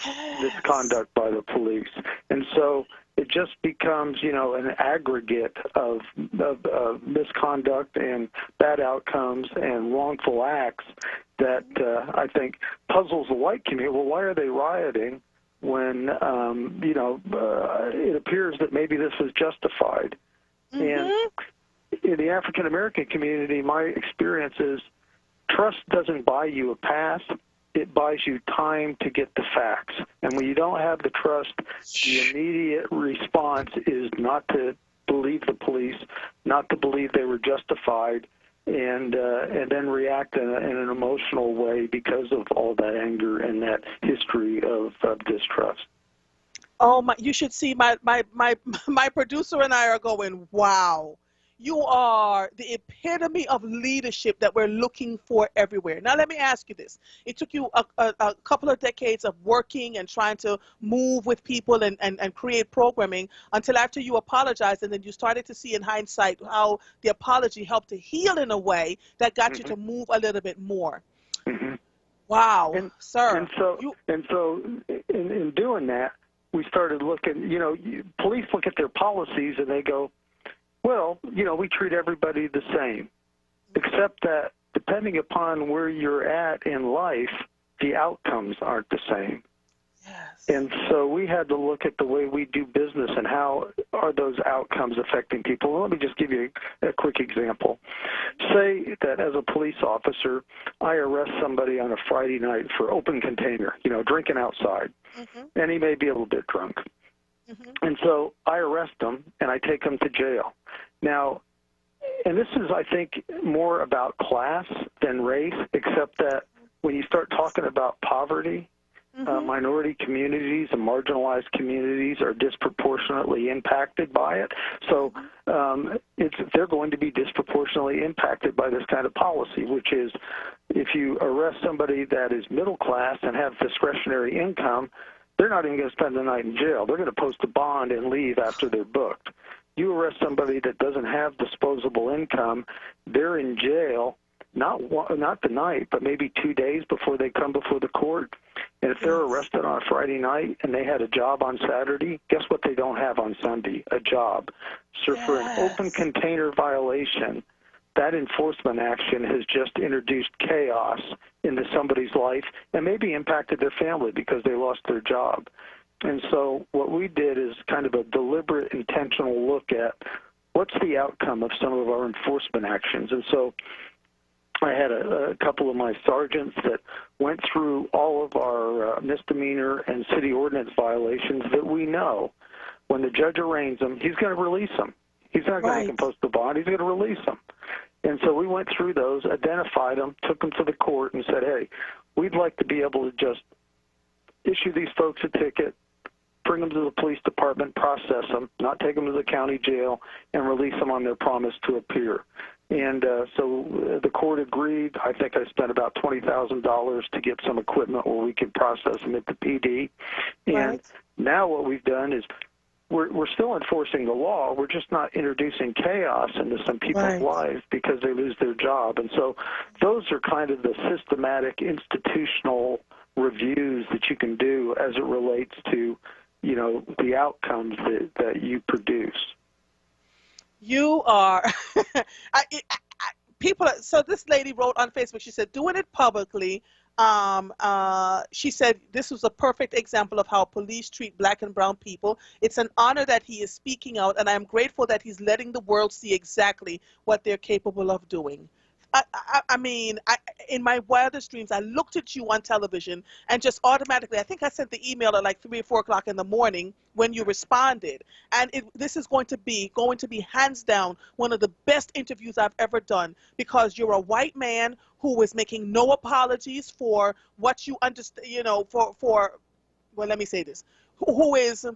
L: misconduct by the police. And so it just becomes, you know, an aggregate of misconduct and bad outcomes and wrongful acts that I think puzzles the white community. Well, why are they rioting when, you know, it appears that maybe this was justified? And in the African-American community, my experience is trust doesn't buy you a pass. It buys you time to get the facts. And when you don't have the trust, the immediate response is not to believe the police, not to believe they were justified, and then react in an emotional way because of all that anger and that history of distrust.
B: Oh my! You should see my producer and I are going, wow. You are the epitome of leadership that we're looking for everywhere. Now, let me ask you this. It took you a couple of decades of working and trying to move with people and create programming until after you apologized, and then you started to see in hindsight how the apology helped to heal in a way that got you to move a little bit more. Wow, sir.
L: And so in doing that, we started looking, you know, police look at their policies and they go, well, you know, we treat everybody the same, except that depending upon where you're at in life, the outcomes aren't the same.
B: Yes.
L: And so we had to look at the way we do business and how are those outcomes affecting people. Well, let me just give you a quick example. Say that as a police officer, I arrest somebody on a Friday night for open container, you know, drinking outside, and he may be a little bit drunk. And so I arrest him, and I take him to jail. Now, and this is, I think, more about class than race, except that when you start talking about poverty, minority communities and marginalized communities are disproportionately impacted by it. So they're going to be disproportionately impacted by this kind of policy, which is if you arrest somebody that is middle class and have discretionary income, they're not even going to spend the night in jail. They're going to post a bond and leave after they're booked. You arrest somebody that doesn't have disposable income, they're in jail, not the night, but maybe 2 days before they come before the court. And if they're arrested on a Friday night and they had a job on Saturday, guess what they don't have on Sunday? A job. So for an open container violation, that enforcement action has just introduced chaos into somebody's life and maybe impacted their family because they lost their job. And so what we did is kind of a deliberate, intentional look at what's the outcome of some of our enforcement actions. And so I had a couple of my sergeants that went through all of our misdemeanor and city ordinance violations that we know when the judge arraigns them, he's going to release them. He's not going to make them post a bond. He's going to release them. And so we went through those, identified them, took them to the court, and said, hey, we'd like to be able to just issue these folks a ticket, bring them to the police department, process them, not take them to the county jail, and release them on their promise to appear. And so the court agreed. I think I spent about $20,000 to get some equipment where we could process them at the PD. And now what we've done is we're still enforcing the law. We're just not introducing chaos into some people's lives because they lose their job. And so those are kind of the systematic institutional reviews that you can do as it relates to, you know, the outcomes that you produce.
B: You are people. So this lady wrote on Facebook. She said, "Doing it publicly She said this was a perfect example of how police treat black and brown people. It's an honor that he is speaking out, and I am grateful that he's letting the world see exactly what they're capable of doing. I mean, in my wildest dreams, I looked at you on television and just automatically, I think I sent the email at like 3 or 4 o'clock in the morning when you responded. And this is going to be hands down one of the best interviews I've ever done, because you're a white man who is making no apologies for what you understand, you know, well, let me say this, who is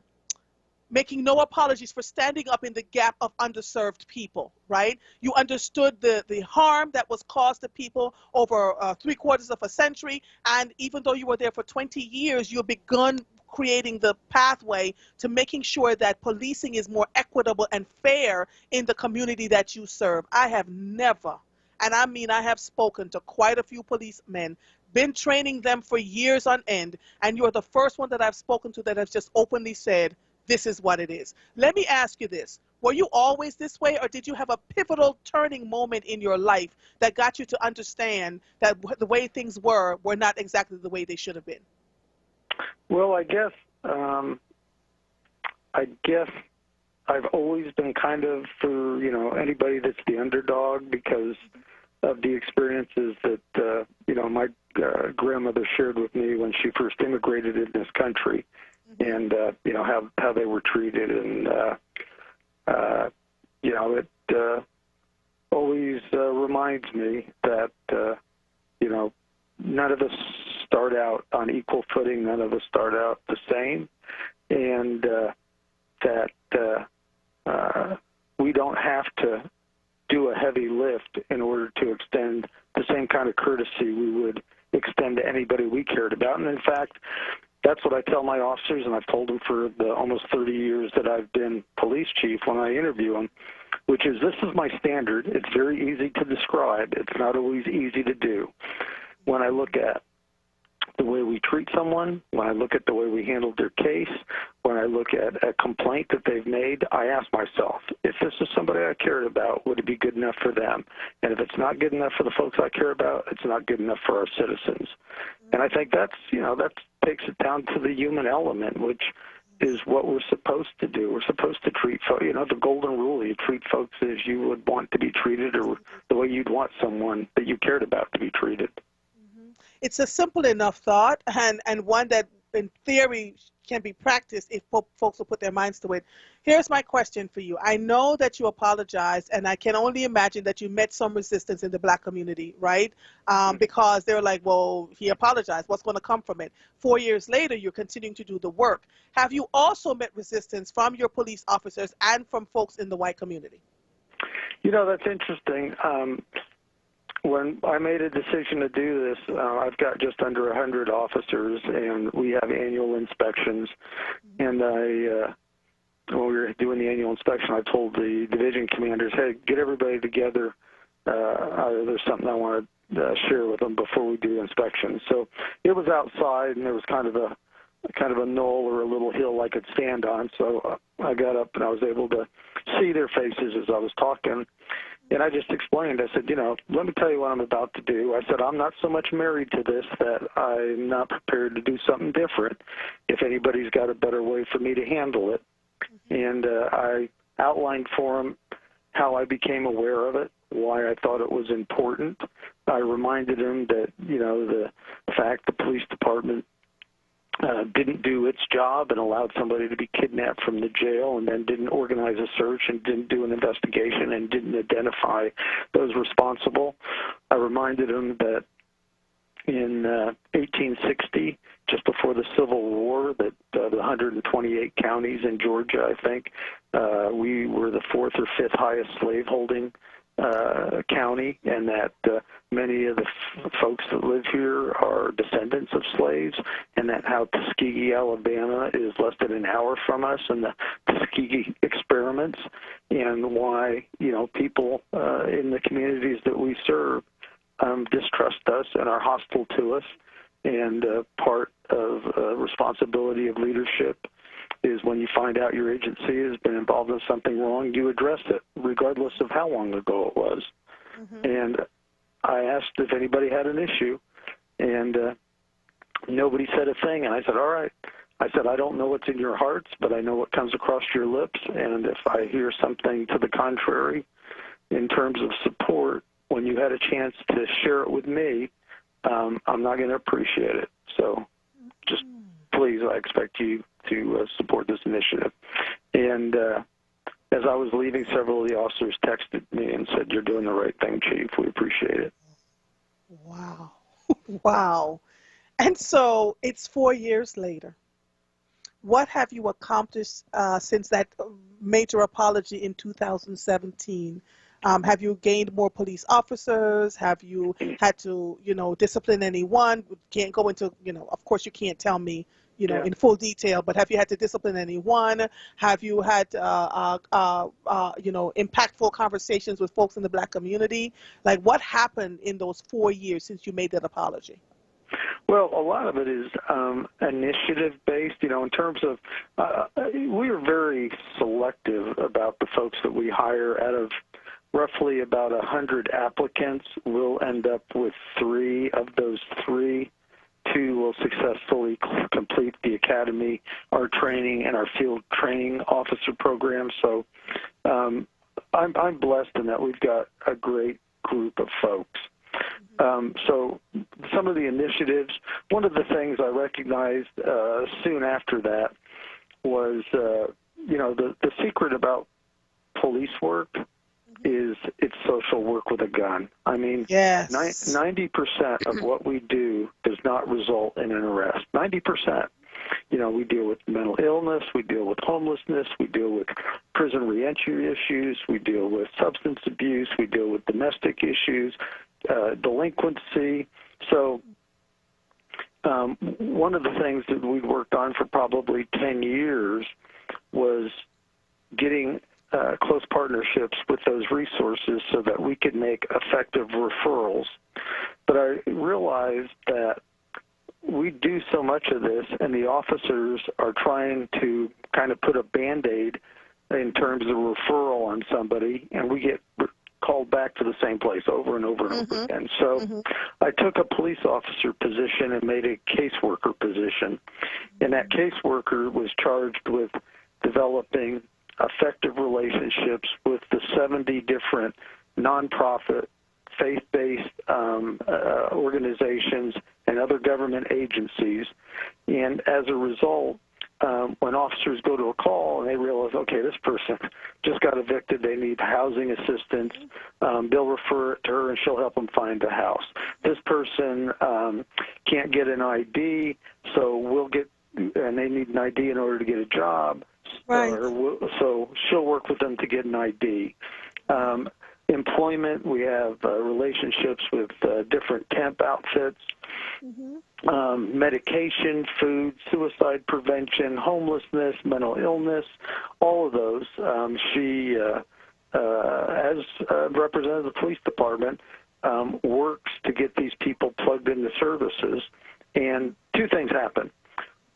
B: making no apologies for standing up in the gap of underserved people, right? You understood the harm that was caused to people over 3/4 of a century, and even though you were there for 20 years, you've begun creating the pathway to making sure that policing is more equitable and fair in the community that you serve. I have never, and I mean I have spoken to quite a few policemen, been training them for years on end, and you're the first one that I've spoken to that has just openly said, this is what it is. Let me ask you this. Were you always this way, or did you have a pivotal turning moment in your life that got you to understand that the way things were not exactly the way they should have been?
L: Well, I guess I've always been kind of for, you know, anybody that's the underdog because of the experiences that, you know, my grandmother shared with me when she first immigrated in this country. And, you know, how they were treated. And, you know, it always reminds me that, you know, none of us start out on equal footing. None of us start out the same. And that we don't have to do a heavy lift in order to extend the same kind of courtesy we would extend to anybody we cared about. And, in fact, that's what I tell my officers, and I've told them for the almost 30 years that I've been police chief when I interview them, which is this is my standard. It's very easy to describe. It's not always easy to do. When I look at the way we treat someone, when I look at the way we handled their case, when I look at a complaint that they've made, I ask myself, if this is somebody I cared about, would it be good enough for them? And if it's not good enough for the folks I care about, it's not good enough for our citizens. And I think that's, you know, that takes it down to the human element, which is what we're supposed to do. We're supposed to treat folks, you know, the golden rule, you treat folks as you would want to be treated or the way you'd want someone that you cared about to be treated.
B: It's a simple enough thought, and one that in theory can be practiced if folks will put their minds to it. Here's my question for you. I know that you apologized, and I can only imagine that you met some resistance in the black community, right? Because they're like, well, he apologized. What's going to come from it? 4 years later, you're continuing to do the work. Have you also met resistance from your police officers and from folks in the white community?
L: You know, that's interesting. When I made a decision to do this, I've got just under 100 officers, and we have annual inspections. And when we were doing the annual inspection, I told the division commanders, hey, get everybody together. There's something I want to share with them before we do inspections. So it was outside, and there was kind of a knoll or a little hill I could stand on. So I got up, and I was able to see their faces as I was talking. And I just explained, I said, you know, let me tell you what I'm about to do. I said, I'm not so much married to this that I'm not prepared to do something different if anybody's got a better way for me to handle it. And I outlined for them how I became aware of it, why I thought it was important. I reminded them that, you know, the fact the police department didn't do its job and allowed somebody to be kidnapped from the jail and then didn't organize a search and didn't do an investigation and didn't identify those responsible. I reminded them that in 1860, just before the Civil War, that the 128 counties in Georgia, I think, we were the 4th or 5th highest slaveholding county, and that many of the folks that live here are descendants of slaves, and that how Tuskegee, Alabama is less than an hour from us, and the Tuskegee experiments, and why, you know, people in the communities that we serve distrust us and are hostile to us. And part of responsibility of leadership is when you find out your agency has been involved in something wrong, you address it, regardless of how long ago it was. And I asked if anybody had an issue, And nobody said a thing. And I said, all right. I said, I don't know what's in your hearts, but I know what comes across your lips. And if I hear something to the contrary in terms of support, when you had a chance to share it with me, I'm not going to appreciate it. So just please, I expect you to support this initiative. And as I was leaving, several of the officers texted me and said, you're doing the right thing, Chief. We appreciate it.
B: Wow. Wow. And so it's 4 years later. What have you accomplished since that major apology in 2017? Have you gained more police officers? Have you had to, discipline anyone? Can't go into, of course you can't tell me, in full detail, but have you had to discipline anyone? Have you had, impactful conversations with folks in the Black community? Like, what happened in those 4 years since you made that apology?
L: Well, a lot of it is initiative-based, in terms of we are very selective about the folks that we hire. Out of roughly about 100 applicants, we'll end up with 3. Of those 3, 2 will successfully complete the academy, our training, and our field training officer program. So I'm blessed in that we've got a great group of folks. So some of the initiatives, one of the things I recognized soon after that was, the secret about police work is it's social work with a gun. I mean,
B: yes.
L: 90% of what we do does not result in an arrest. 90%. We deal with mental illness, we deal with homelessness, we deal with prison reentry issues, we deal with substance abuse, we deal with domestic issues, delinquency. So one of the things that we worked on for probably 10 years was getting close partnerships with those resources so that we could make effective referrals. But I realized that we do so much of this, and the officers are trying to kind of put a Band-Aid in terms of referral on somebody, and we get called back to the same place over and over and over again. So I took a police officer position and made a caseworker position. And that caseworker was charged with developing effective relationships with the 70 different nonprofit, faith-based organizations and other government agencies. And as a result, when officers go to a call and they realize, okay, this person just got evicted, they need housing assistance, they'll refer it to her and she'll help them find a house. This person can't get an ID, so and they need an ID in order to get a job,
B: right.
L: So she'll work with them to get an ID. Employment, we have relationships with different temp outfits, medication, food, suicide prevention, homelessness, mental illness, all of those. She, as representative of the police department, works to get these people plugged into services. And 2 things happen.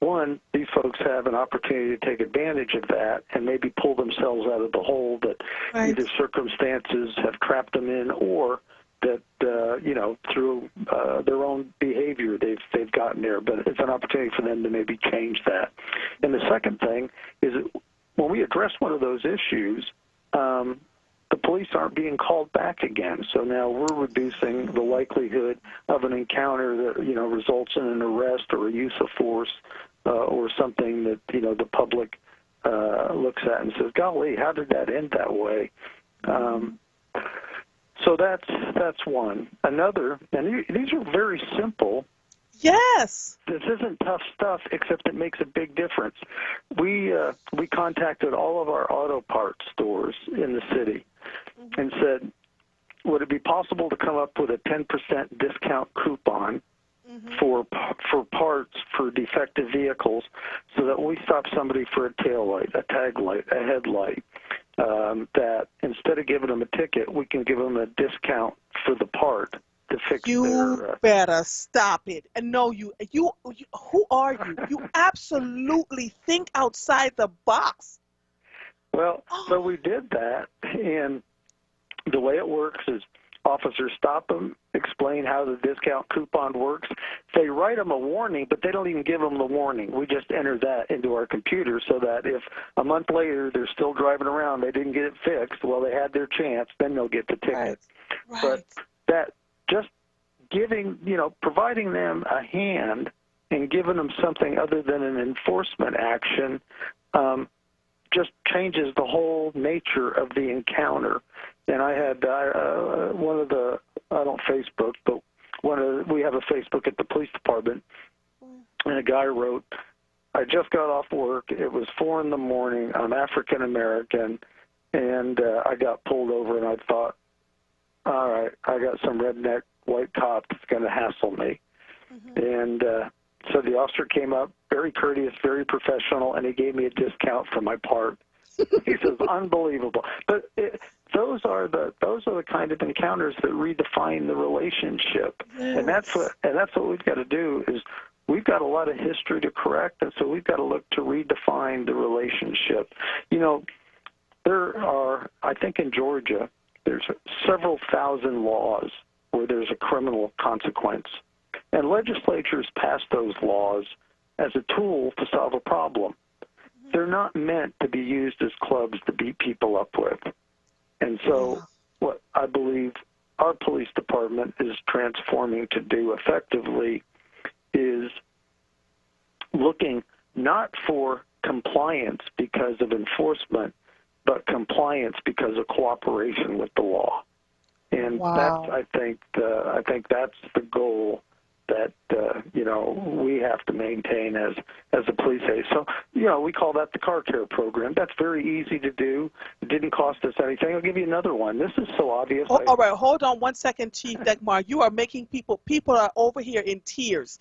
L: One, these folks have an opportunity to take advantage of that and maybe pull themselves out of the hole that either circumstances have trapped them in or that, through their own behavior they've gotten there. But it's an opportunity for them to maybe change that. And the second thing is that when we address one of those issues, the police aren't being called back again. So now we're reducing the likelihood of an encounter that, results in an arrest or a use of force or something that, the public looks at and says, golly, how did that end that way? So that's one. Another, and these are very simple.
B: Yes.
L: This isn't tough stuff, except it makes a big difference. We contacted all of our auto parts stores in the city and said, would it be possible to come up with a 10% discount coupon for parts for defective vehicles so that when we stop somebody for a tail light, a tag light, a headlight, that instead of giving them a ticket, we can give them a discount for the part to fix
B: You better stop it. And no, you who are you? You absolutely think outside the box.
L: Well, so we did that, and the way it works is officers stop them, explain how the discount coupon works. They write them a warning, but they don't even give them the warning. We just enter that into our computer so that if a month later they're still driving around, they didn't get it fixed, well, they had their chance, then they'll get the ticket.
B: Right.
L: But that just giving, providing them a hand and giving them something other than an enforcement action just changes the whole nature of the encounter. And I had one of the, I don't Facebook, but we have a Facebook at the police department, and a guy wrote, I just got off work. It was 4 a.m. I'm African American, and I got pulled over, and I thought, all right, I got some redneck white cop that's going to hassle me. And so the officer came up, very courteous, very professional, and he gave me a discount for my part. He says, unbelievable. But those are the kind of encounters that redefine the relationship.
B: Yes.
L: And that's what we've got to do is we've got a lot of history to correct, and so we've got to look to redefine the relationship. There are, I think in Georgia, there's several thousand laws where there's a criminal consequence. And legislatures pass those laws as a tool to solve a problem. They're not meant to be used as clubs to beat people up with. And so what I believe our police department is transforming to do effectively is looking not for compliance because of enforcement, but compliance because of cooperation with the law. And that's, I think that's the goal that we have to maintain as a police aid. So we call that the car care program. That's very easy to do. It didn't cost us anything. I'll give you another one. This is so obvious.
B: All right, hold on 1 second, Chief Degmar. You are making people are over here in tears.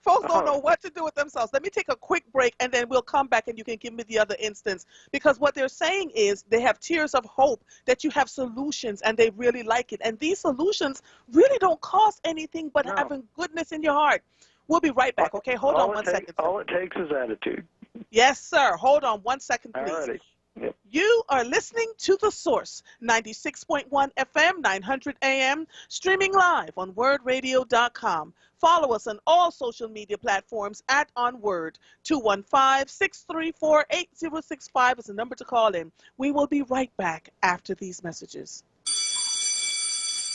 B: Folks don't know what to do with themselves. Let me take a quick break, and then we'll come back and you can give me the other instance. Because what they're saying is they have tears of hope that you have solutions, and they really like it. And these solutions really don't cost anything but having goodness in your heart. We'll be right back, okay? Hold on 1 second.
L: All it takes is attitude.
B: Yes, sir. Hold on 1 second, please.
L: Alrighty. Yep.
B: You are listening to The Source, 96.1 FM, 900 AM, streaming live on WURDradio.com. Follow us on all social media platforms at onWURD. 215-634-8065 is the number to call in. We will be right back after these messages.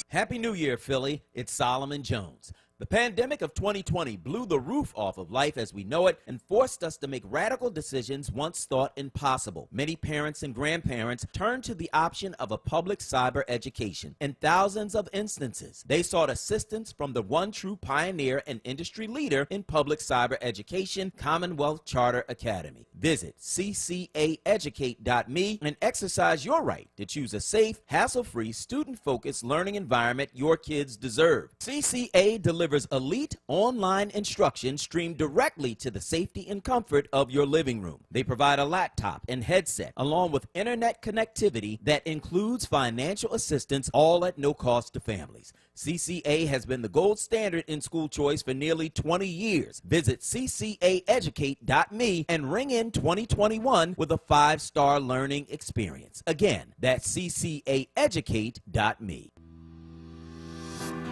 N: Happy New Year, Philly. It's Solomon Jones. The pandemic of 2020 blew the roof off of life as we know it and forced us to make radical decisions once thought impossible. Many parents and grandparents turned to the option of a public cyber education. In thousands of instances, they sought assistance from the one true pioneer and industry leader in public cyber education, Commonwealth Charter Academy. Visit ccaeducate.me and exercise your right to choose a safe, hassle-free, student-focused learning environment your kids deserve. CCA delivers elite online instruction streamed directly to the safety and comfort of your living room. They provide a laptop and headset along with internet connectivity that includes financial assistance, all at no cost to families. CCA has been the gold standard in school choice for nearly 20 years. Visit ccaeducate.me and ring in 2021 with a 5-star learning experience. Again, that's ccaeducate.me.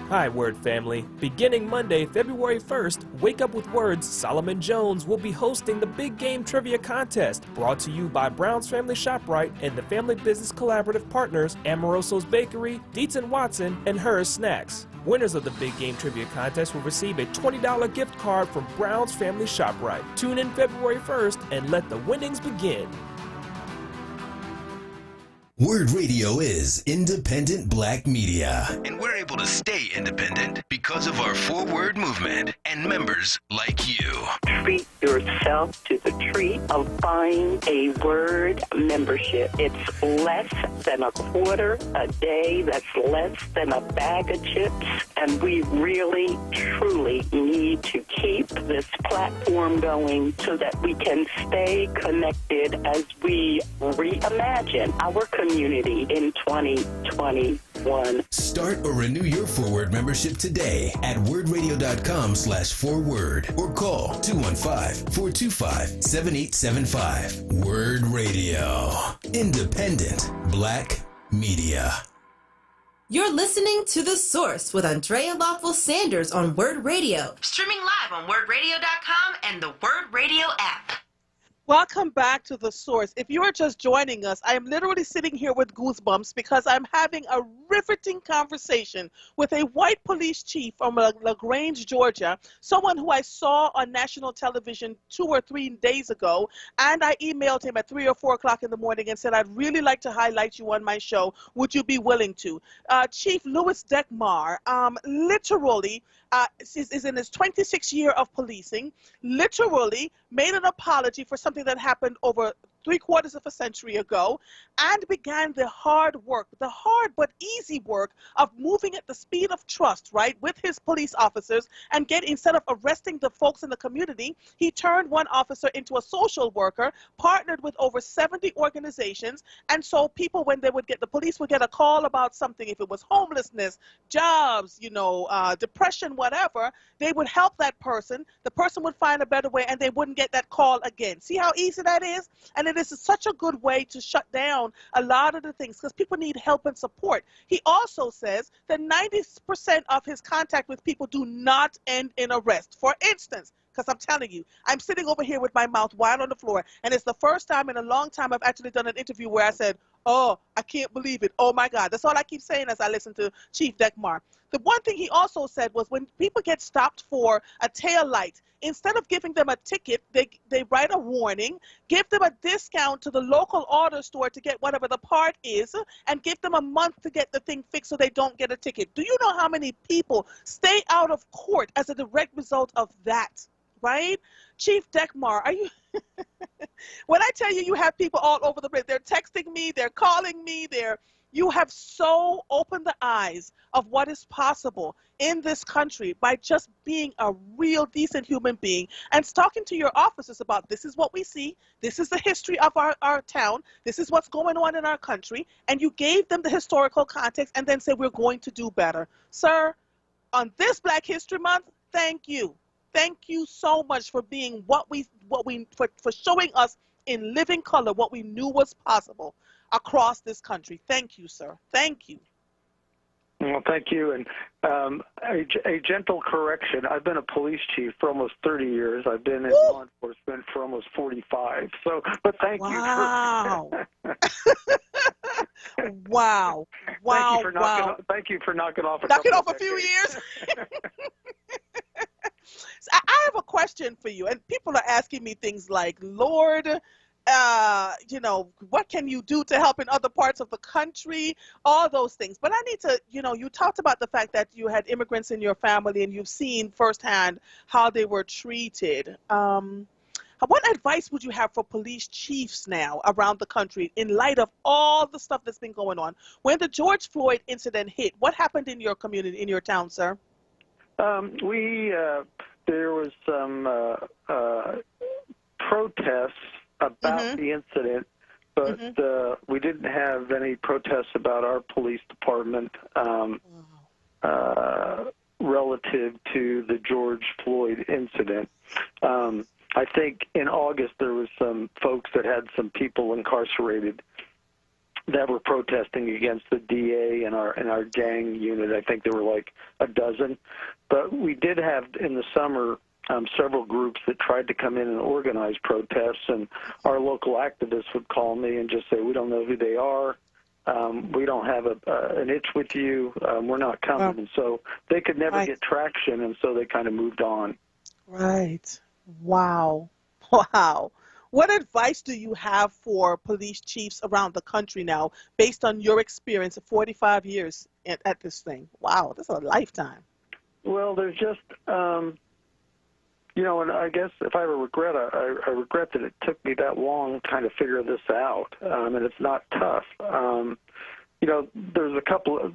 G: Hi, WURD family. Beginning Monday, February 1st, Wake Up with WURD's Solomon Jones will be hosting the Big Game Trivia Contest, brought to you by Brown's Family ShopRite and the Family Business Collaborative partners Amoroso's Bakery, Dietz & Watson, and Hers Snacks. Winners of the Big Game Trivia Contest will receive a $20 gift card from Brown's Family ShopRite. Tune in February 1st and let the winnings begin.
H: WURD Radio is independent black media, and we're able to stay independent because of our 4WURD movement and members like you.
O: Treat yourself to the treat of buying a WURD membership. It's less than a quarter a day. That's less than a bag of chips. And we really, truly need to keep this platform going so that we can stay connected as we reimagine our community in 2021.
H: Start or renew your 4WURD membership today at wordradio.com/4WURD or call 215-425-7875. WURD Radio. Independent Black Media.
E: You're listening to The Source with Andrea Lawful Sanders on WURD Radio. Streaming live on WURDradio.com and the WURD Radio app.
B: Welcome back to The Source. If you are just joining us, I am literally sitting here with goosebumps because I'm having a riveting conversation with a white police chief from LaGrange, Georgia, someone who I saw on national television 2 or 3 days ago, and I emailed him at 3 or 4 o'clock in the morning and said, I'd really like to highlight you on my show. Would you be willing to? Chief Louis Dekmar, literally, is in his 26th year of policing, literally made an apology for something that happened over 3/4 of a century ago, and began the hard work, the hard but easy work of moving at the speed of trust, right, with his police officers, and instead of arresting the folks in the community, he turned one officer into a social worker, partnered with over 70 organizations, and so people, when the police would get a call about something, if it was homelessness, jobs, depression, whatever, they would help that person, the person would find a better way, and they wouldn't get that call again. See how easy that is? And it is such a good way to shut down a lot of the things because people need help and support. He also says that 90% of his contact with people do not end in arrest. For instance, because I'm telling you, I'm sitting over here with my mouth wide on the floor, and it's the first time in a long time I've actually done an interview where I said, oh, I can't believe it. Oh, my God. That's all I keep saying as I listen to Chief Dekmar. The one thing he also said was when people get stopped for a tail light, instead of giving them a ticket, they write a warning, give them a discount to the local auto store to get whatever the part is, and give them a month to get the thing fixed so they don't get a ticket. Do you know how many people stay out of court as a direct result of that, right? Chief Dekmar, are you... When I tell you have people all over the place, they're texting me, they're calling me, you have so opened the eyes of what is possible in this country by just being a real decent human being and talking to your officers about this is what we see, this is the history of our town, this is what's going on in our country, and you gave them the historical context and then say we're going to do better. Sir, on this Black History Month, thank you. Thank you so much for being for showing us in living color what we knew was possible across this country. Thank you, sir. Thank you.
L: Well, thank you. And a gentle correction. I've been a police chief for almost 30 years. I've been in law enforcement for almost 45. So, but thank you.
B: Wow. Wow.
L: Thank you for knocking off
B: a few years. I have a question for you, and people are asking me things like, Lord, what can you do to help in other parts of the country? All those things. But I need to, you talked about the fact that you had immigrants in your family and you've seen firsthand how they were treated. What advice would you have for police chiefs now around the country in light of all the stuff that's been going on? When the George Floyd incident hit, what happened in your community, in your town, sir?
L: There was some protests about the incident, but we didn't have any protests about our police department relative to the George Floyd incident. I think in August there was some folks that had some people incarcerated that were protesting against the DA in our gang unit. I think there were like a dozen. But we did have in the summer several groups that tried to come in and organize protests, and our local activists would call me and just say, we don't know who they are. We don't have an itch with you. We're not coming. And so they could never get traction, and so they kind of moved on.
B: Right. Wow. Wow. What advice do you have for police chiefs around the country now, based on your experience of 45 years at this thing? Wow, this is a lifetime.
L: Well, there's just, and I guess if I have a regret, I regret that it took me that long to kind of figure this out, and it's not tough. There's a couple of,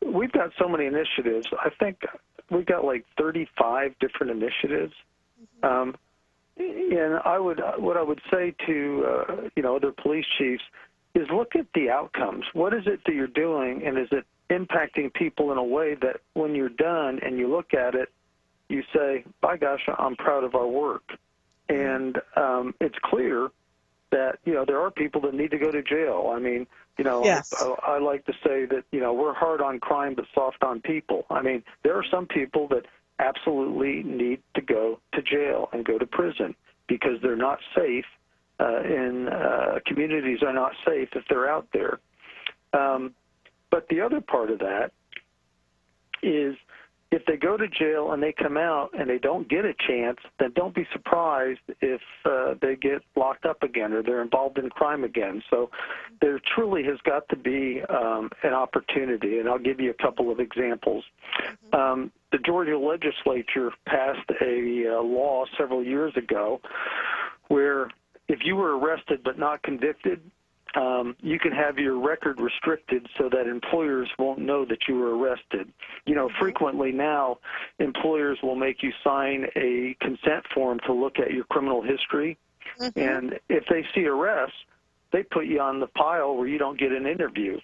L: we've got so many initiatives. I think we've got like 35 different initiatives. And what I would say to, other police chiefs is look at the outcomes. What is it that you're doing, and is it impacting people in a way that when you're done and you look at it, you say, by gosh, I'm proud of our work. And it's clear that, there are people that need to go to jail. I mean,
B: Yes.
L: I like to say that, we're hard on crime but soft on people. I mean, there are some people that absolutely need to go to jail and go to prison because they're not safe, and communities are not safe if they're out there. But the other part of that is if they go to jail and they come out and they don't get a chance, then don't be surprised if they get locked up again or they're involved in crime again. So there truly has got to be an opportunity, and I'll give you a couple of examples. The Georgia legislature passed a law several years ago where if you were arrested but not convicted, you can have your record restricted so that employers won't know that you were arrested. Frequently now, employers will make you sign a consent form to look at your criminal history. And if they see arrests, they put you on the pile where you don't get an interview.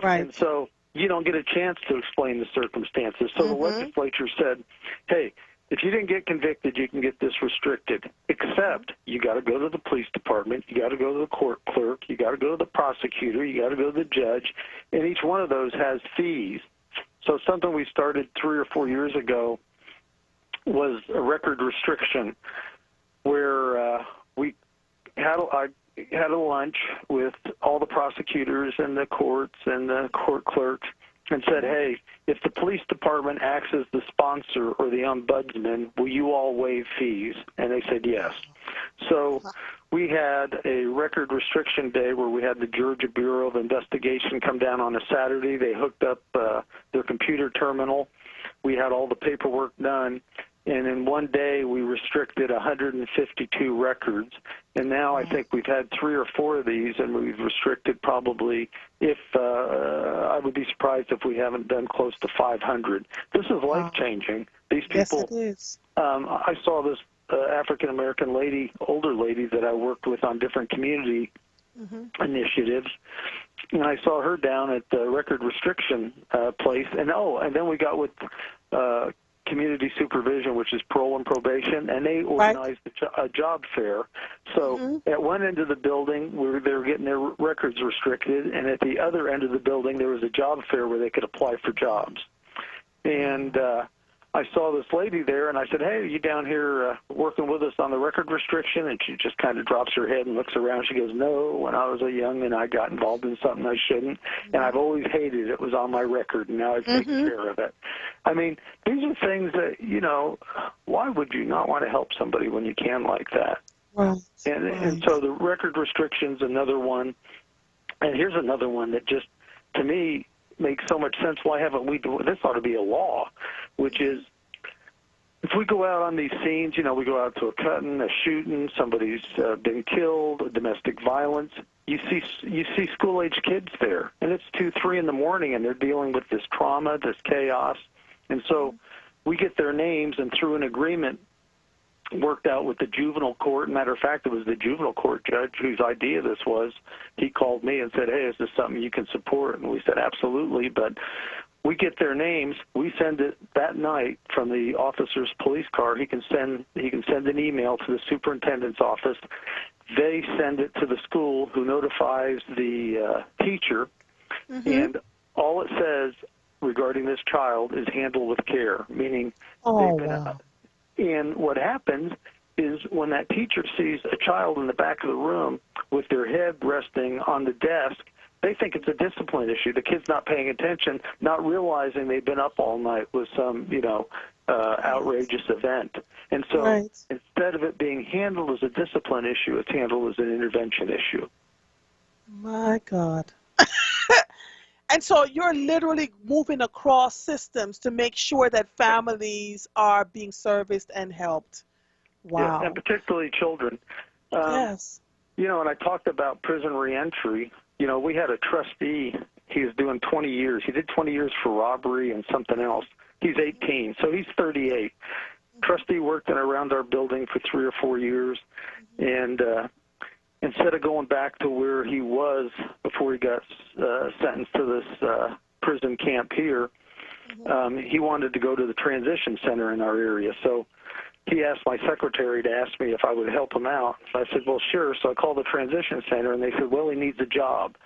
B: Right.
L: And so you don't get a chance to explain the circumstances. So the legislature said, hey, if you didn't get convicted, you can get this restricted, except you got to go to the police department, you got to go to the court clerk, you got to go to the prosecutor, you got to go to the judge, and each one of those has fees. So something we started 3 or 4 years ago was a record restriction where I had a lunch with all the prosecutors and the courts and the court clerks and said, hey, if the police department acts as the sponsor or the ombudsman, will you all waive fees? And they said yes. So we had a record restriction day where we had the Georgia Bureau of Investigation come down on a Saturday. They hooked up their computer terminal. We had all the paperwork done. And in one day, we restricted 152 records. And now I think we've had 3 or 4 of these, and we've restricted probably, I would be surprised if we haven't done close to 500. This is life-changing. These people,
B: yes, it is.
L: I saw this African-American lady, older lady that I worked with on different community initiatives, and I saw her down at the record restriction place. And then we got with community supervision, which is parole and probation, and they organized a job fair. So at one end of the building, they were getting their records restricted, and at the other end of the building, there was a job fair where they could apply for jobs. And I saw this lady there, and I said, hey, are you down here working with us on the record restriction? And she just kind of drops her head and looks around. She goes, no, when I was a young and I got involved in something I shouldn't, and I've always hated it. It was on my record, and now I've taken care of it. I mean, these are things that, why would you not want to help somebody when you can like that?
B: Right.
L: And so the record restriction's another one. And here's another one that just, to me, makes so much sense. Why haven't we? This ought to be a law, which is if we go out on these scenes, we go out to a cutting, a shooting, somebody's been killed, domestic violence. You see school-age kids there, and it's 2, 3 in the morning, and they're dealing with this trauma, this chaos, and so we get their names, and through an agreement worked out with the juvenile court. Matter of fact, it was the juvenile court judge whose idea this was. He called me and said, hey, is this something you can support? And we said, absolutely, but we get their names. We send it that night from the officer's police car. He can send an email to the superintendent's office. They send it to the school, who notifies the teacher, and all it says regarding this child is handled with care, meaning they've been out. And what happens is when that teacher sees a child in the back of the room with their head resting on the desk, they think it's a discipline issue. The kid's not paying attention, not realizing they've been up all night with some, outrageous event. And so instead of it being handled as a discipline issue, it's handled as an intervention issue.
B: My God. And so you're literally moving across systems to make sure that families are being serviced and helped. Wow.
L: Yeah, and particularly children.
B: Yes.
L: And I talked about prison reentry. We had a trustee. He was doing 20 years. He did 20 years for robbery and something else. He's 18, so he's 38. Trustee worked around our building for 3 or 4 years, and instead of going back to where he was before he got sentenced to this prison camp here, he wanted to go to the transition center in our area. So he asked my secretary to ask me if I would help him out. So I said, well, sure. So I called the transition center, and they said, well, he needs a job.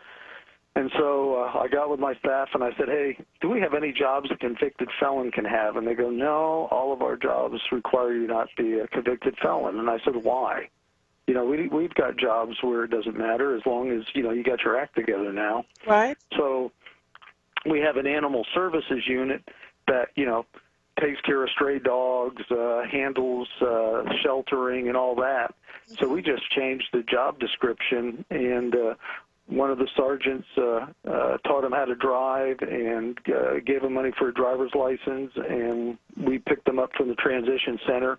L: And so I got with my staff, and I said, hey, do we have any jobs a convicted felon can have? And they go, no, all of our jobs require you not to be a convicted felon. And I said, why? You know, we've got jobs where it doesn't matter as long as, you know, you got your act together now.
B: Right.
L: So we have an animal services unit that, you know, takes care of stray dogs, handles sheltering and all that. So we just changed the job description, and one of the sergeants taught him how to drive and gave him money for a driver's license, and we picked him up from the transition center,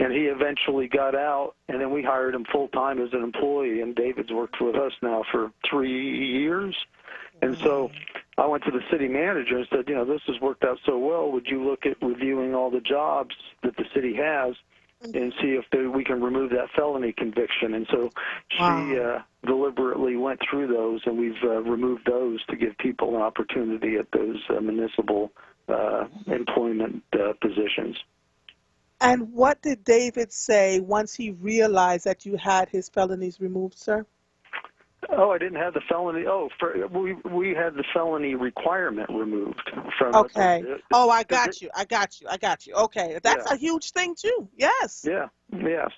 L: and he eventually got out, and then we hired him full-time as an employee, and David's worked with us now for 3 years. And so I went to the city manager and said, you know, this has worked out so well. Would you look at reviewing all the jobs that the city has and see if we can remove that felony conviction? And so she deliberately went through those, and we've removed those to give people an opportunity at those municipal employment positions.
B: And what did David say once he realized that you had his felonies removed, sir?
L: Oh, I didn't have the felony. Oh, we had the felony requirement removed from.
B: Okay. I got you. Okay, that's a huge thing too. Yes.
L: Yeah.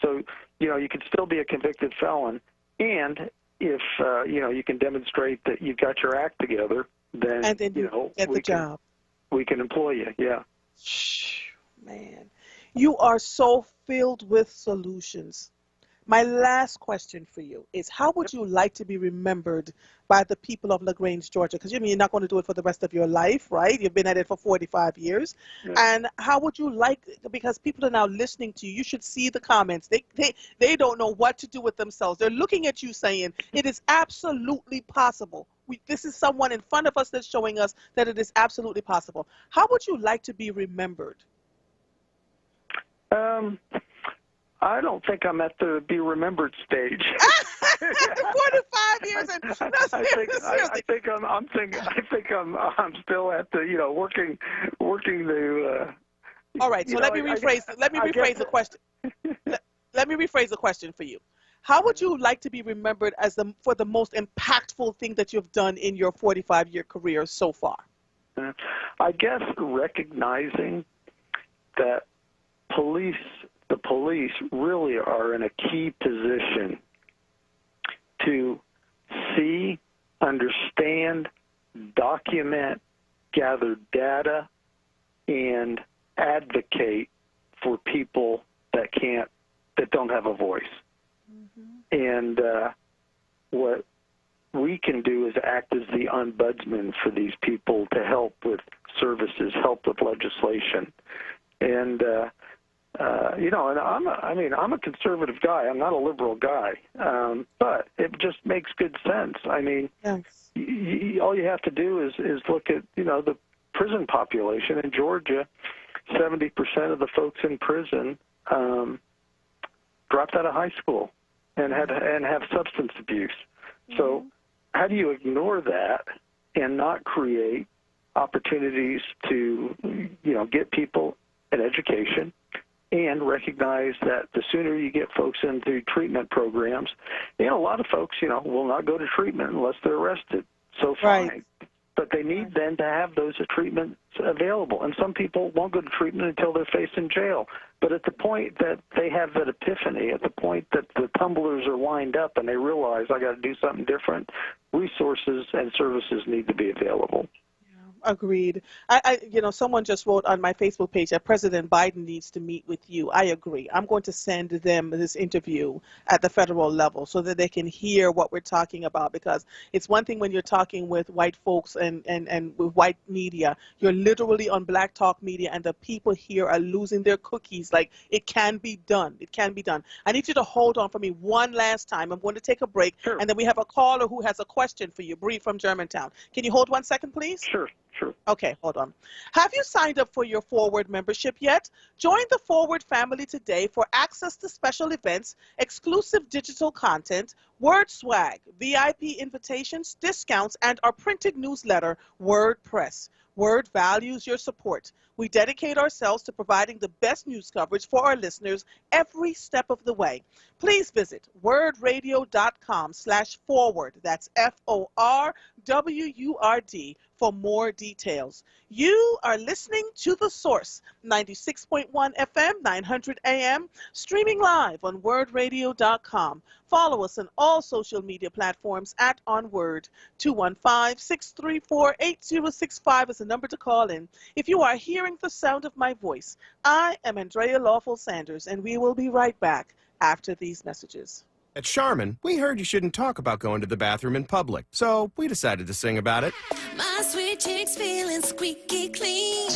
L: So you know, you can still be a convicted felon, and if you know, you can demonstrate that you've got your act together, then you know,
B: get the job.
L: We can employ you. Yeah.
B: Man, you are so filled with solutions. My last question for you is, how would you like to be remembered by the people of LaGrange, Georgia? Because you mean you're not going to do it for the rest of your life, right? You've been at it for 45 years. Yeah. And how would you like, because people are now listening to you, you should see the comments. They don't know what to do with themselves. They're looking at you saying, it is absolutely possible. This is someone in front of us that's showing us that it is absolutely possible. How would you like to be remembered?
L: I don't think I'm at the be remembered stage.
B: 45 years, and
L: I think I'm still at the, you know, working the.
B: All right, so let me rephrase the question. Let me rephrase the question for you. How would you like to be remembered as for the most impactful thing that you've done in your 45-year career so far?
L: I guess recognizing that the police really are in a key position to see, understand, document, gather data, and advocate for people that don't have a voice. And what we can do is act as the ombudsman for these people to help with services, help with legislation. And you know, and I'm a conservative guy. I'm not a liberal guy, but it just makes good sense. I mean, all you have to do is look at, you know, the prison population in Georgia. 70% of the folks in prison dropped out of high school and have substance abuse. So how do you ignore that and not create opportunities to, you know, get people an education and recognize that the sooner you get folks into treatment programs, you know, a lot of folks, you know, will not go to treatment unless they're arrested. So fine. Right. But they need then to have those treatments available. And some people won't go to treatment until they're facing jail. But at the point that they have that epiphany, at the point that the tumblers are lined up and they realize I got to do something different, resources and services need to be available.
B: Agreed. You know, someone just wrote on my Facebook page that President Biden needs to meet with you. I agree. I'm going to send them this interview at the federal level so that they can hear what we're talking about, because it's one thing when you're talking with white folks and with white media. You're literally on Black Talk Media, and the people here are losing their cookies. Like, it can be done. It can be done. I need you to hold on for me one last time. I'm going to take a break, and then we have a caller who has a question for you, Bree from Germantown. Can you hold 1 second, please?
L: Sure.
B: Okay, hold on. Have you signed up for your FORWARD membership yet? Join the FORWARD family today for access to special events, exclusive digital content, WURD swag, VIP invitations, discounts, and our printed newsletter, WordPress. WURD values your support. We dedicate ourselves to providing the best news coverage for our listeners every step of the way. Please visit wordradio.com/forward. That's FORWURD for more details. You are listening to The Source, 96.1 FM, 900 AM, streaming live on wordradio.com. Follow us on all social media platforms at onWURD. 215-634-8065 is the number to call in. If you are hearing the sound of my voice, I am Andrea Lawful Sanders, and we will be right back after these messages.
P: At Charmin, we heard you shouldn't talk about going to the bathroom in public, so we decided to sing about it.
Q: My sweet cheeks feeling squeaky clean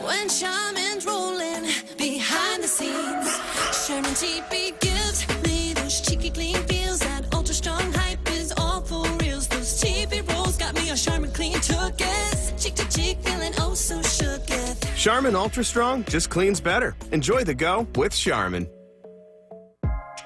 Q: when Charmin's rolling behind the scenes. Charmin TP gives me those cheeky clean feels. That ultra strong hype is all for reals. Those TP rolls got me a Charmin clean tooketh. Cheek to cheek feeling oh so shooketh.
P: Charmin Ultra Strong just cleans better. Enjoy the go with Charmin.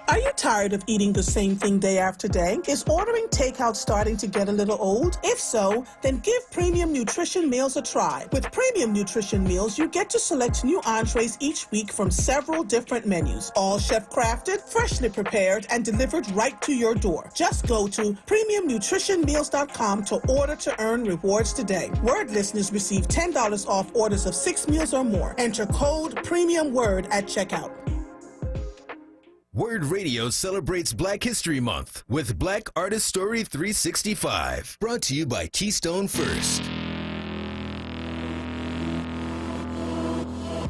B: Are you tired of eating the same thing day after day? Is ordering takeout starting to get a little old? If so, then give Premium Nutrition Meals a try. With Premium Nutrition Meals, you get to select new entrees each week from several different menus, all chef-crafted, freshly prepared, and delivered right to your door. Just go to premiumnutritionmeals.com to order to earn rewards today. WURD listeners receive $10 off orders of 6 meals or more. Enter code PREMIUMWURD at checkout.
H: WURD Radio celebrates Black History Month with Black Artist Story 365. Brought to you by Keystone First.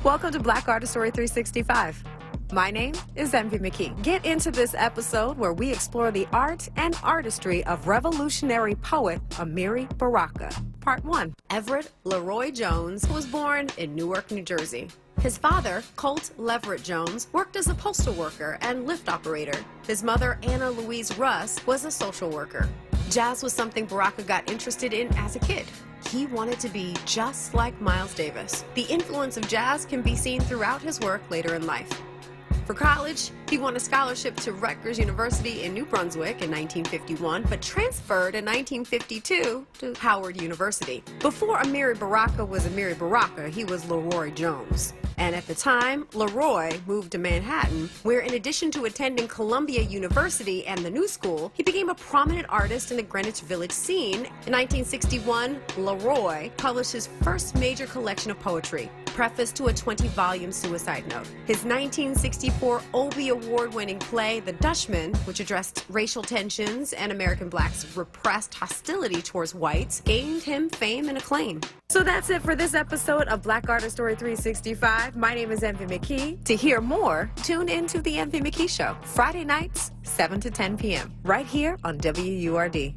R: Welcome to Black Artist Story 365. My name is Envy McKee. Get into this episode where we explore the art and artistry of revolutionary poet Amiri Baraka. Part 1. Everett Leroy Jones was born in Newark, New Jersey. His father, Colt Leverett Jones, worked as a postal worker and lift operator. His mother, Anna Louise Russ, was a social worker. Jazz was something Baraka got interested in as a kid. He wanted to be just like Miles Davis. The influence of jazz can be seen throughout his work later in life. For college, he won a scholarship to Rutgers University in New Brunswick in 1951, but transferred in 1952 to Howard University. Before Amiri Baraka was Amiri Baraka, he was Leroy Jones. And at the time, Leroy moved to Manhattan, where in addition to attending Columbia University and the New School, he became a prominent artist in the Greenwich Village scene. In 1961, Leroy published his first major collection of poetry, preface to a 20-volume suicide note. His 1964 Obie Award-winning play, The Dutchman, which addressed racial tensions and American blacks' repressed hostility towards whites, gained him fame and acclaim. So that's it for this episode of Black Artist Story 365. My name is Envy McKee. To hear more, tune in to The Envy McKee Show, Friday nights, 7 to 10 p.m., right here on WURD.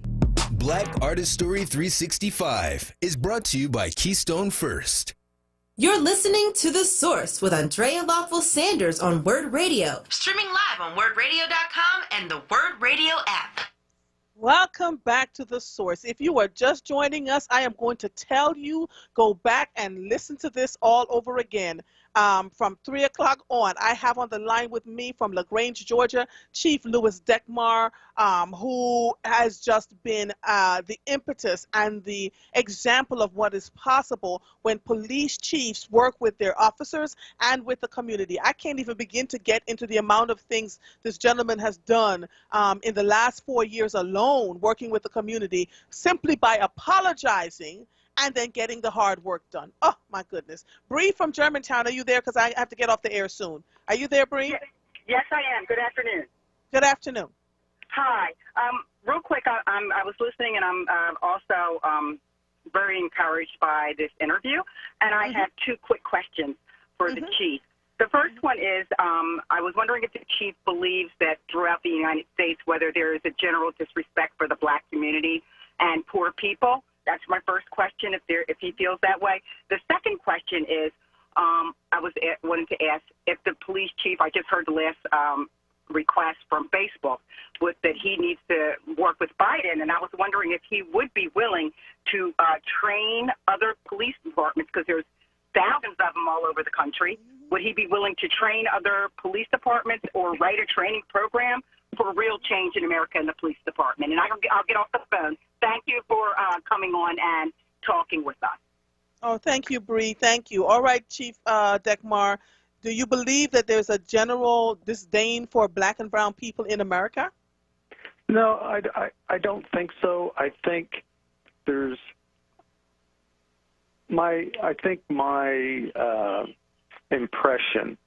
H: Black Artist Story 365 is brought to you by Keystone First.
E: You're listening to The Source with Andrea Lawful Sanders on WURD Radio. Streaming live on wordradio.com and the WURD Radio app.
B: Welcome back to The Source. If you are just joining us, I am going to tell you, go back and listen to this all over again. From 3 o'clock on, I have on the line with me from LaGrange, Georgia, Chief Louis Deckmar, who has just been the impetus and the example of what is possible when police chiefs work with their officers and with the community. I can't even begin to get into the amount of things this gentleman has done in the last 4 years alone, working with the community, simply by apologizing and then getting the hard work done. Oh, my goodness. Bree from Germantown, are you there? Because I have to get off the air soon. Are you there, Bree?
S: Yes, I am. Good afternoon.
B: Good afternoon.
S: Hi. Real quick, I was listening, and I'm also very encouraged by this interview, and I have 2 quick questions for the chief. The first one is, I was wondering if the chief believes that throughout the United States, whether there is a general disrespect for the black community and poor people. That's my first question, if he feels that way. The second question is, I wanted to ask if the police chief, I just heard the last request from Facebook, that he needs to work with Biden, and I was wondering if he would be willing to train other police departments, because there's thousands of them all over the country. Would he be willing to train other police departments or write a training program for real change in America in the police department? And I'll get off the phone. Thank you for coming on and talking with us.
B: Oh, thank you, Bree. Thank you. All right, Chief Dekmar, do you believe that there's a general disdain for black and brown people in America?
L: No, I don't think so. I think there's my impression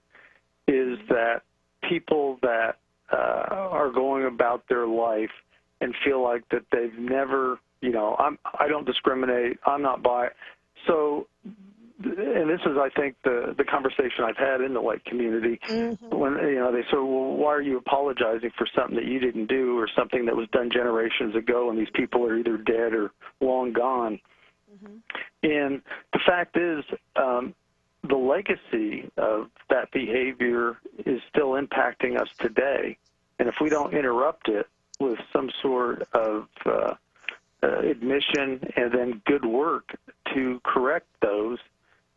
L: is that people that are going about their life and feel like that they've never, I don't discriminate, I'm not bi. So, and this is, I think, the conversation I've had in the white community when, they say, well, why are you apologizing for something that you didn't do or something that was done generations ago, and these people are either dead or long gone. And the fact is, the legacy of that behavior is still impacting us today. And if we don't interrupt it with some sort of admission and then good work to correct those,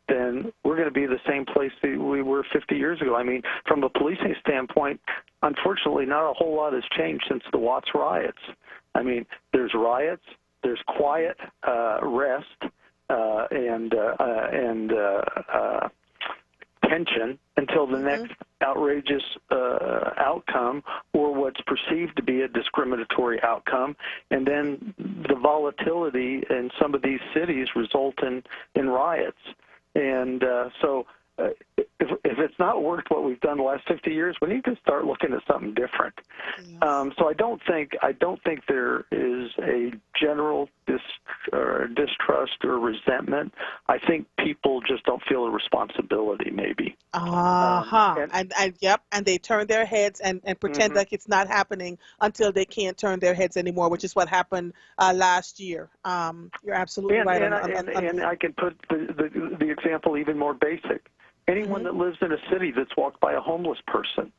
L: then we're going to be the same place that we were 50 years ago. I mean, from a policing standpoint, unfortunately, not a whole lot has changed since the Watts riots. I mean, there's riots, there's quiet rest, and tension until the next outrageous outcome or what's perceived to be a discriminatory outcome. And then the volatility in some of these cities result in riots. And so if it's not worked what we've done the last 50 years, we need to start looking at something different. So I don't think there is a general distrust or resentment. I think people just don't feel a responsibility, maybe.
B: And they turn their heads and pretend like it's not happening until they can't turn their heads anymore, which is what happened last year. You're absolutely right.
L: And I can put the example even more basic. Anyone that lives in a city that's walked by a homeless person,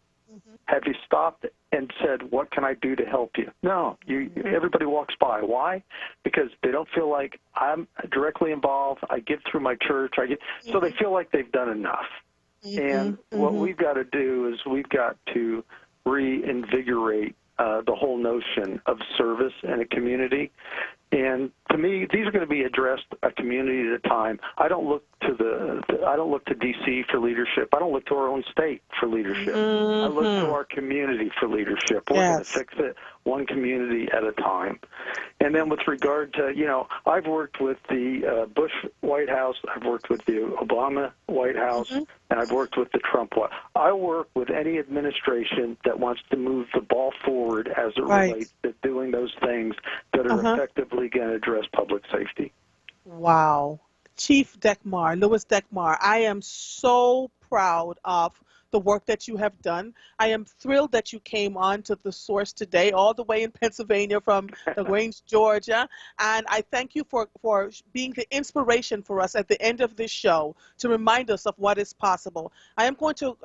L: have you stopped and said, what can I do to help you? No, everybody walks by. Why? Because they don't feel like I'm directly involved. I give through my church. So they feel like they've done enough. And what we've got to do is we've got to reinvigorate the whole notion of service in a community. And to me, these are going to be addressed a community at a time. I don't look to D.C. for leadership. I don't look to our own state for leadership. I look to our community for leadership. We're going to fix it one community at a time. And then with regard to, I've worked with the Bush White House, I've worked with the Obama White House, and I've worked with the Trump White House. I work with any administration that wants to move the ball forward as it relates to doing those things that are effectively going to address public safety.
B: Wow. Chief Dekmar, Louis Dekmar, I am so proud of the work that you have done. I am thrilled that you came on to The Source today, all the way in Pennsylvania from LaGrange, Georgia. And I thank you for being the inspiration for us at the end of this show to remind us of what is possible. I am going to,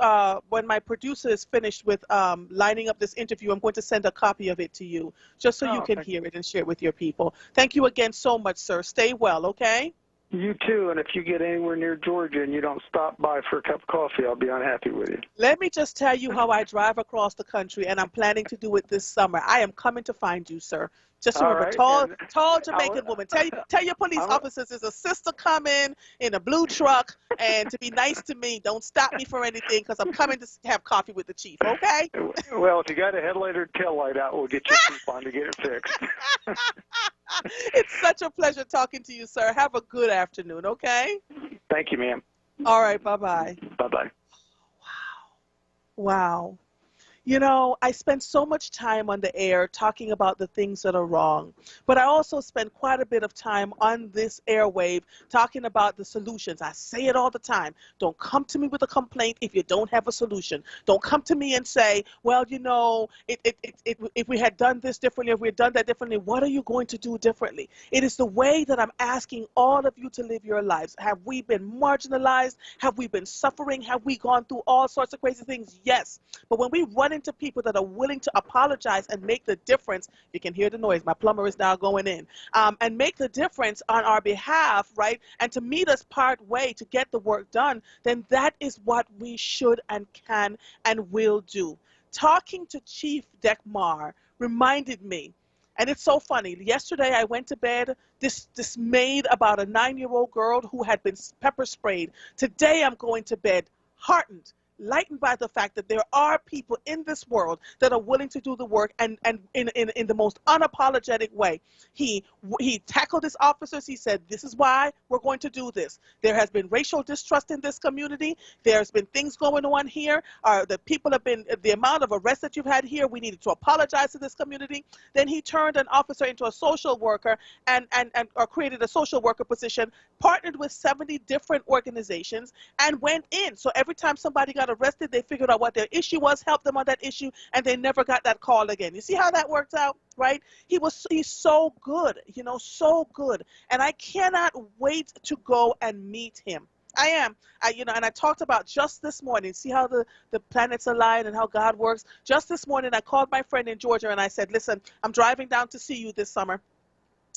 B: when my producer is finished with lining up this interview, I'm going to send a copy of it to you, just so you can hear it and share it with your people. Thank you again so much, sir. Stay well, okay?
L: You too, and if you get anywhere near Georgia and you don't stop by for a cup of coffee, I'll be unhappy with you.
B: Let me just tell you how I drive across the country, and I'm planning to do it this summer. I am coming to find you, sir. Just remember, tall Jamaican woman. Tell your police officers there's a sister coming in a blue truck, and to be nice to me, don't stop me for anything because I'm coming to have coffee with the chief, okay?
L: Well, if you got a headlight or tail light out, we'll get you a coupon to get it fixed.
B: It's such a pleasure talking to you, sir. Have a good afternoon, okay?
L: Thank you, ma'am.
B: All right, bye-bye.
L: Bye-bye.
B: Wow. You know, I spend so much time on the air talking about the things that are wrong, but I also spend quite a bit of time on this airwave talking about the solutions. I say it all the time. Don't come to me with a complaint if you don't have a solution. Don't come to me and say, well, you know, if we had done this differently, if we had done that differently, what are you going to do differently? It is the way that I'm asking all of you to live your lives. Have we been marginalized? Have we been suffering? Have we gone through all sorts of crazy things? Yes. But when we run into people that are willing to apologize and make the difference, you can hear the noise, my plumber is now going in, and make the difference on our behalf, right, and to meet us part way to get the work done, then that is what we should and can and will do. Talking to Chief Dekmar reminded me, And it's so funny. Yesterday I went to bed dismayed about a 9-year-old girl who had been pepper sprayed. Today I'm going to bed heartened, lightened by the fact that there are people in this world that are willing to do the work and in the most unapologetic way. He tackled his officers. He said, this is why we're going to do this. There has been racial distrust in this community. There's been things going on here. The people have been, the amount of arrests that you've had here, we needed to apologize to this community. Then he turned an officer into a social worker or created a social worker position, partnered with 70 different organizations and went in. So every time somebody got arrested, they figured out what their issue was, helped them on that issue, and they never got that call again. You see how that worked out, right? He's so good, you know, so good. And I cannot wait to go and meet him. I am. And I talked about just this morning, see how the planets align and how God works. Just this morning, I called my friend in Georgia and I said, listen, I'm driving down to see you this summer.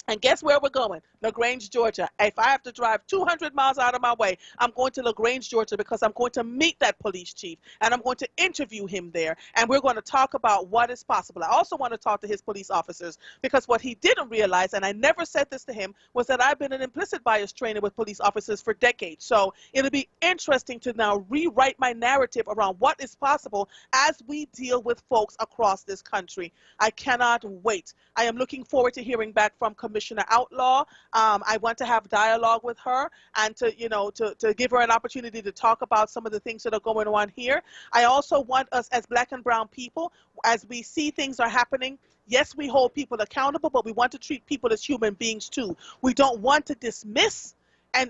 B: And guess where we're going? LaGrange, Georgia. If I have to drive 200 miles out of my way, I'm going to LaGrange, Georgia, because I'm going to meet that police chief, and I'm going to interview him there, and we're going to talk about what is possible. I also want to talk to his police officers, because what he didn't realize, and I never said this to him, was that I've been an implicit bias trainer with police officers for decades. So it'll be interesting to now rewrite my narrative around what is possible as we deal with folks across this country. I cannot wait. I am looking forward to hearing back from Commissioner Outlaw. I want to have dialogue with her and to give her an opportunity to talk about some of the things that are going on here. I also want us as Black and brown people, as we see things are happening, yes, we hold people accountable, but we want to treat people as human beings too. We don't want to dismiss and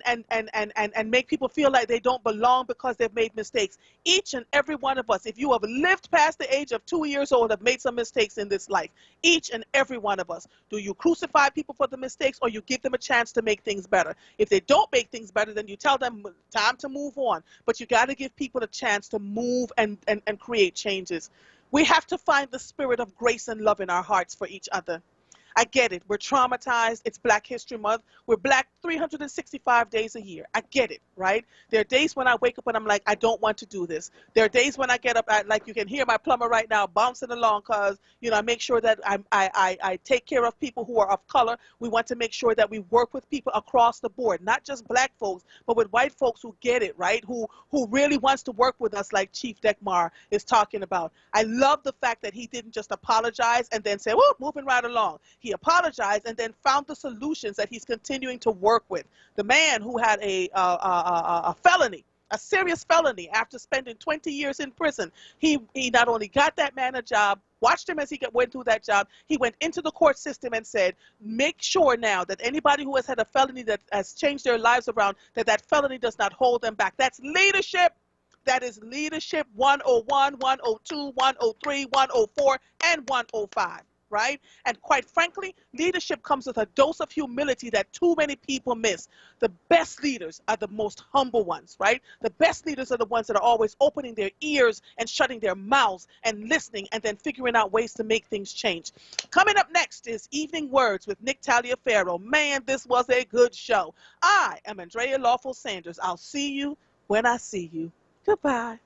B: make people feel like they don't belong because they've made mistakes. Each and every one of us, if you have lived past the age of 2 years old, have made some mistakes in this life. Each and every one of us. Do you crucify people for the mistakes, or you give them a chance to make things better? If they don't make things better, then you tell them time to move on. But you got to give people a chance to move and create changes. We have to find the spirit of grace and love in our hearts for each other. I get it. We're traumatized. It's Black History Month. We're Black 365 days a year. I get it, right? There are days when I wake up and I'm like, I don't want to do this. There are days when I get up, like you can hear my plumber right now bouncing along because, I make sure that I take care of people who are of color. We want to make sure that we work with people across the board, not just Black folks, but with white folks who get it, right? Who really wants to work with us, like Chief Dekmar is talking about. I love the fact that he didn't just apologize and then say, well, moving right along. He apologized and then found the solutions that he's continuing to work with. The man who had a felony, a serious felony, after spending 20 years in prison, he not only got that man a job, watched him as he went through that job, he went into the court system and said, make sure now that anybody who has had a felony that has changed their lives around, that felony does not hold them back. That's leadership. That is leadership 101, 102, 103, 104, and 105. Right? And quite frankly, leadership comes with a dose of humility that too many people miss. The best leaders are the most humble ones, right? The best leaders are the ones that are always opening their ears and shutting their mouths and listening and then figuring out ways to make things change. Coming up next is Evening Words with Nick Taliaferro. Man, this was a good show. I am Andrea Lawful Sanders. I'll see you when I see you. Goodbye.